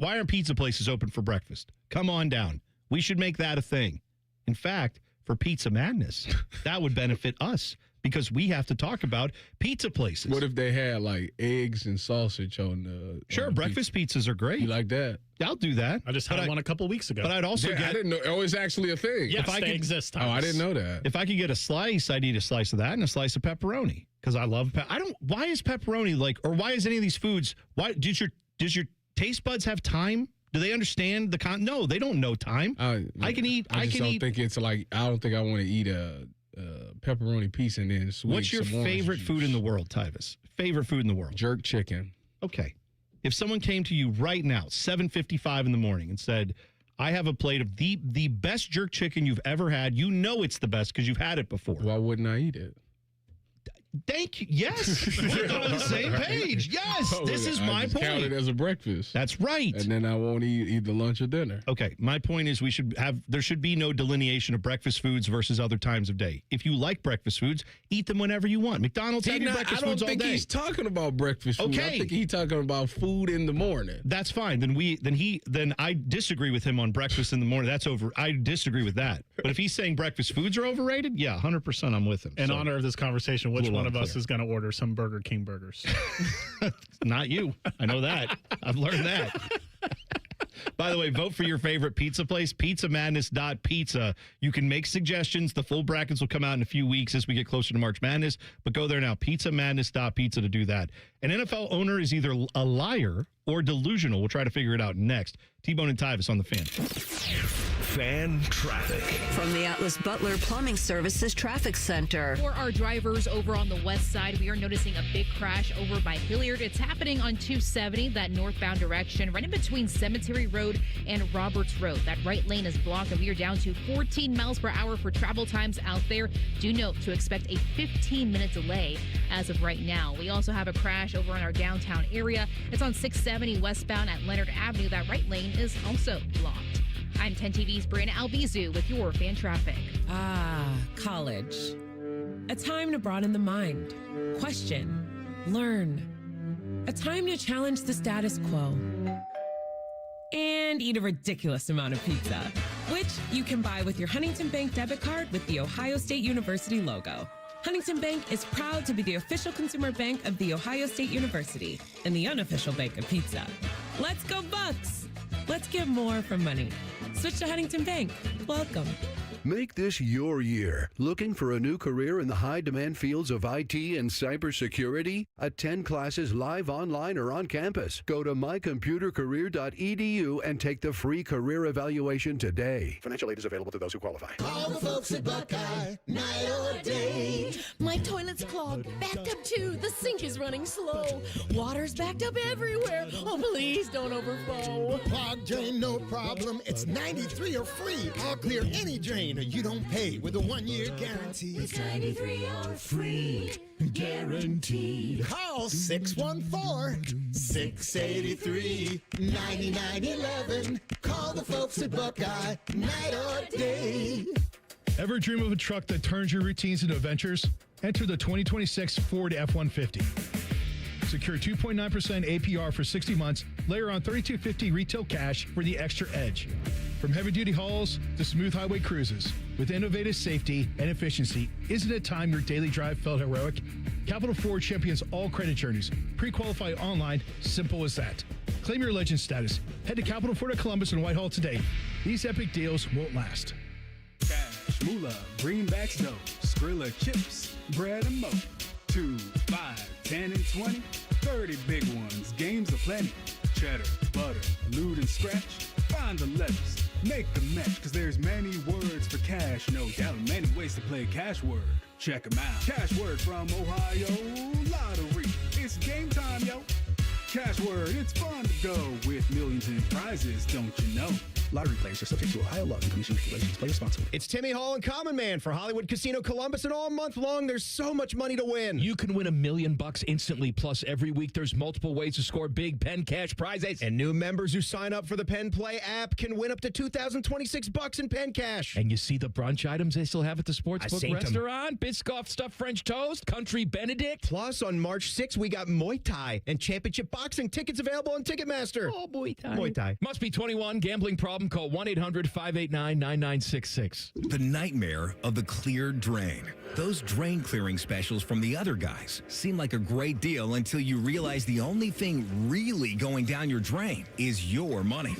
aren't pizza places open for breakfast? Come on down. We should make that a thing. In fact, for Pizza Madness, that would benefit us because we have to talk about pizza places. What if they had like eggs and sausage on the Sure, breakfast pizzas are great. You like that? I'll do that. I just had one a couple weeks ago. But I'd also I didn't know. Oh, it's actually a thing. Yes, they exist. Oh, I didn't know that. If I could get a slice, I'd eat a slice of that and a slice of pepperoni because I love. Why is pepperoni or why is any of these foods? Why does your taste buds have time? Do they understand the No, they don't know time. I can eat. I don't think it's like. I don't think I want to eat a pepperoni piece and then swig. What's your favorite food in the world, Tyvis? Favorite food in the world? Jerk chicken. Okay. If someone came to you right now, 7:55 in the morning, and said, I have a plate of the best jerk chicken you've ever had. You know it's the best because you've had it before. Why wouldn't I eat it? Thank you. Yes. We're on the same page. Yes. This is my point. Count it as a breakfast. That's right. And then I won't eat either lunch or dinner. Okay. My point is there should be no delineation of breakfast foods versus other times of day. If you like breakfast foods, eat them whenever you want. McDonald's have your breakfast foods all day. I don't think he's talking about breakfast food. Okay. I think he's talking about food in the morning. That's fine. Then I disagree with him on breakfast in the morning. That's over. I disagree with that. But if he's saying breakfast foods are overrated, yeah, 100% I'm with him. In honor of this conversation, which one of us is going to order some Burger King burgers? Not you. I know that. I've learned that. By the way, vote for your favorite pizza place, pizzamadness.pizza. You can make suggestions. The full brackets will come out in a few weeks as we get closer to March Madness, but go there now, pizzamadness.pizza to do that. An NFL owner is either a liar or delusional. We'll try to figure it out next. T-Bone and Tyvis on the Fan. Fan traffic. From the Atlas Butler Plumbing Services Traffic Center. For our drivers over on the west side, we are noticing a big crash over by Hilliard. It's happening on 270, that northbound direction, right in between Cemetery Road and Roberts Road. That right lane is blocked, and we are down to 14 miles per hour for travel times out there. Do note to expect a 15-minute delay as of right now. We also have a crash over in our downtown area. It's on 670 westbound at Leonard Avenue. That right lane is also blocked. I'm 10 TV's Brianna Albizu with your fan traffic. College. A time to broaden the mind, question, learn. A time to challenge the status quo. And eat a ridiculous amount of pizza, which you can buy with your Huntington Bank debit card with the Ohio State University logo. Huntington Bank is proud to be the official consumer bank of The Ohio State University and the unofficial bank of pizza. Let's go Bucks! Let's get more from money. Switch to Huntington Bank. Welcome. Make this your year. Looking for a new career in the high-demand fields of IT and cybersecurity? Attend classes live online or on campus. Go to mycomputercareer.edu and take the free career evaluation today. Financial aid is available to those who qualify. Call the folks at Buckeye, night or day. My toilet's clogged, backed up too. The sink is running slow. Water's backed up everywhere. Oh, please don't overflow. Clogged drain, no problem. It's 93 or free. I'll clear any drain. You don't pay with a 1-year guarantee. It's 93 or free. Guaranteed. Call 614-683-9911. Call the folks at Buckeye, night or day. Ever dream of a truck that turns your routines into adventures? Enter the 2026 Ford F-150. Secure 2.9% APR for 60 months. Layer on $3,250 retail cash for the extra edge. From heavy-duty hauls to smooth highway cruises, with innovative safety and efficiency, isn't it time your daily drive felt heroic? Capital Ford champions all credit journeys. Pre-qualify online, simple as that. Claim your legend status. Head to Capital Ford at Columbus and Whitehall today. These epic deals won't last. Cash, moolah, greenbacks, dough, Skrilla chips, bread and mo. 2, 5, 10, and 20, 30 big ones, games aplenty. Cheddar, butter, loot and scratch, find the letters, make the match, cause there's many words for cash, no doubt, many ways to play cash word. Check 'em out. Cash word from Ohio Lottery. It's game time, yo. Cash word, it's fun to go with millions in prizes, don't you know? Lottery players are subject to Ohio law and commission regulations. Play responsibly. It's Timmy Hall and Common Man for Hollywood Casino Columbus, and all month long, there's so much money to win. You can win $1 million instantly, plus every week there's multiple ways to score big Penn Cash prizes. And new members who sign up for the Penn Play app can win up to $2,026 in Penn Cash. And you see the brunch items they still have at the I Sportsbook seen 'em. restaurant? Biscoff stuffed French toast, country Benedict. Plus, on March 6th, we got Muay Thai and Championship Boxing tickets available on Ticketmaster. Oh, Muay Thai. Muay Thai. Must be 21. Gambling problem? Call 1-800-589-9966. The nightmare of the cleared drain. Those drain clearing specials from the other guys seem like a great deal until you realize the only thing really going down your drain is your money.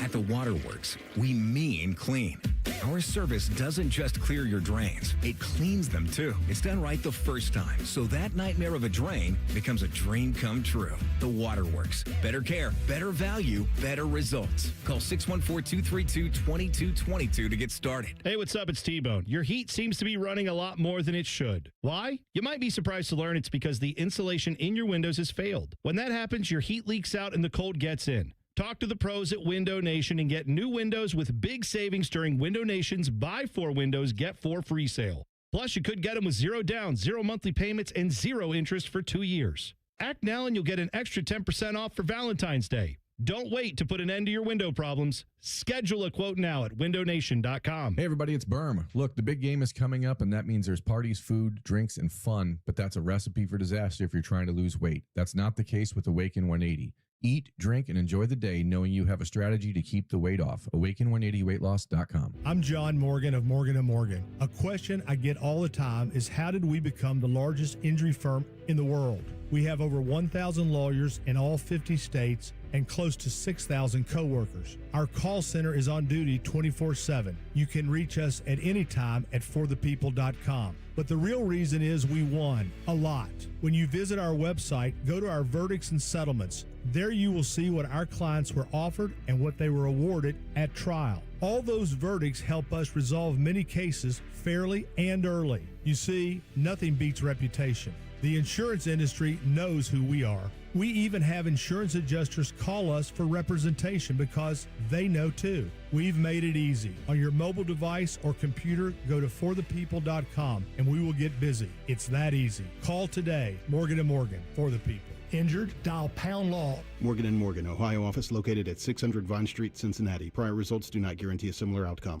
At the Waterworks, we mean clean. Our service doesn't just clear your drains, it cleans them too. It's done right the first time, so that nightmare of a drain becomes a dream come true. The Waterworks. Better care, better value, better results. Call 614-232-2222 to get started. Hey, what's up? It's T-Bone. Your heat seems to be running a lot more than it should. Why? You might be surprised to learn it's because the insulation in your windows has failed. When that happens, your heat leaks out and the cold gets in. Talk to the pros at Window Nation and get new windows with big savings during Window Nation's Buy 4 Windows, Get 4 free sale. Plus, you could get them with 0 down, 0 monthly payments, and 0 interest for 2 years. Act now and you'll get an extra 10% off for Valentine's Day. Don't wait to put an end to your window problems. Schedule a quote now at windownation.com. Hey, everybody, it's Berm. Look, the big game is coming up, and that means there's parties, food, drinks, and fun, but that's a recipe for disaster if you're trying to lose weight. That's not the case with Awaken 180. Eat, drink, and enjoy the day knowing you have a strategy to keep the weight off. Awaken180weightloss.com. I'm John Morgan of Morgan & Morgan. A question I get all the time is, how did we become the largest injury firm in the world? We have over 1,000 lawyers in all 50 states and close to 6,000 coworkers. Our call center is on duty 24/7. You can reach us at any time at forthepeople.com. But the real reason is we won a lot. When you visit our website, go to our verdicts and settlements. There you will see what our clients were offered and what they were awarded at trial. All those verdicts help us resolve many cases fairly and early. You see, nothing beats reputation. The insurance industry knows who we are. We even have insurance adjusters call us for representation because they know too. We've made it easy. On your mobile device or computer, go to forthepeople.com and we will get busy. It's that easy. Call today. Morgan & Morgan, for the people. Injured? Dial pound law. Morgan & Morgan, Ohio office located at 600 Vine Street, Cincinnati. Prior results do not guarantee a similar outcome.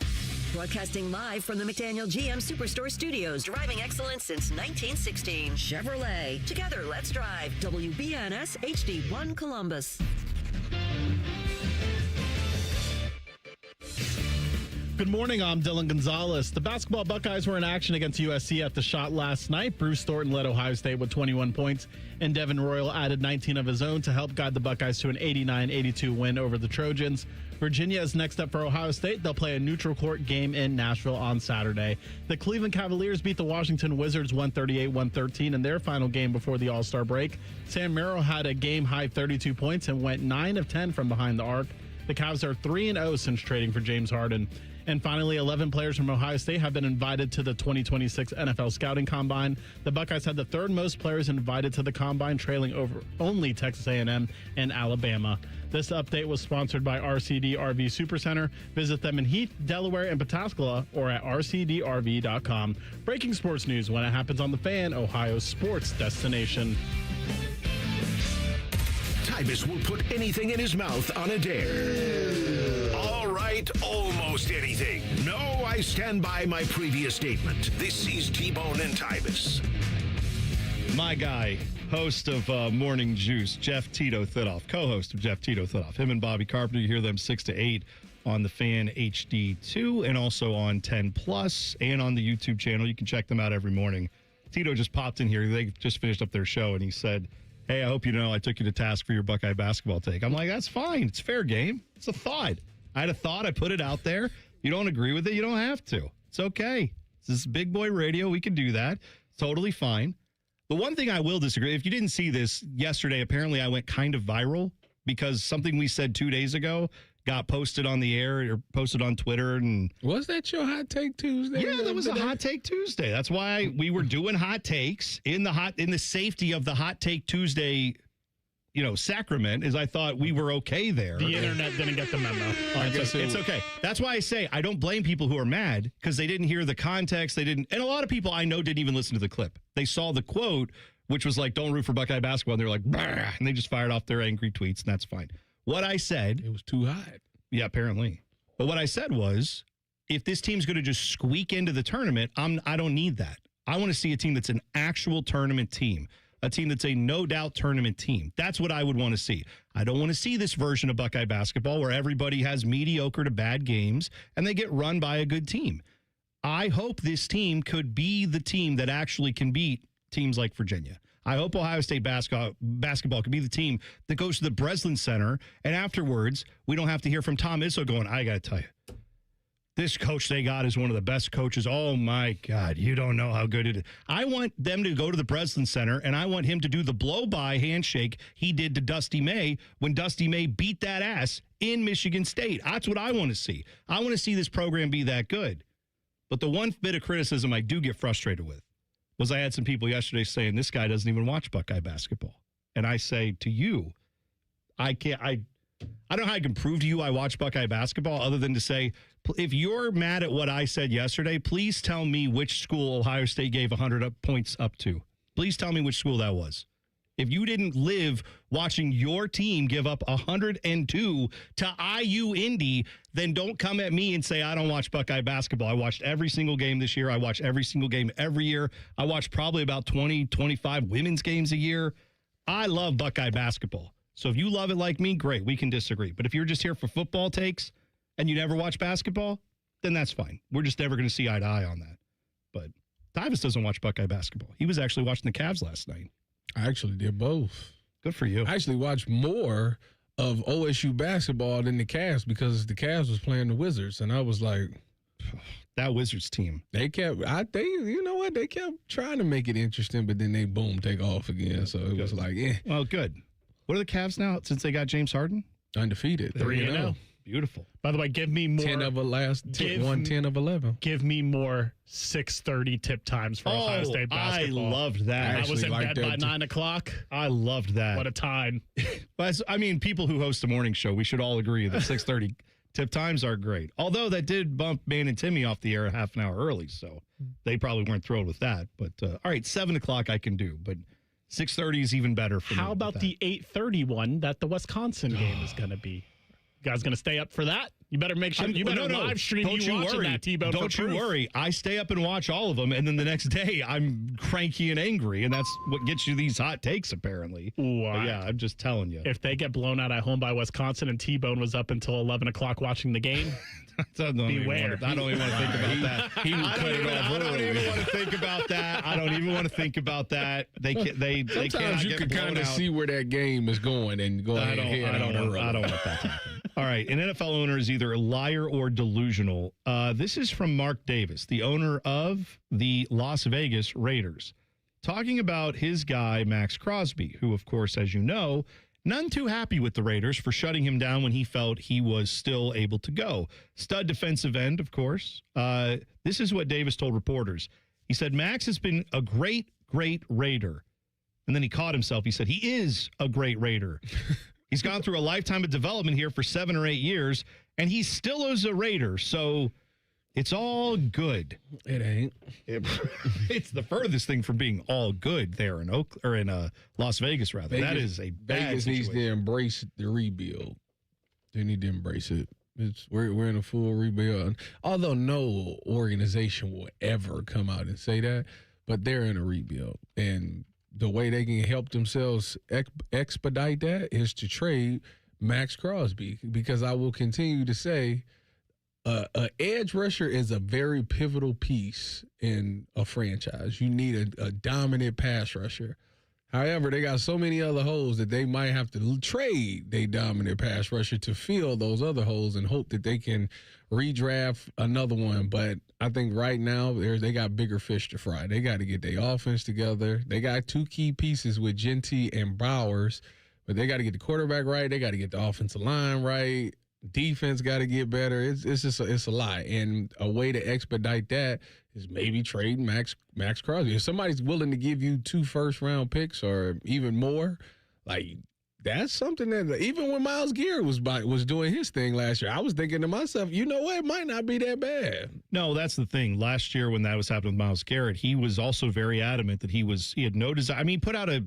Broadcasting live from the McDaniel GM Superstore Studios. Driving excellence since 1916. Chevrolet. Together, let's drive. WBNS HD1 Columbus. Good morning, I'm Dylan Gonzalez. The basketball Buckeyes were in action against USC at the Shot last night. Bruce Thornton led Ohio State with 21 points, and Devin Royal added 19 of his own to help guide the Buckeyes to an 89-82 win over the Trojans. Virginia is next up for Ohio State. They'll play a neutral court game in Nashville on Saturday. The Cleveland Cavaliers beat the Washington Wizards 138-113 in their final game before the All-Star break. Sam Merrill had a game-high 32 points and went 9 of 10 from behind the arc. The Cavs are 3-0 since trading for James Harden. And finally, 11 players from Ohio State have been invited to the 2026 NFL Scouting Combine. The Buckeyes had the third most players invited to the Combine, trailing over only Texas A&M and Alabama. This update was sponsored by RCD RV Supercenter. Visit them in Heath, Delaware, and Pataskala, or at rcdrv.com. Breaking sports news when it happens on The Fan, Ohio's sports destination. Tyvis will put anything in his mouth on a dare. All right, almost anything. No, I stand by my previous statement. This is T-Bone and Tyvis. My guy, host of Morning Juice, Jeff Tito Thidoff, co-host of Jeff Tito Thidoff. Him and Bobby Carpenter, you hear them 6 to 8 on the Fan HD2 and also on 10 Plus and on the YouTube channel. You can check them out every morning Tito just popped in here. They just finished up their show, and he said, hey, I hope you know I took you to task for your Buckeye basketball take. I'm like, that's fine. It's fair game. It's a thought. I had a thought. I put it out there. You don't agree with it, you don't have to. It's okay. This is big boy radio. We can do that. Totally fine. The one thing I will disagree, if you didn't see this yesterday, apparently I went kind of viral because something we said 2 days ago got posted on the air or posted on Twitter. And was that your Hot Take Tuesday? Yeah, that was a Hot Take Tuesday. That's why we were doing hot takes in the safety of the Hot Take Tuesday, sacrament, is I thought we were okay there. The internet didn't get the memo. It's okay. That's why I say I don't blame people who are mad because they didn't hear the context. And a lot of people I know didn't even listen to the clip. They saw the quote, which was like, don't root for Buckeye basketball. And they're like, bah, and they just fired off their angry tweets, and that's fine. What I said. It was too hot. Yeah, apparently. But what I said was, if this team's going to just squeak into the tournament, I don't need that. I want to see a team that's an actual tournament team. A team that's a no-doubt tournament team. That's what I would want to see. I don't want to see this version of Buckeye basketball where everybody has mediocre to bad games and they get run by a good team. I hope this team could be the team that actually can beat teams like Virginia. I hope Ohio State basketball could be the team that goes to the Breslin Center, and afterwards, we don't have to hear from Tom Izzo going, I got to tell you, this coach they got is one of the best coaches. Oh, my God. You don't know how good it is. I want them to go to the Breslin Center, and I want him to do the blow-by handshake he did to Dusty May when Dusty May beat that ass in Michigan State. That's what I want to see. I want to see this program be that good. But the one bit of criticism I do get frustrated with was I had some people yesterday saying this guy doesn't even watch Buckeye basketball. And I say to you, I don't know how I can prove to you I watch Buckeye basketball other than to say, if you're mad at what I said yesterday, please tell me which school Ohio State gave 100 points up to. Please tell me which school that was. If you didn't live watching your team give up 102 to IU Indy, then don't come at me and say I don't watch Buckeye basketball. I watched every single game this year. I watch every single game every year. I watch probably about 20, 25 women's games a year. I love Buckeye basketball. So if you love it like me, great. We can disagree. But if you're just here for football takes and you never watch basketball, then that's fine. We're just never going to see eye to eye on that. But Tyvis doesn't watch Buckeye basketball. He was actually watching the Cavs last night. I actually did both. Good for you. I actually watched more of OSU basketball than the Cavs because the Cavs was playing the Wizards, and I was like, that Wizards team. They kept trying to make it interesting, but then they take off again. So it was like, yeah. Well, good. What are the Cavs now since they got James Harden? Undefeated, 3-0. Beautiful. By the way, give me more. 10 of 11. Give me more 6:30 tip times for Ohio State basketball. I loved that. I was in bed by 9 o'clock. I loved that. What a time. But I mean, people who host a morning show, we should all agree that 6:30 tip times are great. Although that did bump Man and Timmy off the air a half an hour early, so they probably weren't thrilled with that. But all right, 7 o'clock I can do, but 6:30 is even better for me. How about the 8:30 one that the Wisconsin game is going to be? You guys going to stay up for that? You better make sure you better live stream watching that, T-Bone. Don't you worry. I stay up and watch all of them, and then the next day I'm cranky and angry, and that's what gets you these hot takes, apparently. Yeah, I'm just telling you. If they get blown out at home by Wisconsin and T-Bone was up until 11 o'clock watching the game, beware. I don't even want to think about that. I don't even want to think about that. I don't even want to think about that. Sometimes you can kind of see where that game is going and go ahead. I don't want that to happen. All right, an NFL owner is either a liar or delusional. This is from Mark Davis, the owner of the Las Vegas Raiders, talking about his guy, Max Crosby, who, of course, as you know, none too happy with the Raiders for shutting him down when he felt he was still able to go. Stud defensive end, of course. This is what Davis told reporters. He said, Max has been a great, great Raider. And then he caught himself. He said, he is a great Raider. He's gone through a lifetime of development here for 7 or 8 years, and he still is a Raider, so it's all good. It ain't. It's the furthest thing from being all good there in Las Vegas, rather. That is a bad Vegas situation. needs to embrace the rebuild. They need to embrace it. We're in a full rebuild. Although no organization will ever come out and say that, but they're in a rebuild, and the way they can help themselves expedite that is to trade Max Crosby, because I will continue to say An edge rusher is a very pivotal piece in a franchise. You need a dominant pass rusher. However, they got so many other holes that they might have to trade their dominant pass rusher to fill those other holes and hope that they can redraft another one. But I think right now they got bigger fish to fry. They got to get their offense together. They got two key pieces with Genty and Bowers, but they got to get the quarterback right. They got to get the offensive line right. Defense got to get better. It's a lot, and a way to expedite that is maybe trading Max Crosby. If somebody's willing to give you 2 first-round picks or even more, like that's something that even when Myles Garrett was doing his thing last year, I was thinking to myself, you know what, it might not be that bad. No, that's the thing. Last year when that was happening with Myles Garrett, he was also very adamant that he had no desire. I mean, he put out a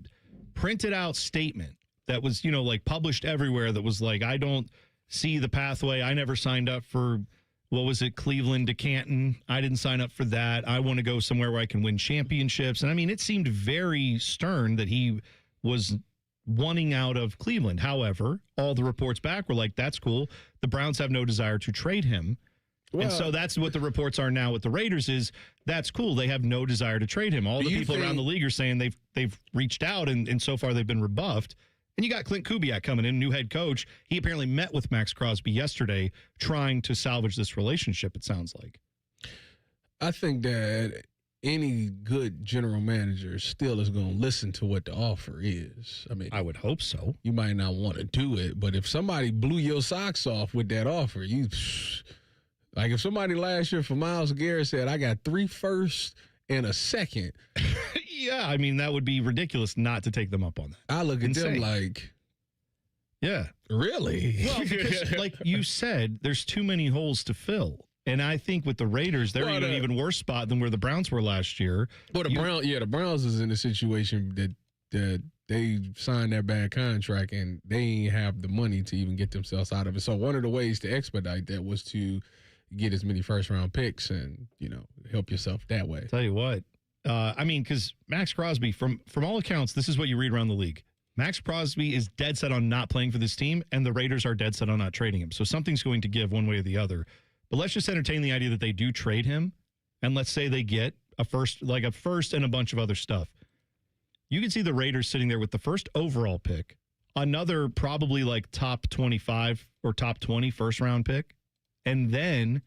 printed out statement that was, like published everywhere that was like, I don't see the pathway. I never signed up for, what was it, Cleveland to Canton. I didn't sign up for that. I want to go somewhere where I can win championships. And I mean, it seemed very stern that he was wanting out of Cleveland. However, all the reports back were like, that's cool. The Browns have no desire to trade him. Well, and so that's what the reports are now with the Raiders is that's cool. They have no desire to trade him. All the people around the league are saying they've reached out and so far they've been rebuffed. And you got Clint Kubiak coming in, new head coach. He apparently met with Max Crosby yesterday trying to salvage this relationship, it sounds like. I think that any good general manager still is going to listen to what the offer is. I mean, I would hope so. You might not want to do it, but if somebody blew your socks off with that offer, like if somebody last year for Myles Garrett said, I got 3 firsts and a second. Yeah, I mean, that would be ridiculous not to take them up on that. I look at them like, yeah. Really? Well, because like you said, there's too many holes to fill. And I think with the Raiders, they're in an even worse spot than where the Browns were last year. Well, the Browns is in a situation that they signed that bad contract and they ain't have the money to even get themselves out of it. So one of the ways to expedite that was to get as many first-round picks and, help yourself that way. Tell you what. I mean, because Max Crosby, from all accounts, this is what you read around the league. Max Crosby is dead set on not playing for this team, and the Raiders are dead set on not trading him. So something's going to give one way or the other. But let's just entertain the idea that they do trade him, and let's say they get a first and a bunch of other stuff. You can see the Raiders sitting there with the first overall pick, another probably like top 25 or top 20 first-round pick, and then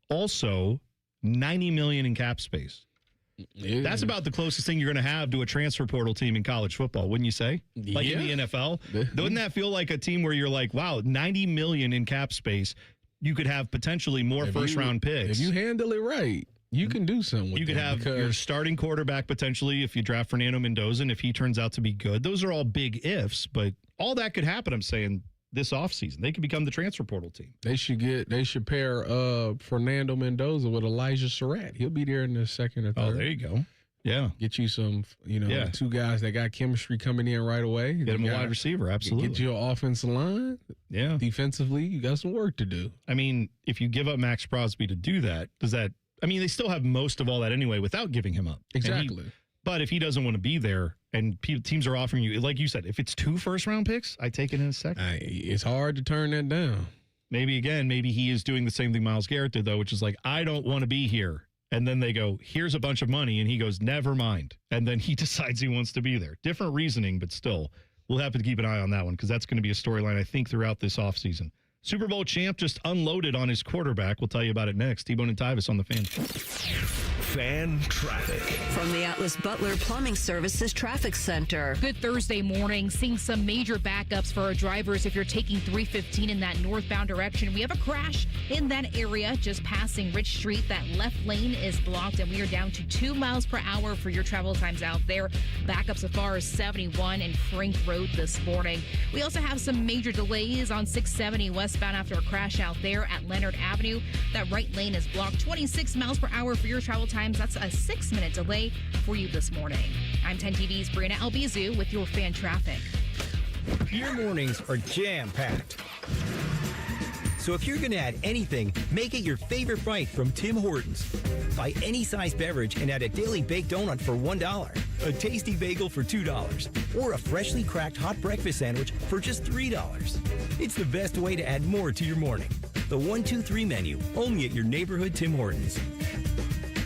also $90 million in cap space. Yeah. That's about the closest thing you're going to have to a transfer portal team in college football, wouldn't you say? Like in the NFL? Doesn't that feel like a team where you're like, wow, $90 million in cap space, you could have potentially more first-round picks. If you handle it right, you can do something with You could have your starting quarterback potentially if you draft Fernando Mendoza and if he turns out to be good. Those are all big ifs, but all that could happen, I'm saying, this offseason. They could become the transfer portal team. They should pair Fernando Mendoza with Elijah Surratt. He'll be there in the second or third. Oh, there you go. Yeah. Get you some, two guys that got chemistry coming in right away. Get them a wide receiver, absolutely. Get your offensive line. Yeah. Defensively, you got some work to do. I mean, if you give up Max Crosby to do that, they still have most of all that anyway without giving him up. Exactly. But if he doesn't want to be there and teams are offering you, like you said, if it's 2 first-round picks, I take it in a second. It's hard to turn that down. Maybe he is doing the same thing Myles Garrett did, though, which is like, I don't want to be here. And then they go, here's a bunch of money. And he goes, never mind. And then he decides he wants to be there. Different reasoning, but still, we'll have to keep an eye on that one because that's going to be a storyline, I think, throughout this offseason. Super Bowl champ just unloaded on his quarterback. We'll tell you about it next. T-Bone and Tyvis on the Fan. Fan traffic. From the Atlas Butler Plumbing Services Traffic Center. Good Thursday morning. Seeing some major backups for our drivers if you're taking 315 in that northbound direction. We have a crash in that area just passing Rich Street. That left lane is blocked and we are down to 2 miles per hour for your travel times out there. Backups as far as 71 and Frank Road this morning. We also have some major delays on 670 westbound after a crash out there at Leonard Avenue. That right lane is blocked. 26 miles per hour for your travel times. That's a 6-minute delay for you this morning. I'm 10 TV's Brianna Albizu with your fan traffic. Your mornings are jam-packed. So if you're going to add anything, make it your favorite bite from Tim Hortons. Buy any size beverage and add a daily baked donut for $1, a tasty bagel for $2, or a freshly cracked hot breakfast sandwich for just $3. It's the best way to add more to your morning. The 1-2-3 menu, only at your neighborhood Tim Hortons.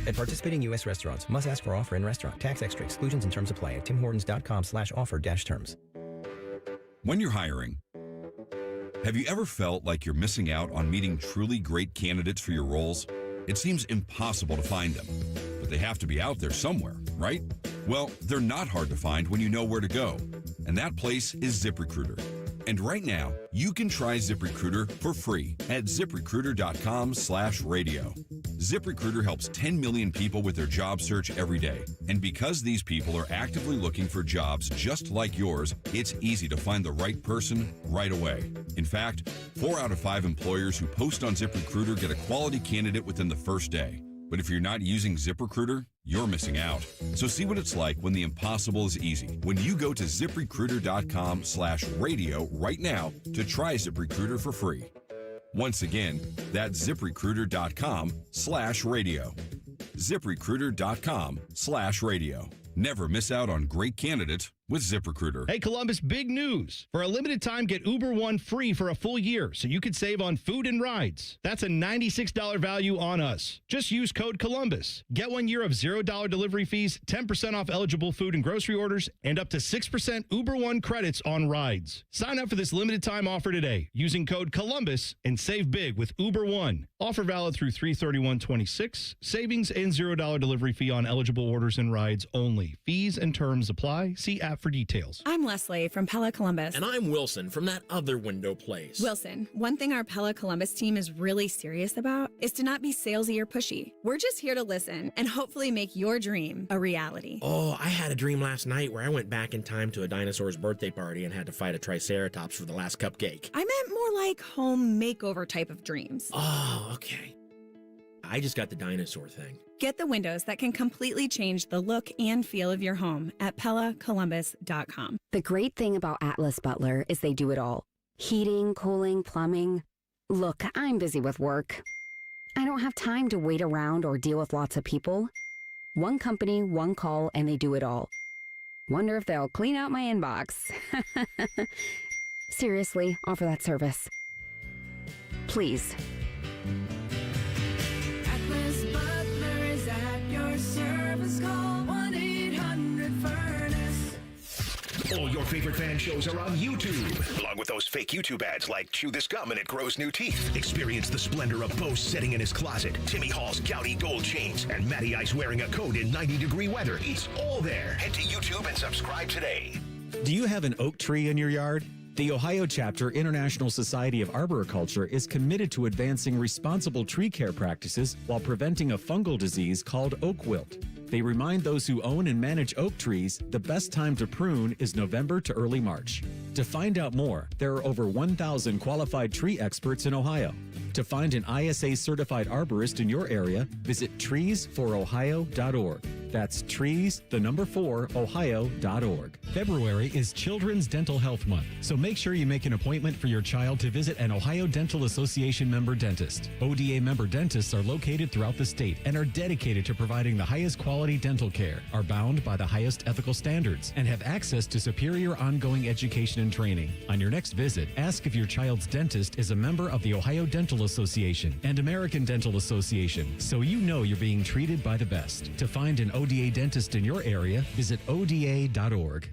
At participating U.S. restaurants, must ask for offer in restaurant. Tax extra exclusions and terms apply at timhortons.com/offer-terms. When you're hiring, have you ever felt like you're missing out on meeting truly great candidates for your roles? It seems impossible to find them, but they have to be out there somewhere, right? Well, they're not hard to find when you know where to go, and that place is ZipRecruiter. And right now, you can try ZipRecruiter for free at ZipRecruiter.com/radio. ZipRecruiter helps 10 million people with their job search every day. And because these people are actively looking for jobs just like yours, it's easy to find the right person right away. In fact, 4 out of 5 employers who post on ZipRecruiter get a quality candidate within the first day. But if you're not using ZipRecruiter, you're missing out. So see what it's like when the impossible is easy. When you go to ZipRecruiter.com/radio right now to try ZipRecruiter for free. Once again, that's ZipRecruiter.com/radio. ZipRecruiter.com/radio. Never miss out on great candidates with ZipRecruiter. Hey, Columbus, big news. For a limited time, get Uber One free for a full year so you could save on food and rides. That's a $96 value on us. Just use code Columbus. Get 1 year of $0 delivery fees, 10% off eligible food and grocery orders, and up to 6% Uber One credits on rides. Sign up for this limited time offer today using code Columbus and save big with Uber One. Offer valid through 3/31/26. Savings and $0 delivery fee on eligible orders and rides only. Fees and terms apply. See app for details. I'm Leslie from Pella Columbus. And I'm Wilson from that other window place. Wilson, one thing our Pella Columbus team is really serious about is to not be salesy or pushy. We're just here to listen and hopefully make your dream a reality. Oh, I had a dream last night where I went back in time to a dinosaur's birthday party and had to fight a triceratops for the last cupcake. I meant more like home makeover type of dreams. Oh, okay. I just got the dinosaur thing. Get the windows that can completely change the look and feel of your home at PellaColumbus.com. The great thing about Atlas Butler is they do it all. Heating, cooling, plumbing. Look, I'm busy with work. I don't have time to wait around or deal with lots of people. One company, one call, and they do it all. Wonder if they'll clean out my inbox. Seriously, offer that service. Please. Atlas Butler is at your service. Call 1-800-FURNACE. All your favorite fan shows are on YouTube, along with those fake YouTube ads like Chew This Gum and It Grows New Teeth. Experience the splendor of Bo sitting in his closet, Timmy Hall's gouty gold chains, and Matty Ice wearing a coat in 90-degree weather. It's all there. Head to YouTube and subscribe today. Do you have an oak tree in your yard? The Ohio Chapter International Society of Arboriculture is committed to advancing responsible tree care practices while preventing a fungal disease called oak wilt. They remind those who own and manage oak trees the best time to prune is November to early March. To find out more, there are over 1,000 qualified tree experts in Ohio. To find an ISA-certified arborist in your area, visit treesforohio.org. That's trees4ohio.org. February is Children's Dental Health Month, so make sure you make an appointment for your child to visit an Ohio Dental Association member dentist. ODA member dentists are located throughout the state and are dedicated to providing the highest quality dental care, are bound by the highest ethical standards, and have access to superior ongoing education and training. On your next visit, ask if your child's dentist is a member of the Ohio Dental Association and American Dental Association, so you know you're being treated by the best. To find an ODA dentist in your area, visit ODA.org.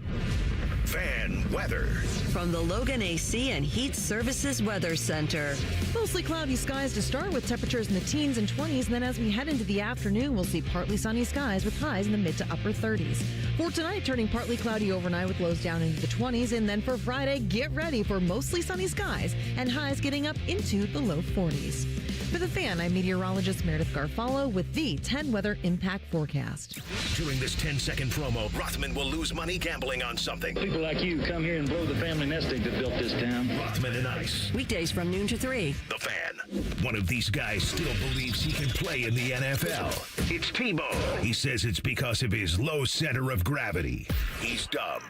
Fan weather. From the Logan AC and Heat Services Weather Center. Mostly cloudy skies to start with temperatures in the teens and 20s. And then as we head into the afternoon, we'll see partly sunny skies with highs in the mid to upper 30s. For tonight, turning partly cloudy overnight with lows down into the 20s. And then for Friday, get ready for mostly sunny skies and highs getting up into the low 40s. For The Fan, I'm meteorologist Meredith Garfalo with the 10 Weather Impact Forecast. During this 10-second promo, Rothman will lose money gambling on something. People like you come here and blow the family nest egg that built this town. Rothman and Ice. Weekdays from noon to 3. The Fan. One of these guys still believes he can play in the NFL. It's T-Bone. He says it's because of his low center of gravity. He's dumb.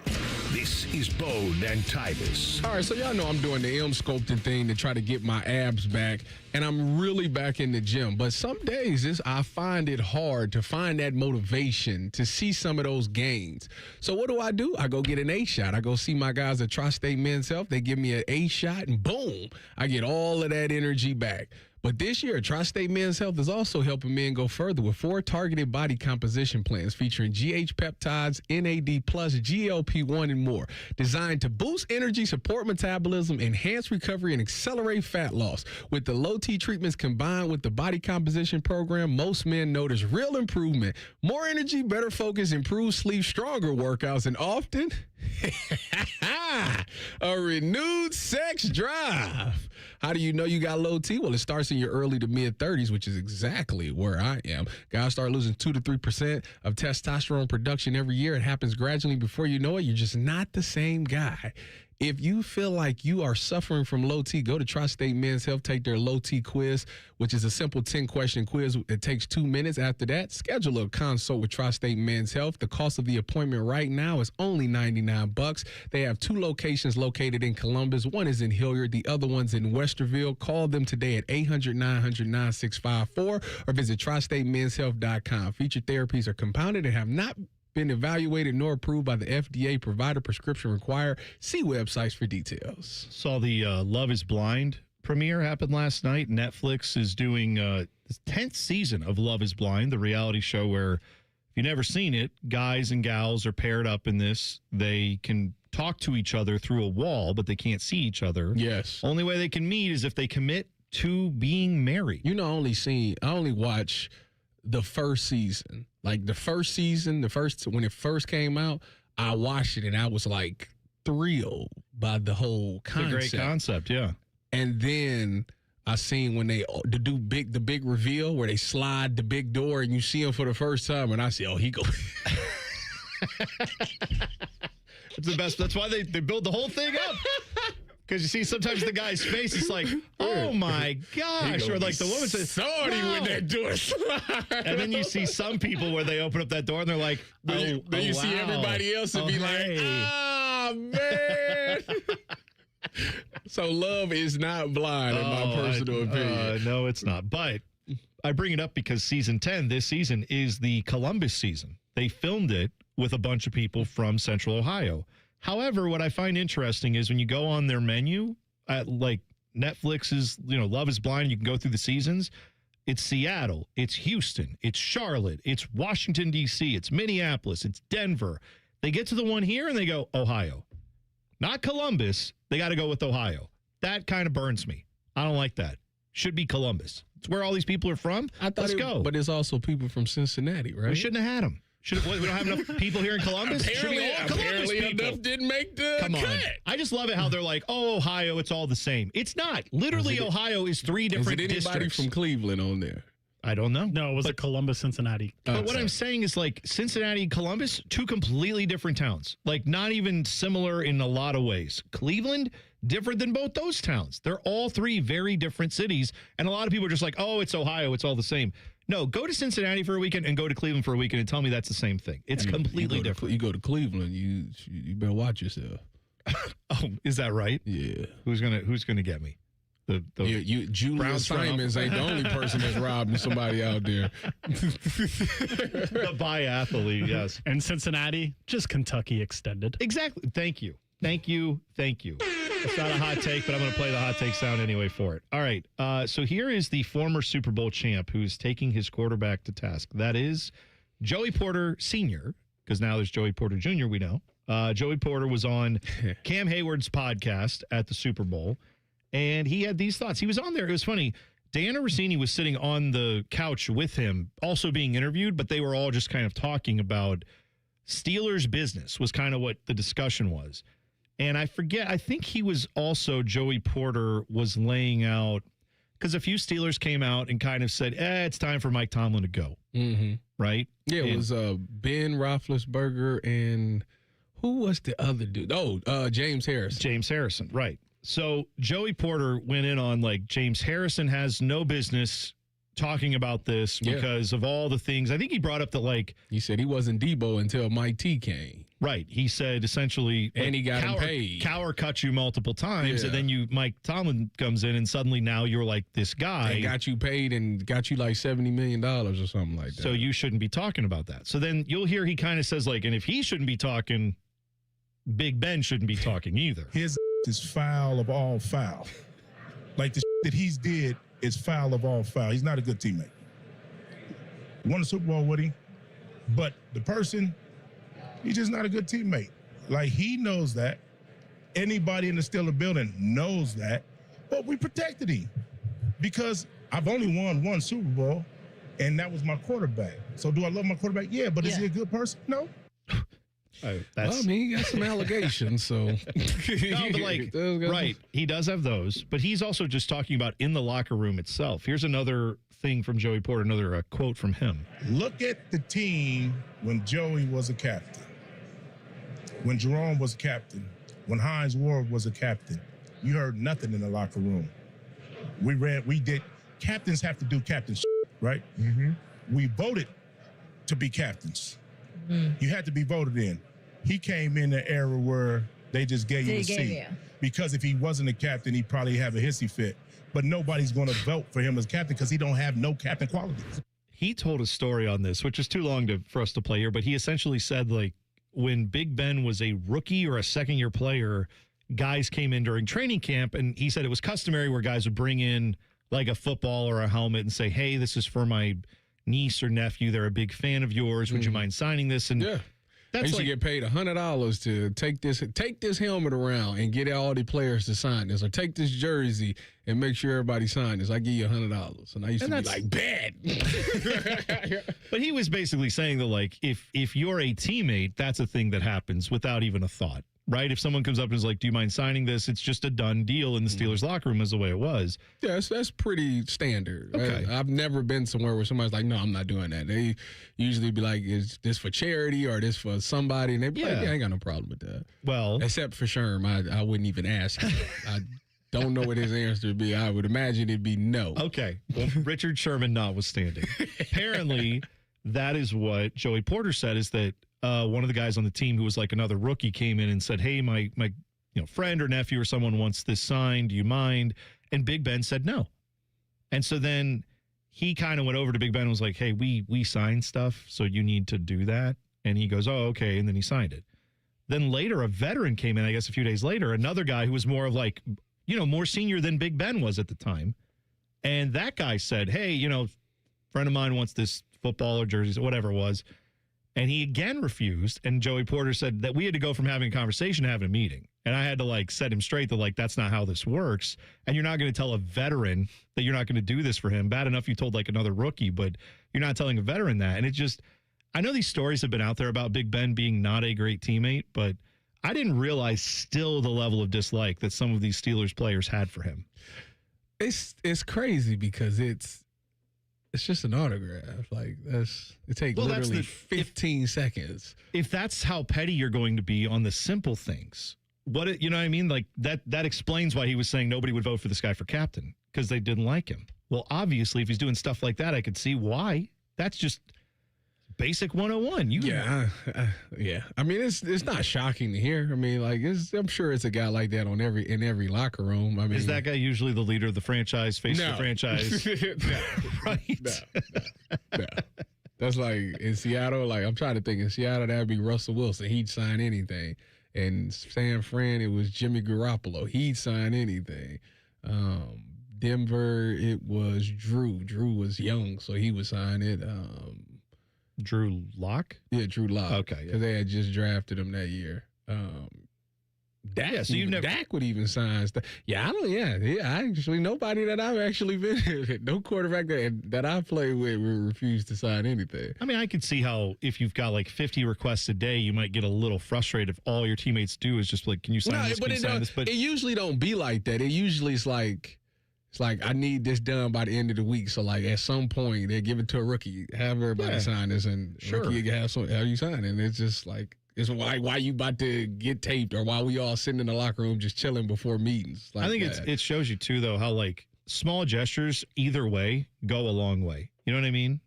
This is Bone and Tyvis. All right, so y'all know I'm doing the M-sculpting thing to try to get my abs back, and I'm really back in the gym. But some days I find it hard to find that motivation to see some of those gains. So what do? I go get an A-shot. I go see my guys at Tri-State Men's Health. They give me an A-shot, and boom, I get all of that energy back. fact. But this year, Tri-State Men's Health is also helping men go further with 4 targeted body composition plans featuring GH peptides, NAD+, GLP-1, and more, designed to boost energy, support metabolism, enhance recovery, and accelerate fat loss. With the low-T treatments combined with the body composition program, most men notice real improvement, more energy, better focus, improved sleep, stronger workouts, and often a renewed sex drive. How do you know you got low T? Well, it starts in your early to mid 30s, which is exactly where I am. Guys start losing 2 to 3% of testosterone production every year. It happens gradually. Before you know it, you're just not the same guy. If you feel like you are suffering from low T, go to Tri-State Men's Health, take their low T quiz, which is a simple 10-question quiz. It takes 2 minutes. After that, schedule a consult with Tri-State Men's Health. The cost of the appointment right now is only $99. They have 2 locations located in Columbus. One is in Hilliard. The other one's in Westerville. Call them today at 800-900-9654 or visit tristatemenshealth.com. Featured therapies are compounded and have not been evaluated nor approved by the FDA. Provider prescription required. See websites for details. Saw the Love is Blind premiere happened last night. Netflix is doing the 10th season of Love is Blind, the reality show where, if you've never seen it, guys and gals are paired up in this. They can talk to each other through a wall, but they can't see each other. Yes. Only way they can meet is if they commit to being married. You know, I only watch the first season. Like the first season, when it first came out, I watched it and I was like thrilled by the whole concept. It's a great concept, yeah. And then I seen when they do the big reveal where they slide the big door and you see him for the first time, and I say, oh, he go. It's the best. That's why they build the whole thing up. Because you see sometimes the guy's face is like, oh my gosh. Or like the woman says, sorry when that door slide. And then you see some people where they open up that door and they're like, then you see everybody else and be like, ah, man. So love is not blind, in my personal opinion. No, it's not. But I bring it up because season 10, this season, is the Columbus season. They filmed it with a bunch of people from Central Ohio. However, what I find interesting is when you go on their menu at like Netflix's, Love is Blind, you can go through the seasons. It's Seattle, it's Houston, it's Charlotte, it's Washington, D.C., it's Minneapolis, it's Denver. They get to the one here and they go, Ohio. Not Columbus. They got to go with Ohio. That kind of burns me. I don't like that. Should be Columbus. It's where all these people are from. Let's go. But there's also people from Cincinnati, right? We shouldn't have had them. We don't have enough people here in Columbus? Apparently enough didn't make the Come on. cut. I just love it how they're like, oh, Ohio, it's all the same. It's not. Literally, Ohio is 3 different districts. Is it anybody from Cleveland on there? I don't know. No, it was Columbus, Cincinnati. But what I'm saying is like Cincinnati and Columbus, 2 completely different towns. Like not even similar in a lot of ways. Cleveland, different than both those towns. They're all 3 very different cities. And a lot of people are just like, oh, it's Ohio. It's all the same. No, go to Cincinnati for a weekend and go to Cleveland for a weekend and tell me that's the same thing. It's completely different. You go to Cleveland, you better watch yourself. Oh, is that right? Yeah. Who's gonna get me? Julia Simons ain't the only person that's robbing somebody out there. The biathlete, yes. And Cincinnati, just Kentucky extended. Exactly. Thank you. It's not a hot take, but I'm going to play the hot take sound anyway for it. All right. So here is the former Super Bowl champ who's taking his quarterback to task. That is Joey Porter Sr., because now there's Joey Porter Jr., we know. Joey Porter was on Cam Hayward's podcast at the Super Bowl, and he had these thoughts. He was on there. It was funny. Diana Rossini was sitting on the couch with him, also being interviewed, but they were all just kind of talking about Steelers business was kind of what the discussion was. And I think he was also, Joey Porter was laying out, because a few Steelers came out and kind of said, it's time for Mike Tomlin to go. Mm-hmm. Right? Yeah, it was Ben Roethlisberger and who was the other dude? Oh, James Harrison. James Harrison, right. So Joey Porter went in on like James Harrison has no business talking about this because of all the things. I think he brought up that like. He said he wasn't Debo until Mike T came. Right. He said essentially. And he got him paid. Cowher cut you multiple times. And then Mike Tomlin comes in and suddenly now you're like this guy. And got you paid and got you like $70 million or something like that. So you shouldn't be talking about that. So then you'll hear he kind of says like, and if he shouldn't be talking, Big Ben shouldn't be talking either. His is foul of all foul. Like the that he's did is foul of all foul. He's not a good teammate. Won a Super Bowl with him, but the person, he's just not a good teammate. Like, he knows that. Anybody in the Steeler building knows that, but we protected him because I've only won one Super Bowl, and that was my quarterback. So do I love my quarterback? Yeah, but is he a good person? No. Well, I mean, he got some allegations, so. No, but like, right, he does have those, but he's also just talking about in the locker room itself. Here's another thing from Joey Porter, another quote from him. Look at the team when Joey was a captain, when Jerome was a captain, when Hines Ward was a captain. You heard nothing in the locker room. We did. Captains have to do captain shit, right? Mm-hmm. We voted to be captains. Mm. You had to be voted in. He came in an era where they just gave you a seat. Because if he wasn't a captain, he'd probably have a hissy fit. But nobody's going to vote for him as captain because he don't have no captain qualities. He told a story on this, which is too long for us to play here, but he essentially said, like, when Big Ben was a rookie or a second-year player, guys came in during training camp, and he said it was customary where guys would bring in, like, a football or a helmet and say, hey, this is for my niece or nephew. They're a big fan of yours. Would you mind signing this? And yeah. That's used to get paid $100 to take this helmet around and get all the players to sign this, or take this jersey and make sure everybody sign this. I give you $100, and I used to be like, bad. But he was basically saying that, like, if you're a teammate, that's a thing that happens without even a thought, right? If someone comes up and is like, do you mind signing this? It's just a done deal in the Steelers locker room, is the way it was. Yeah, that's pretty standard. Okay. I've never been somewhere where somebody's like, no, I'm not doing that. They usually be like, is this for charity or this for somebody? And they be like, yeah, I ain't got no problem with that. Well, except for Sherm, I wouldn't even ask him. I don't know what his answer would be. I would imagine it'd be no. Okay. Well, Richard Sherman notwithstanding. Apparently, that is what Joey Porter said, is that one of the guys on the team who was like another rookie came in and said, hey, my friend or nephew or someone wants this signed. Do you mind? And Big Ben said no. And so then he kind of went over to Big Ben and was like, hey, we signed stuff, so you need to do that. And he goes, oh, okay. And then he signed it. Then later, a veteran came in, I guess a few days later, another guy who was more of like, more senior than Big Ben was at the time. And that guy said, hey, friend of mine wants this football or jerseys or whatever it was. And he again refused. And Joey Porter said that we had to go from having a conversation to having a meeting. And I had to set him straight that that's not how this works. And you're not going to tell a veteran that you're not going to do this for him. Bad enough you told another rookie, but you're not telling a veteran that. And it just, I know these stories have been out there about Big Ben being not a great teammate, but I didn't realize still the level of dislike that some of these Steelers players had for him. It's crazy because it's just an autograph. Like, it takes literally 15 seconds. If that's how petty you're going to be on the simple things, you know what I mean? Like, that explains why he was saying nobody would vote for this guy for captain, because they didn't like him. Well, obviously, if he's doing stuff like that, I could see why. That's just basic 101. Yeah. I mean, it's not shocking to hear. I mean, I'm sure it's a guy like that in every locker room. I mean, is that guy usually the leader of the franchise, face of the franchise? Right. No. That's like in Seattle. Like, I'm trying to think, in Seattle, that'd be Russell Wilson. He'd sign anything. And San Fran, it was Jimmy Garoppolo. He'd sign anything. Denver, it was Drew. Drew was young, so he would sign it. Drew Lock? Yeah, Drew Lock. Okay. Because they had just drafted him that year. Dak, so you've never... Dak would even sign stuff. Yeah, I actually, nobody that I've actually been, no quarterback that I played with would refuse to sign anything. I mean, I could see how if you've got 50 requests a day, you might get a little frustrated if all your teammates do is just can you sign this, can you sign this? But it usually don't be like that. It usually is like, I need this done by the end of the week. So, at some point, they give it to a rookie, have everybody sign this, and rookie have you sign it. And it's just it's why you about to get taped, or why we all sitting in the locker room just chilling before meetings. I think it shows you, too, though, how, small gestures either way go a long way. You know what I mean?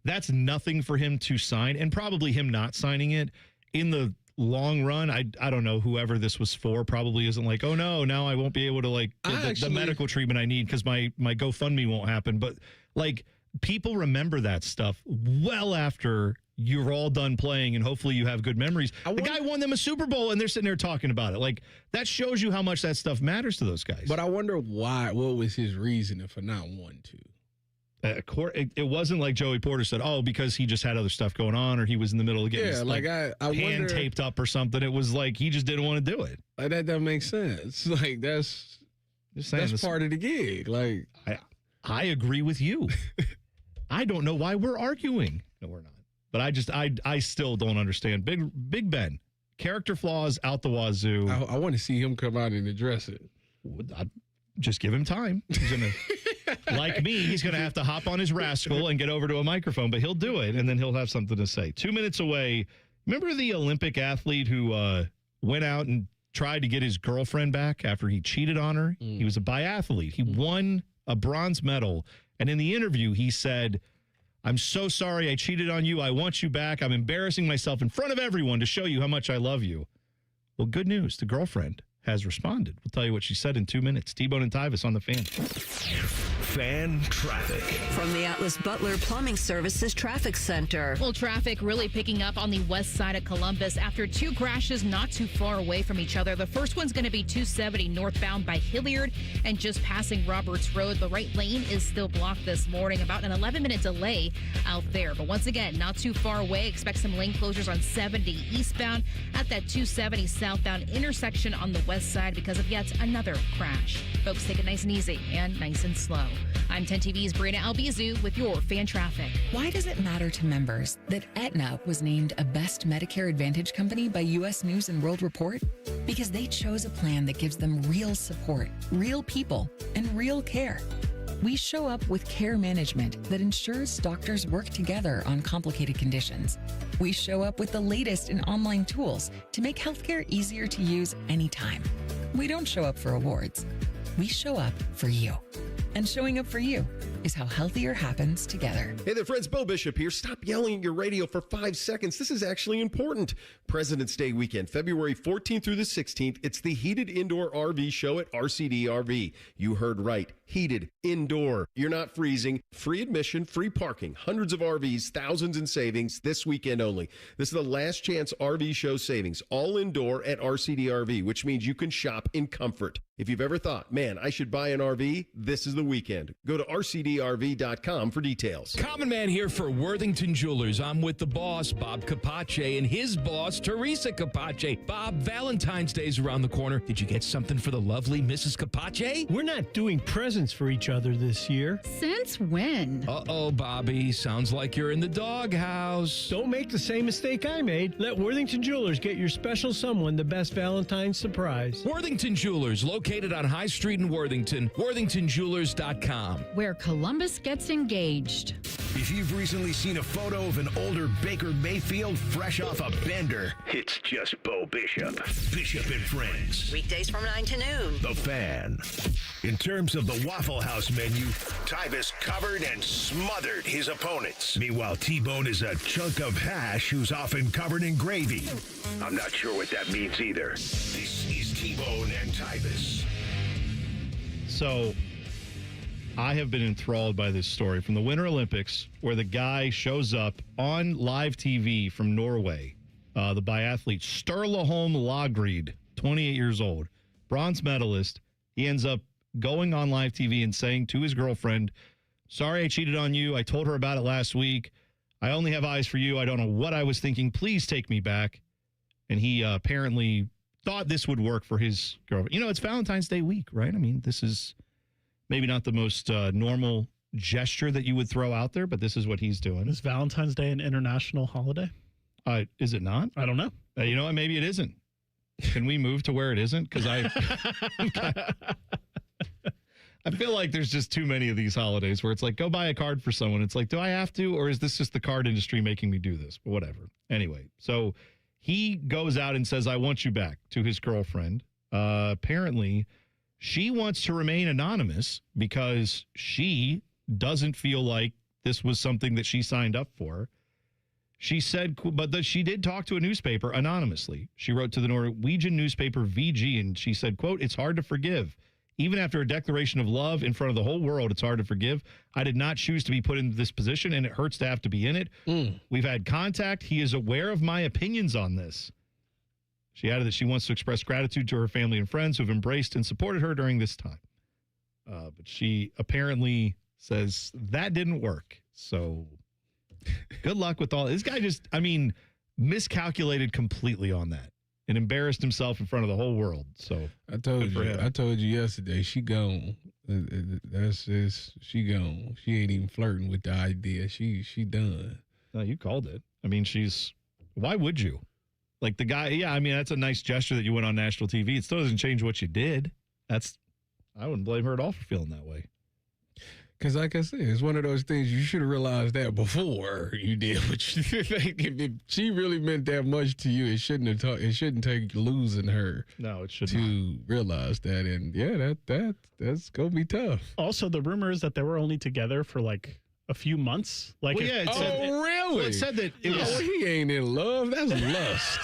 That's nothing for him to sign, and probably him not signing it in the long run. I don't know, whoever this was for probably isn't oh no, now I won't be able to get the medical treatment I need because my GoFundMe won't happen. But people remember that stuff well after you're all done playing and hopefully you have good memories. The guy won them a Super Bowl and they're sitting there talking about it. Like, that shows you how much that stuff matters to those guys. But I wonder what was his reasoning for not wanting to? It wasn't like Joey Porter said, because he just had other stuff going on or he was in the middle of getting his I hand wonder, taped up or something. It was like he just didn't want to do it. Like, that doesn't make sense. Like, that's part of the gig. Like, I agree with you. I don't know why we're arguing. No, we're not. But I still don't understand. Big Ben, character flaws out the wazoo. I want to see him come out and address it. Just give him time. He's gonna, like me, he's going to have to hop on his rascal and get over to a microphone, but he'll do it, and then he'll have something to say. 2 minutes away. Remember the Olympic athlete who went out and tried to get his girlfriend back after he cheated on her? He was a biathlete. He won a bronze medal, and in the interview, he said, "I'm so sorry I cheated on you. I want you back. I'm embarrassing myself in front of everyone to show you how much I love you." Well, good news. The girlfriend has responded. We'll tell you what she said in 2 minutes. T-Bone and Tyvis on the Fan. Fan traffic. From the Atlas Butler Plumbing Services Traffic Center. Well, traffic really picking up on the west side of Columbus after two crashes not too far away from each other. The first one's going to be 270 northbound by Hilliard and just passing Roberts Road. The right lane is still blocked this morning, about an 11-minute delay out there. But once again, not too far away. Expect some lane closures on 70 eastbound at that 270 southbound intersection on the west side because of yet another crash. Folks, take it nice and easy and nice and slow. I'm 10 TV's Brianna Albizu with your fan traffic. Why does it matter to members that Aetna was named a Best Medicare Advantage company by U.S. News and World Report? Because they chose a plan that gives them real support, real people, and real care. We show up with care management that ensures doctors work together on complicated conditions. We show up with the latest in online tools to make healthcare easier to use anytime. We don't show up for awards. We show up for you. And showing up for you is how healthier happens together. Hey there, friends. Bo Bishop here. Stop yelling at your radio for 5 seconds. This is actually important. President's Day weekend, February 14th through the 16th. It's the Heated Indoor RV Show at RCD RV. You heard right. Heated indoor. You're not freezing. Free admission, free parking. Hundreds of RVs, thousands in savings this weekend only. This is the last chance RV show savings. All indoor at RCD RV, which means you can shop in comfort. If you've ever thought, man, I should buy an RV, this is the weekend. Go to rcdrv.com for details. Common Man here for Worthington Jewelers. I'm with the boss, Bob Capace, and his boss, Teresa Capace. Bob, Valentine's Day's around the corner. Did you get something for the lovely Mrs. Capace? We're not doing presents for each other this year. Since when? Uh-oh, Bobby. Sounds like you're in the doghouse. Don't make the same mistake I made. Let Worthington Jewelers get your special someone the best Valentine's surprise. Worthington Jewelers, located on High Street in Worthington. WorthingtonJewelers.com. Where Columbus gets engaged. If you've recently seen a photo of an older Baker Mayfield fresh off a bender, it's just Bo Bishop. Bishop and Friends. Weekdays from 9 to noon. The Fan. In terms of the Waffle House menu, Tyvis covered and smothered his opponents. Meanwhile, T-Bone is a chunk of hash who's often covered in gravy. I'm not sure what that means either. This is T-Bone and Tyvis. So, I have been enthralled by this story from the Winter Olympics where the guy shows up on live TV from Norway, the biathlete Sturla Holm Lagrid, 28 years old, bronze medalist. He ends up going on live TV and saying to his girlfriend, "Sorry I cheated on you. I told her about it last week. I only have eyes for you. I don't know what I was thinking. Please take me back." And he apparently thought this would work for his girlfriend. You know, it's Valentine's Day week, right? I mean, this is maybe not the most normal gesture that you would throw out there, but this is what he's doing. Is Valentine's Day an international holiday? Is it not? I don't know. You know what? Maybe it isn't. Can we move to where it isn't? Because I feel like there's just too many of these holidays where it's like, go buy a card for someone. It's like, do I have to? Or is this just the card industry making me do this? But whatever. Anyway, so he goes out and says, "I want you back," to his girlfriend. Apparently, she wants to remain anonymous because she doesn't feel like this was something that she signed up for. She said, but she did talk to a newspaper anonymously. She wrote to the Norwegian newspaper VG, and she said, quote, "It's hard to forgive. Even after a declaration of love in front of the whole world, it's hard to forgive. I did not choose to be put in this position, and it hurts to have to be in it. We've had contact. He is aware of my opinions on this. She added that she wants to express gratitude to her family and friends who have embraced and supported her during this time. But she apparently says that didn't work. So good luck with all this guy. Miscalculated completely on that and embarrassed himself in front of the whole world. So I told you yesterday, she gone. That's just, she gone. She ain't even flirting with the idea. She done. No, you called it. Why would you? Like the guy, that's a nice gesture that you went on national TV. It still doesn't change what you did. I wouldn't blame her at all for feeling that way. Because like I said, it's one of those things you should have realized that before you did what you did. If she really meant that much to you, it shouldn't take losing her. No, it should to realize that. And yeah, that's gonna be tough. Also, the rumor is that they were only together for like a few months. Really? Well, it said that it was. He ain't in love. That's lust.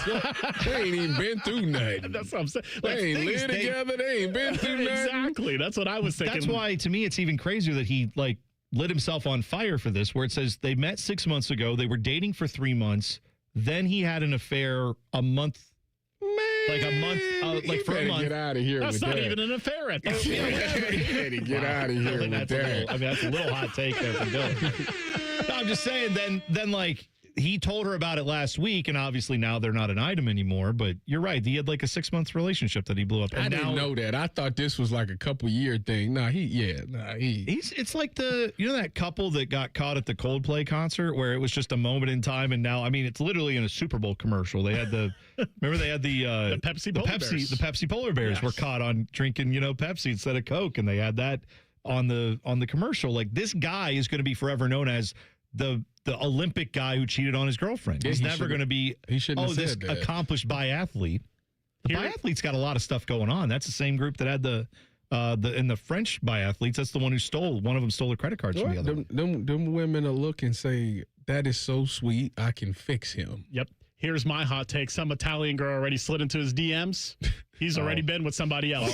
They ain't even been through nothing. That's what I'm saying. They ain't lived together. They ain't been through nothing. Exactly. That's what I was thinking. That's why, to me, it's even crazier that he lit himself on fire for this, where it says they met 6 months ago. They were dating for 3 months. Then he had an affair a month. For a month. Get out of here. That's not even an affair at that point. Get out of here with that. That's a little hot take there from Dylan. No, I'm just saying. Then he told her about it last week, and obviously now they're not an item anymore. But you're right. He had like a 6 month relationship that he blew up. And I didn't know that. I thought this was like a couple year thing. It's like that couple that got caught at the Coldplay concert where it was just a moment in time, and now it's literally in a Super Bowl commercial. They had the Pepsi Polar Bears were caught on drinking Pepsi instead of Coke, and they had that on the commercial. Like, this guy is going to be forever known as the Olympic guy who cheated on his girlfriend. He's never going to be this accomplished biathlete. The biathlete's got a lot of stuff going on. That's the same group that had the French biathletes. That's the one who one of them stole the credit cards from the other. Them women will look and say, that is so sweet, I can fix him. Yep. Here's my hot take. Some Italian girl already slid into his DMs. He's already been with somebody else.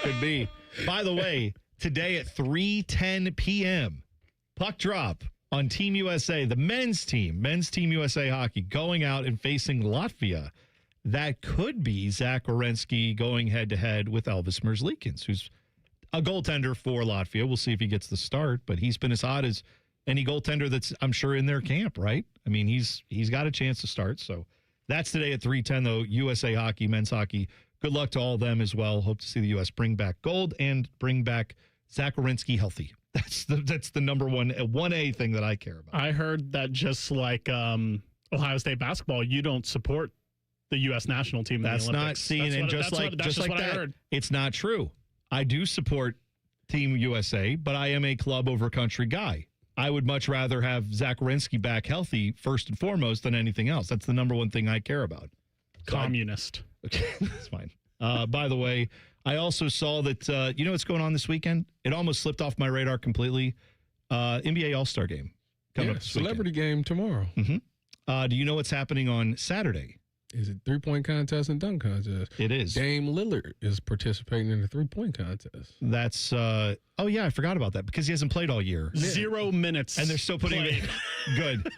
Could be. By the way, today at 3:10 p.m., puck drop on Team USA, the men's Team USA hockey, going out and facing Latvia. That could be Zach Werenski going head-to-head with Elvis Merzlikins, who's a goaltender for Latvia. We'll see if he gets the start, but he's been as hot as any goaltender that's, I'm sure, in their camp, right? He's got a chance to start. So that's today at 3:10, though. USA hockey, men's hockey. Good luck to all of them as well. Hope to see the U.S. bring back gold and bring back Zach Werenski healthy. That's the number one 1A thing that I care about. I heard that just like Ohio State basketball, you don't support the U.S. national team. That's in the Olympics. not seen, and just like what that, I heard. It's not true. I do support Team USA, but I am a club over country guy. I would much rather have Zach Werenski back healthy first and foremost than anything else. That's the number one thing I care about. Communist. Okay, that's fine. By the way, I also saw that, you know what's going on this weekend? It almost slipped off my radar completely. NBA All-Star Game coming up this celebrity game tomorrow. Mm-hmm. Do you know what's happening on Saturday? Is it 3-point contest and dunk contest? It is. Dame Lillard is participating in the 3-point contest. That's, I forgot about that because he hasn't played all year. 0 minutes. And they're still putting him in. Good.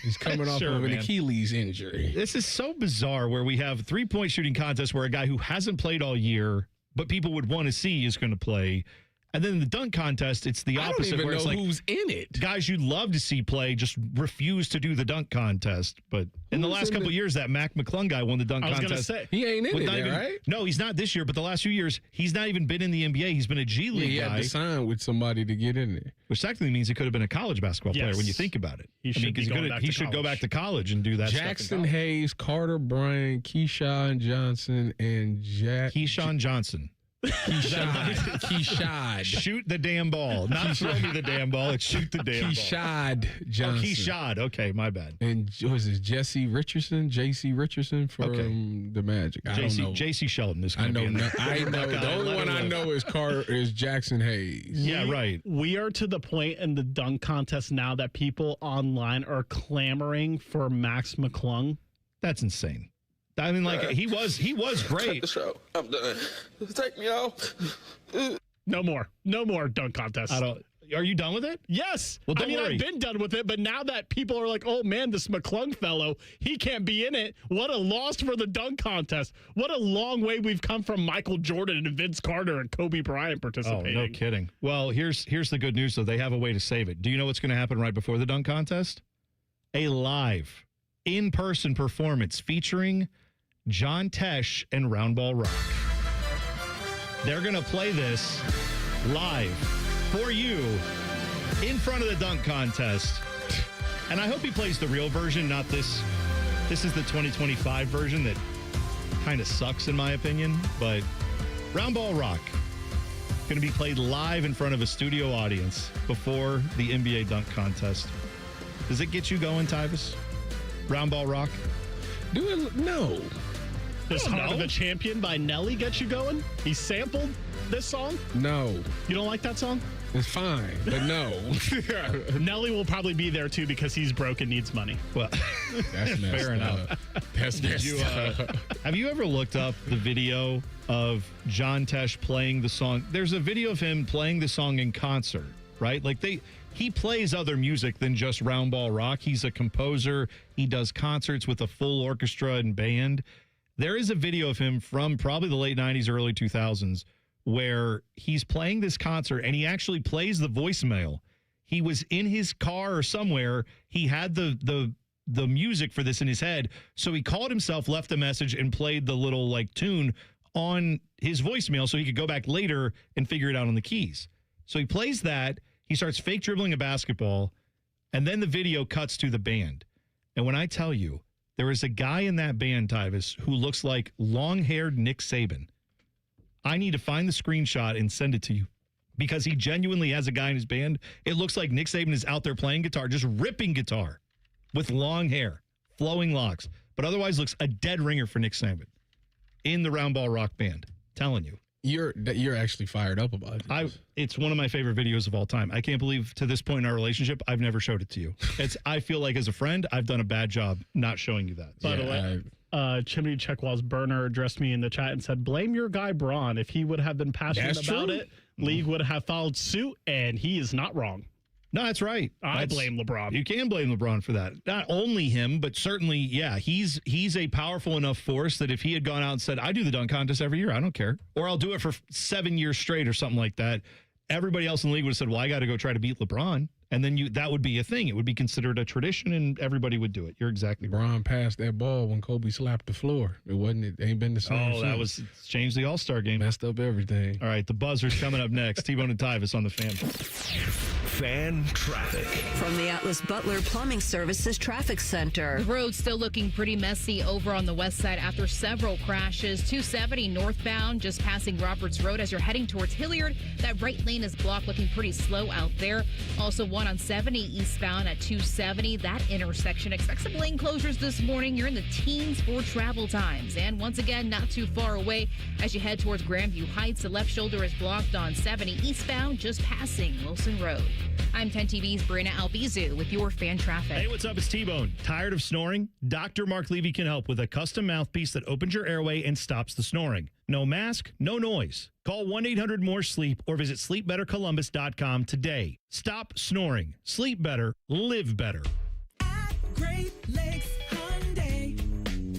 He's coming off of an Achilles injury. This is so bizarre where we have 3-point shooting contest where a guy who hasn't played all year, but people would want to see is going to play. And then the dunk contest, it's the opposite. I don't even know like, who's in it. Guys you'd love to see play just refuse to do the dunk contest. But in the last couple of years, that Mac McClung guy won the dunk contest. I was going to say. He ain't in it, right? No, he's not this year. But the last few years, he's not even been in the NBA. He's been a G League guy. He had to sign with somebody to get in there. Which technically means he could have been a college basketball player when you think about it. He should go back to college and do that Jackson Hayes, Carter Bryant, Keyshawn Johnson, and Keyshawn Johnson. Keshad. Shoot the damn ball. Not throw me the damn ball. It's shoot the damn ball. Keshad Johnson. Keshad. Okay, my bad. And was it J.C. Richardson from the Magic? I don't know. J.C. Sheldon is going to be in there. I know. The only one I know is Jackson Hayes. Yeah, right. We are to the point in the dunk contest now that people online are clamoring for Max McClung. That's insane. I mean, like, he was great. Cut the show. I'm done. Take me off. No more dunk contests. Are you done with it? Yes. Well, don't worry. I've been done with it, but now that people are like, oh man, this McClung fellow, he can't be in it. What a loss for the dunk contest. What a long way we've come from Michael Jordan and Vince Carter and Kobe Bryant participating. Oh, no kidding. Well, here's the good news, though. They have a way to save it. Do you know what's going to happen right before the dunk contest? A live, in-person performance featuring John Tesh and Roundball Rock. They're going to play this live for you in front of the dunk contest. And I hope he plays the real version, not this. This is the 2025 version that kind of sucks in my opinion, but Roundball Rock going to be played live in front of a studio audience before the NBA dunk contest. Does it get you going, Tyvis? Roundball Rock? No. Does Heart of a Champion by Nelly get you going? He sampled this song? No. You don't like that song? It's fine, but no. Nelly will probably be there too because he's broke and needs money. Well, that's fair enough. That's Have you ever looked up the video of John Tesh playing the song? There's a video of him playing the song in concert, right? Like he plays other music than just Roundball Rock. He's a composer. He does concerts with a full orchestra and band. There is a video of him from probably the late 90s, early 2000s, where he's playing this concert and he actually plays the voicemail. He was in his car or somewhere. He had the music for this in his head. So he called himself, left a message, and played the little like tune on his voicemail so he could go back later and figure it out on the keys. So he plays that. He starts fake dribbling a basketball, and then the video cuts to the band. And when I tell you, there is a guy in that band, Tyvis, who looks like long-haired Nick Saban. I need to find the screenshot and send it to you because he genuinely has a guy in his band. It looks like Nick Saban is out there playing guitar, just ripping guitar with long hair, flowing locks, but otherwise looks a dead ringer for Nick Saban in the Roundball Rock band. Telling you. You're actually fired up about it. It's one of my favorite videos of all time. I can't believe to this point in our relationship, I've never showed it to you. I feel like as a friend, I've done a bad job not showing you that. By the way, Chimney Checkwall's burner addressed me in the chat and said, blame your guy Braun. If he would have been passionate about it, League would have followed suit, and he is not wrong. No, that's right. I blame LeBron. You can blame LeBron for that. Not only him, but certainly, yeah, he's a powerful enough force that if he had gone out and said, I do the dunk contest every year, I don't care. Or I'll do it for 7 years straight or something like that. Everybody else in the league would have said, well, I got to go try to beat LeBron. And then that would be a thing. It would be considered a tradition, and everybody would do it. You're exactly right. LeBron passed that ball when Kobe slapped the floor. It ain't been the same. Oh, that was changed the All-Star game. Messed up everything. All right, the buzzer's coming up next. T-Bone and Tyvis on the Fan. Fan traffic. From the Atlas Butler Plumbing Services Traffic Center. The road's still looking pretty messy over on the west side after several crashes. 270 northbound, just passing Roberts Road as you're heading towards Hilliard. That right lane is blocked, looking pretty slow out there. Also, one on 70 eastbound at 270. That intersection. Expect some lane closures this morning. You're in the teens for travel times. And once again, not too far away as you head towards Grandview Heights. The left shoulder is blocked on 70 eastbound, just passing Wilson Road. I'm 10 TV's Brina Albizu with your fan traffic. Hey, what's up? It's T-Bone. Tired of snoring? Dr. Mark Levy can help with a custom mouthpiece that opens your airway and stops the snoring. No mask, no noise. Call 1-800-MORE-SLEEP or visit sleepbettercolumbus.com today. Stop snoring. Sleep better. Live better. Great Lakes Hyundai.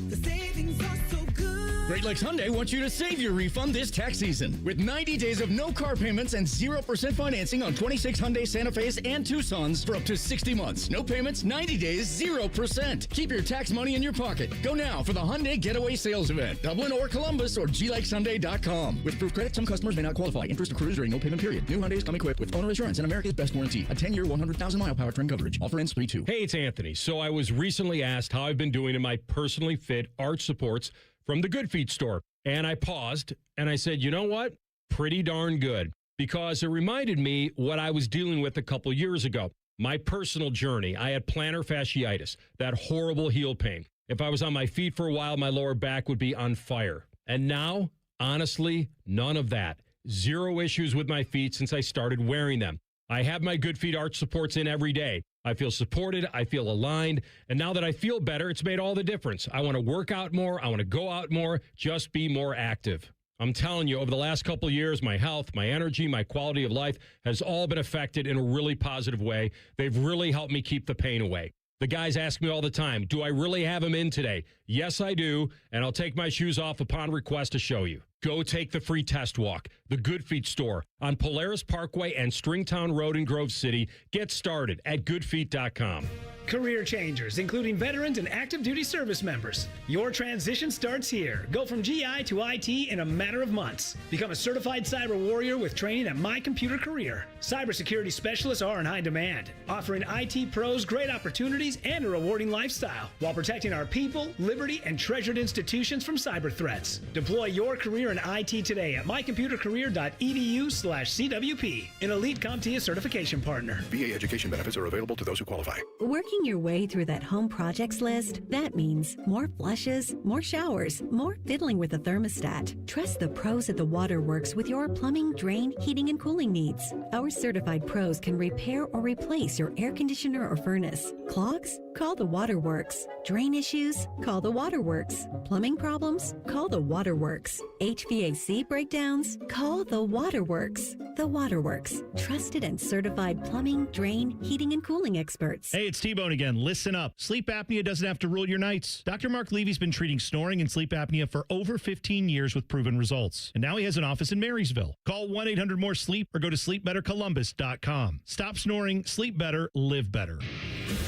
The savings are so good. Great Lakes Hyundai wants you to save your refund this tax season with 90 days of no car payments and 0% financing on 26 Hyundai Santa Fe's and Tucsons for up to 60 months. No payments, 90 days, 0%. Keep your tax money in your pocket. Go now for the Hyundai Getaway Sales Event. Dublin or Columbus or glakeshyundai.com. With approved credit, some customers may not qualify. Interest accrues during no payment period. New Hyundais come equipped with owner assurance and America's best warranty. A 10-year, 100,000-mile powertrain coverage. Offer ends 3/2. Hey, it's Anthony. So I was recently asked how I've been doing in my personally fit arch supports from the Good Feet store. And I paused and I said, you know what? Pretty darn good. Because it reminded me what I was dealing with a couple years ago. My personal journey. I had plantar fasciitis, that horrible heel pain. If I was on my feet for a while, my lower back would be on fire. And now, honestly, none of that. Zero issues with my feet since I started wearing them. I have my Good Feet arch supports in every day. I feel supported. I feel aligned. And now that I feel better, it's made all the difference. I want to work out more. I want to go out more. Just be more active. I'm telling you, over the last couple of years, my health, my energy, my quality of life has all been affected in a really positive way. They've really helped me keep the pain away. The guys ask me all the time, do I really have them in today? Yes, I do, and I'll take my shoes off upon request to show you. Go take the free test walk. The Good Feet store on Polaris Parkway and Stringtown Road in Grove City. Get started at goodfeet.com. Career changers, including veterans and active duty service members. Your transition starts here. Go from GI to IT in a matter of months. Become a certified cyber warrior with training at My Computer Career. Cybersecurity specialists are in high demand, offering IT pros great opportunities and a rewarding lifestyle while protecting our people, liberty, and treasured institutions from cyber threats. Deploy your career in IT today at mycomputercareer.edu/CWP, an elite CompTIA certification partner. VA education benefits are available to those who qualify. Working your way through that home projects list, that means more flushes, more showers, more fiddling with the thermostat. Trust the pros at the Waterworks with your plumbing, drain, heating, and cooling needs. Our certified pros can repair or replace your air conditioner or furnace. Clogs? Call the Waterworks. Drain issues? Call the Waterworks. Plumbing problems? Call the Waterworks. HVAC breakdowns? Call the Waterworks. The Waterworks. Trusted and certified plumbing, drain, heating, and cooling experts. Hey, it's T-Bone again. Listen up. Sleep apnea doesn't have to rule your nights. Dr. Mark Levy's been treating snoring and sleep apnea for over 15 years with proven results. And now he has an office in Marysville. Call 1-800-MORE-SLEEP or go to sleepbettercolumbus.com. Stop snoring, sleep better, live better.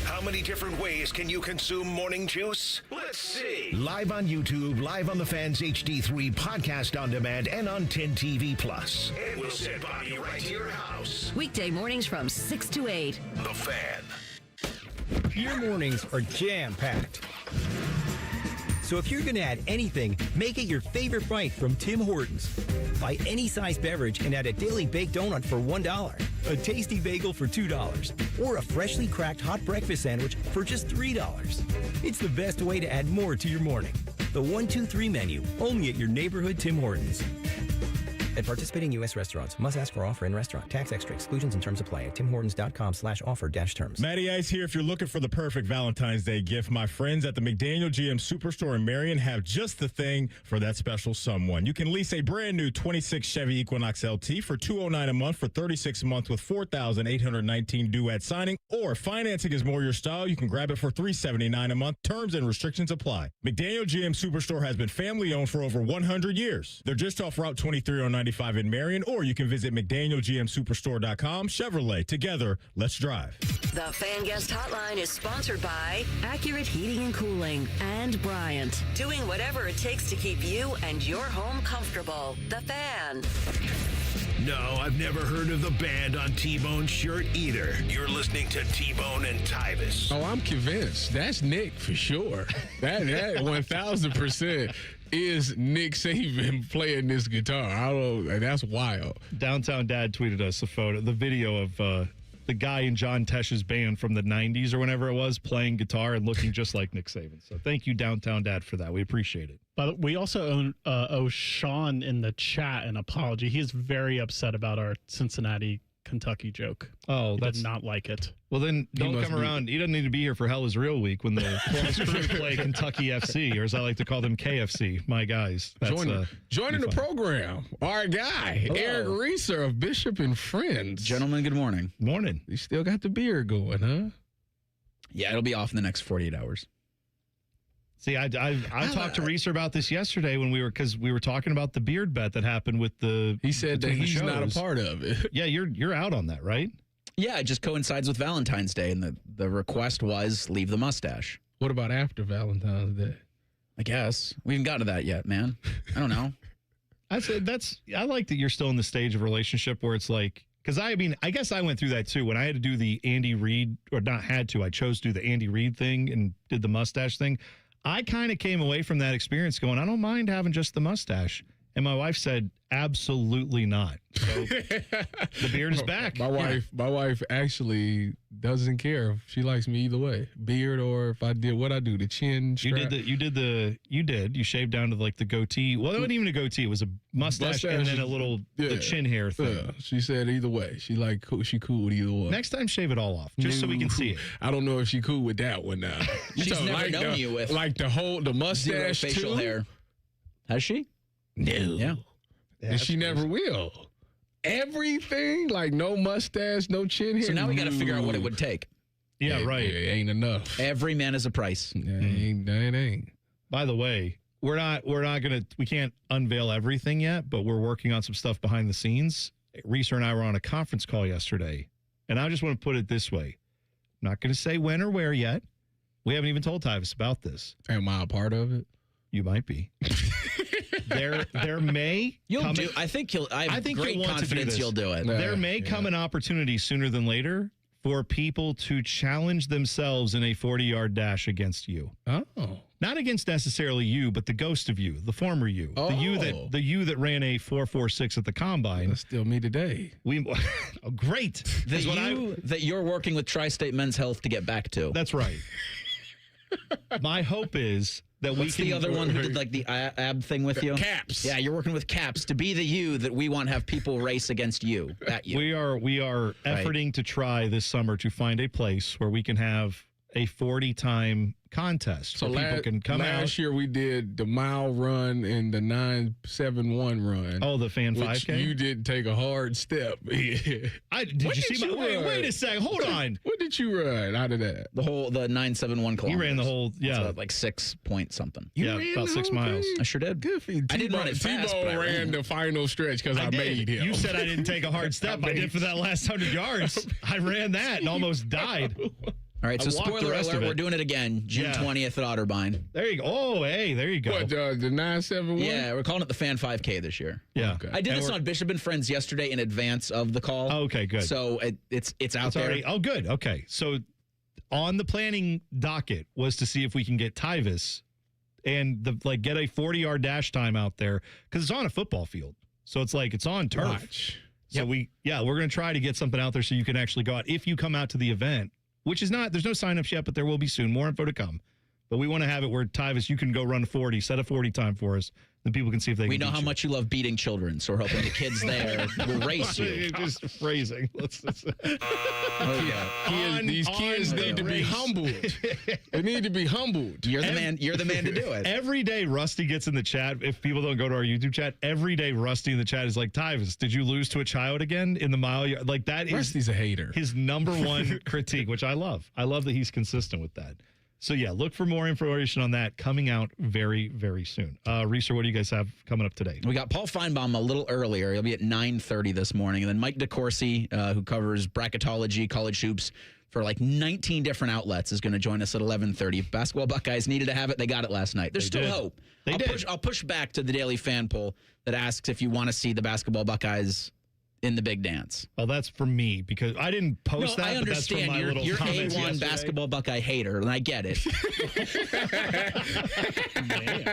How many different ways can you consume morning juice? Let's see. Live on YouTube, live on the Fans HD3 podcast on demand, and on 10 TV Plus. And we'll send Bobby right to your house. Weekday mornings from 6 to 8. The Fan. Your mornings are jam-packed. So if you're going to add anything, make it your favorite bite from Tim Hortons. Buy any size beverage and add a daily baked donut for $1, a tasty bagel for $2, or a freshly cracked hot breakfast sandwich for just $3. It's the best way to add more to your morning. The 1-2-3 menu, only at your neighborhood Tim Hortons. At participating U.S. restaurants, must ask for offer in restaurant. Tax extra exclusions and terms apply at timhortons.com/offer-terms. Matty Ice here. If you're looking for the perfect Valentine's Day gift, my friends at the McDaniel GM Superstore in Marion have just the thing for that special someone. You can lease a brand new 26 Chevy Equinox LT for $209 a month for 36 a month with $4,819 due at signing, or financing is more your style. You can grab it for $379 a month. Terms and restrictions apply. McDaniel GM Superstore has been family owned for over 100 years. They're just off Route 2309 in Marion, or you can visit McDanielGMSuperstore.com. Chevrolet, together, let's drive. The Fan Guest Hotline is sponsored by Accurate Heating and Cooling and Bryant, doing whatever it takes to keep you and your home comfortable. The Fan. No, I've never heard of the band on T-Bone's shirt either. You're listening to T-Bone and Tyvis. Oh, I'm convinced. That's Nick for sure. That 1,000% is Nick Saban playing this guitar. I don't know. That's wild. Downtown Dad tweeted us a photo, the video of the guy in John Tesh's band from the 90s or whenever it was playing guitar and looking just like Nick Saban. So thank you, Downtown Dad, for that. We appreciate it. But we also owe Sean in the chat an apology. He is very upset about our Cincinnati, Kentucky joke. Oh, he did not like it. Well, then don't come around. He doesn't need to be here for Hell is Real Week when the Columbus Crew play Kentucky FC, or as I like to call them, KFC. My guys. Joining the program, our guy, Hello. Eric Reeser of Bishop and Friends. Gentlemen, good morning. Morning. You still got the beer going, huh? Yeah, it'll be off in the next 48 hours. See, I talked to Reeser about this yesterday because we were talking about the beard bet that happened with the. He said that he's not a part of it. Yeah, you're out on that, right? Yeah, it just coincides with Valentine's Day, and the request was leave the mustache. What about after Valentine's Day? I guess we haven't gotten to that yet, man. I don't know. I like that you're still in the stage of relationship where it's like. Because I guess I went through that too when I had to do the Andy Reid, or not had to. I chose to do the Andy Reid thing and did the mustache thing. I kind of came away from that experience going, I don't mind having just the mustache. And my wife said, absolutely not. So the beard is back. My wife actually doesn't care if she likes me either way, beard or if I did what I do, the chin strap. You shaved down to like the goatee. Well, it wasn't even a goatee. It was a mustache and then a little the chin hair thing. Yeah, she said either way. She cool with either one. Next time, shave it all off just so we can see it. I don't know if she cool with that one now. She's never known you with like the mustache zero facial hair. Has she? No. Yeah. And she never will. Everything, like no mustache, no chin hair. So now we got to figure out what it would take. Yeah, right. It ain't enough. Every man is a price. It ain't. By the way, we can't unveil everything yet, but we're working on some stuff behind the scenes. Reese and I were on a conference call yesterday, and I just want to put it this way. I'm not going to say when or where yet. We haven't even told Tyvis about this. Am I a part of it? You might be. There may you'll do. I think you'll. I think great confidence you'll do it. There may come an opportunity sooner than later for people to challenge themselves in a 40-yard dash against you. Oh, not against necessarily you, but the ghost of you, the former you, the you that ran a 4.46 at the combine. That's still me today. Great. That you're working with Tri-State Men's Health to get back to. That's right. My hope is that What's the other one who did like the ab thing with you? Caps. Yeah, you're working with Caps to be the you that we want to have people race against you. That you. We are efforting to try this summer to find a place where we can have a 40-time contest. So people can come out. Last year we did the mile run and the 971 run. Oh, the fan 5K? You did take a hard step. Did you see wait a second. Hold on. What did you run out of that? The 971 kilometers. You ran the whole, like 6 point something. About 6 miles. I sure did. Good for you. I didn't run it fast. T-Bone ran the final stretch because I made him. You said I didn't take a hard step. I did for that last 100 yards. I ran that and almost died. All right, so spoiler alert, we're doing it again, June 20th at Otterbein. There you go. Oh, hey, there you go. What, the 971? Yeah, we're calling it the Fan 5K this year. Yeah. Okay. I did this on Bishop and Friends yesterday in advance of the call. Oh, okay, good. So it's out there. Already, oh, good. Okay. So on the planning docket was to see if we can get Tyvis and get a 40-yard dash time out there because it's on a football field. So it's like it's on turf. Watch. So we're going to try to get something out there so you can actually go out if you come out to the event. Which is there's no signups yet, but there will be soon. More info to come. But we want to have it where, Tyvis, you can go run 40, set a 40 time for us, then people can see if they can. We know how much you love beating children, so we're hoping the kids there will race you. Just phrasing. These kids need to be humbled. They need to be humbled. You're the man. You're the man to do it. Every day Rusty gets in the chat. If people don't go to our YouTube chat, every day Rusty in the chat is like, Tyvis, did you lose to a child again in the mile? Like that is Rusty's a hater. His number one critique, which I love. I love that he's consistent with that. So, look for more information on that coming out very, very soon. Reeser, what do you guys have coming up today? We got Paul Feinbaum a little earlier. He'll be at 9:30 this morning. And then Mike DeCourcy, who covers bracketology, college hoops for like 19 different outlets, is going to join us at 11:30. Basketball Buckeyes needed to have it. They got it last night. There's still hope. I'll push back to the daily fan poll that asks if you want to see the Basketball Buckeyes in the big dance. Well, that's for me because I didn't post that. I understand. But that's from my you're comments A1 yesterday. Basketball Buckeye hater, and I get it.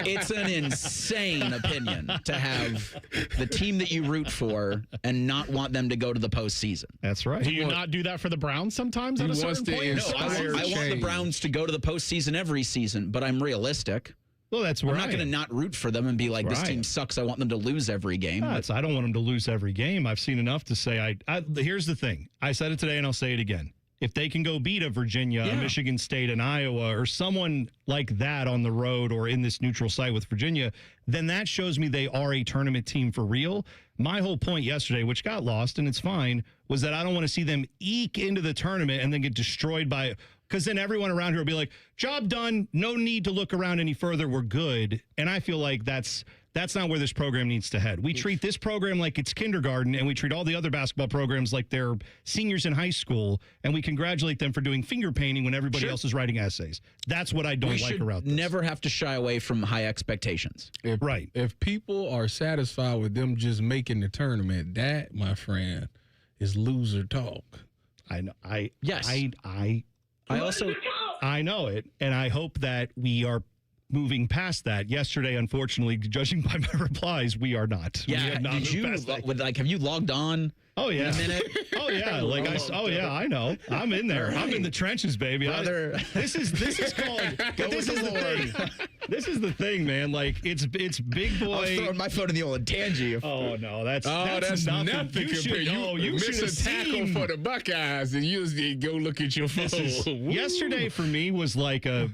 It's an insane opinion to have the team that you root for and not want them to go to the postseason. That's right. Do you not do that for the Browns sometimes at a certain point? No, I want the Browns to go to the postseason every season, but I'm realistic. Well, that's right. I'm not going to not root for them and be like, this team sucks. I want them to lose every game. I don't want them to lose every game. I've seen enough to say, here's the thing. I said it today and I'll say it again. If they can go beat a Virginia, a Michigan State, an Iowa, or someone like that on the road or in this neutral site with Virginia, then that shows me they are a tournament team for real. My whole point yesterday, which got lost, and it's fine, was that I don't want to see them eke into the tournament and then get destroyed by it. Because then everyone around here will be like, job done, no need to look around any further, we're good. And I feel like that's not where this program needs to head. We treat this program like it's kindergarten, and we treat all the other basketball programs like they're seniors in high school, and we congratulate them for doing finger painting when everybody else is writing essays. That's what I don't like about this. Never have to shy away from high expectations. If people are satisfied with them just making the tournament, that, my friend, is loser talk. I know. Yes. I know it, and I hope that we moving past that. Yesterday, unfortunately, judging by my replies, we are not. We Yeah, have not did moved you past that. have you logged on? Oh yeah, in a minute? Oh yeah, I know. I'm in there. I'm in the trenches, baby. This is called. This is the thing. This is the thing, man. Like it's big boy. I was throwing my phone in the old Tangy. Oh no, that's nothing. You should miss have a tackle seen. for the Buckeyes, and you go look at your phone. Yesterday for me was like a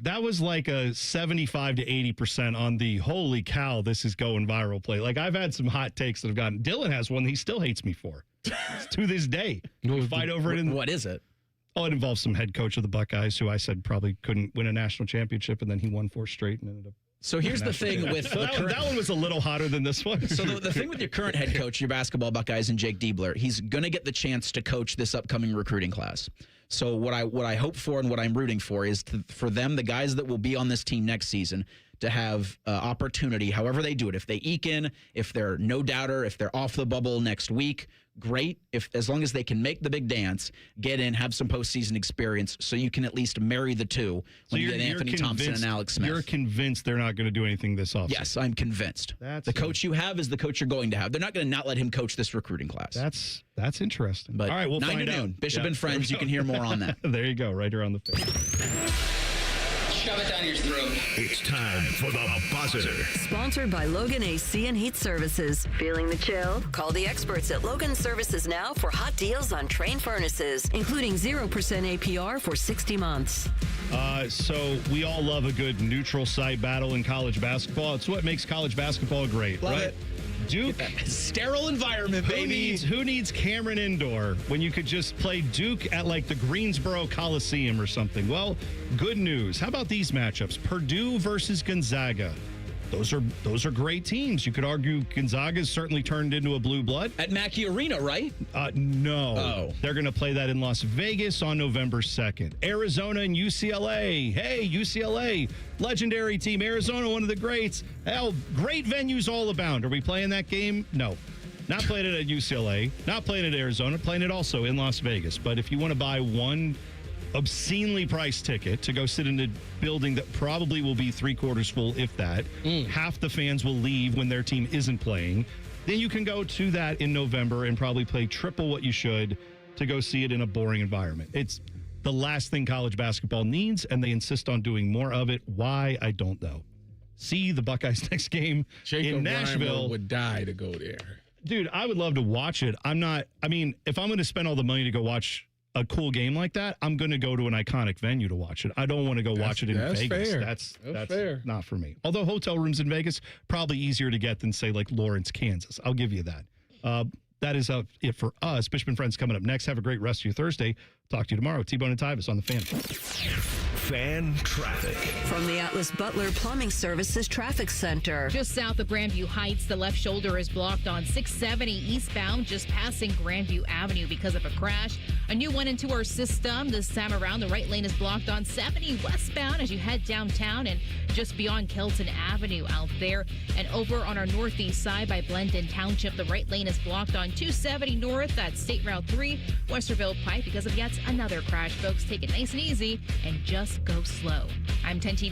75 to 80% on the holy cow, this is going viral play. Like I've had some hot takes that have gotten. Dylan has one that he still hates me for. To this day, we fight over it. What is it? Oh, it involves some head coach of the Buckeyes who I said probably couldn't win a national championship, and then he won 4 straight and ended up. So here's the thing with that one was a little hotter than this one. So the thing with your current head coach, your basketball Buckeyes, and Jake Diebler, he's going to get the chance to coach this upcoming recruiting class. So what I hope for and what I'm rooting for is for them, the guys that will be on this team next season, to have opportunity, however they do it. If they eke in, if they're no doubter, if they're off the bubble next week, great. As long as they can make the big dance, get in, have some postseason experience, so you can at least marry the two when you get Anthony Thompson and Alex Smith. You're convinced they're not going to do anything this offseason? Yes, I'm convinced. The coach you have is the coach you're going to have. They're not going to not let him coach this recruiting class. That's interesting. But all right, we'll 9 find to noon, out. Bishop and Friends. You can hear more on that. There you go, right here on the face. Shove it down your throat. It's time for the buzzer. Sponsored by Logan AC and Heat Services. Feeling the chill? Call the experts at Logan Services now for hot deals on Train furnaces, including 0% APR for 60 months. So we all love a good neutral site battle in college basketball. It's what makes college basketball great, Love right? it. Duke, sterile environment, baby. Who needs Cameron Indoor when you could just play Duke at like the Greensboro Coliseum or something? Well, good news. How about these matchups? Purdue versus Gonzaga. Those are great teams. You could argue Gonzaga's certainly turned into a blue blood. At Mackey Arena, right? No. Oh. They're going to play that in Las Vegas on November 2nd. Arizona and UCLA. Hey, UCLA, legendary team. Arizona, one of the greats. Hell, great venues all abound. Are we playing that game? No. Not playing it at UCLA. Not playing it at Arizona. Playing it also in Las Vegas. But if you want to buy one obscenely priced ticket to go sit in a building that probably will be 3/4 full, if that. Half the fans will leave when their team isn't playing. Then you can go to that in November and probably pay triple what you should to go see it in a boring environment. It's the last thing college basketball needs, and they insist on doing more of it. Why? I don't know. See the Buckeyes next game in Nashville. Would die to go there. Dude, I would love to watch it. If I'm going to spend all the money to go watch a cool game like that, I'm going to go to an iconic venue to watch it. I don't want to go watch it in Vegas. Fair. That's fair. Not for me. Although hotel rooms in Vegas, probably easier to get than, say, like Lawrence, Kansas. I'll give you that. That is it for us. Bishop and Friends coming up next. Have a great rest of your Thursday. Talk to you tomorrow. T-Bone and Tyvis on the Fan. Fan traffic. From the Atlas Butler Plumbing Services Traffic Center. Just south of Grandview Heights, the left shoulder is blocked on 670 eastbound, just passing Grandview Avenue because of a crash. A new one into our system. This time around, the right lane is blocked on 70 westbound as you head downtown and just beyond Kelton Avenue out there. And over on our northeast side by Blendon Township, the right lane is blocked on 270 north at State Route 3, Westerville Pike because of yet another crash. Folks, take it nice and easy and just go slow. I'm 10 TV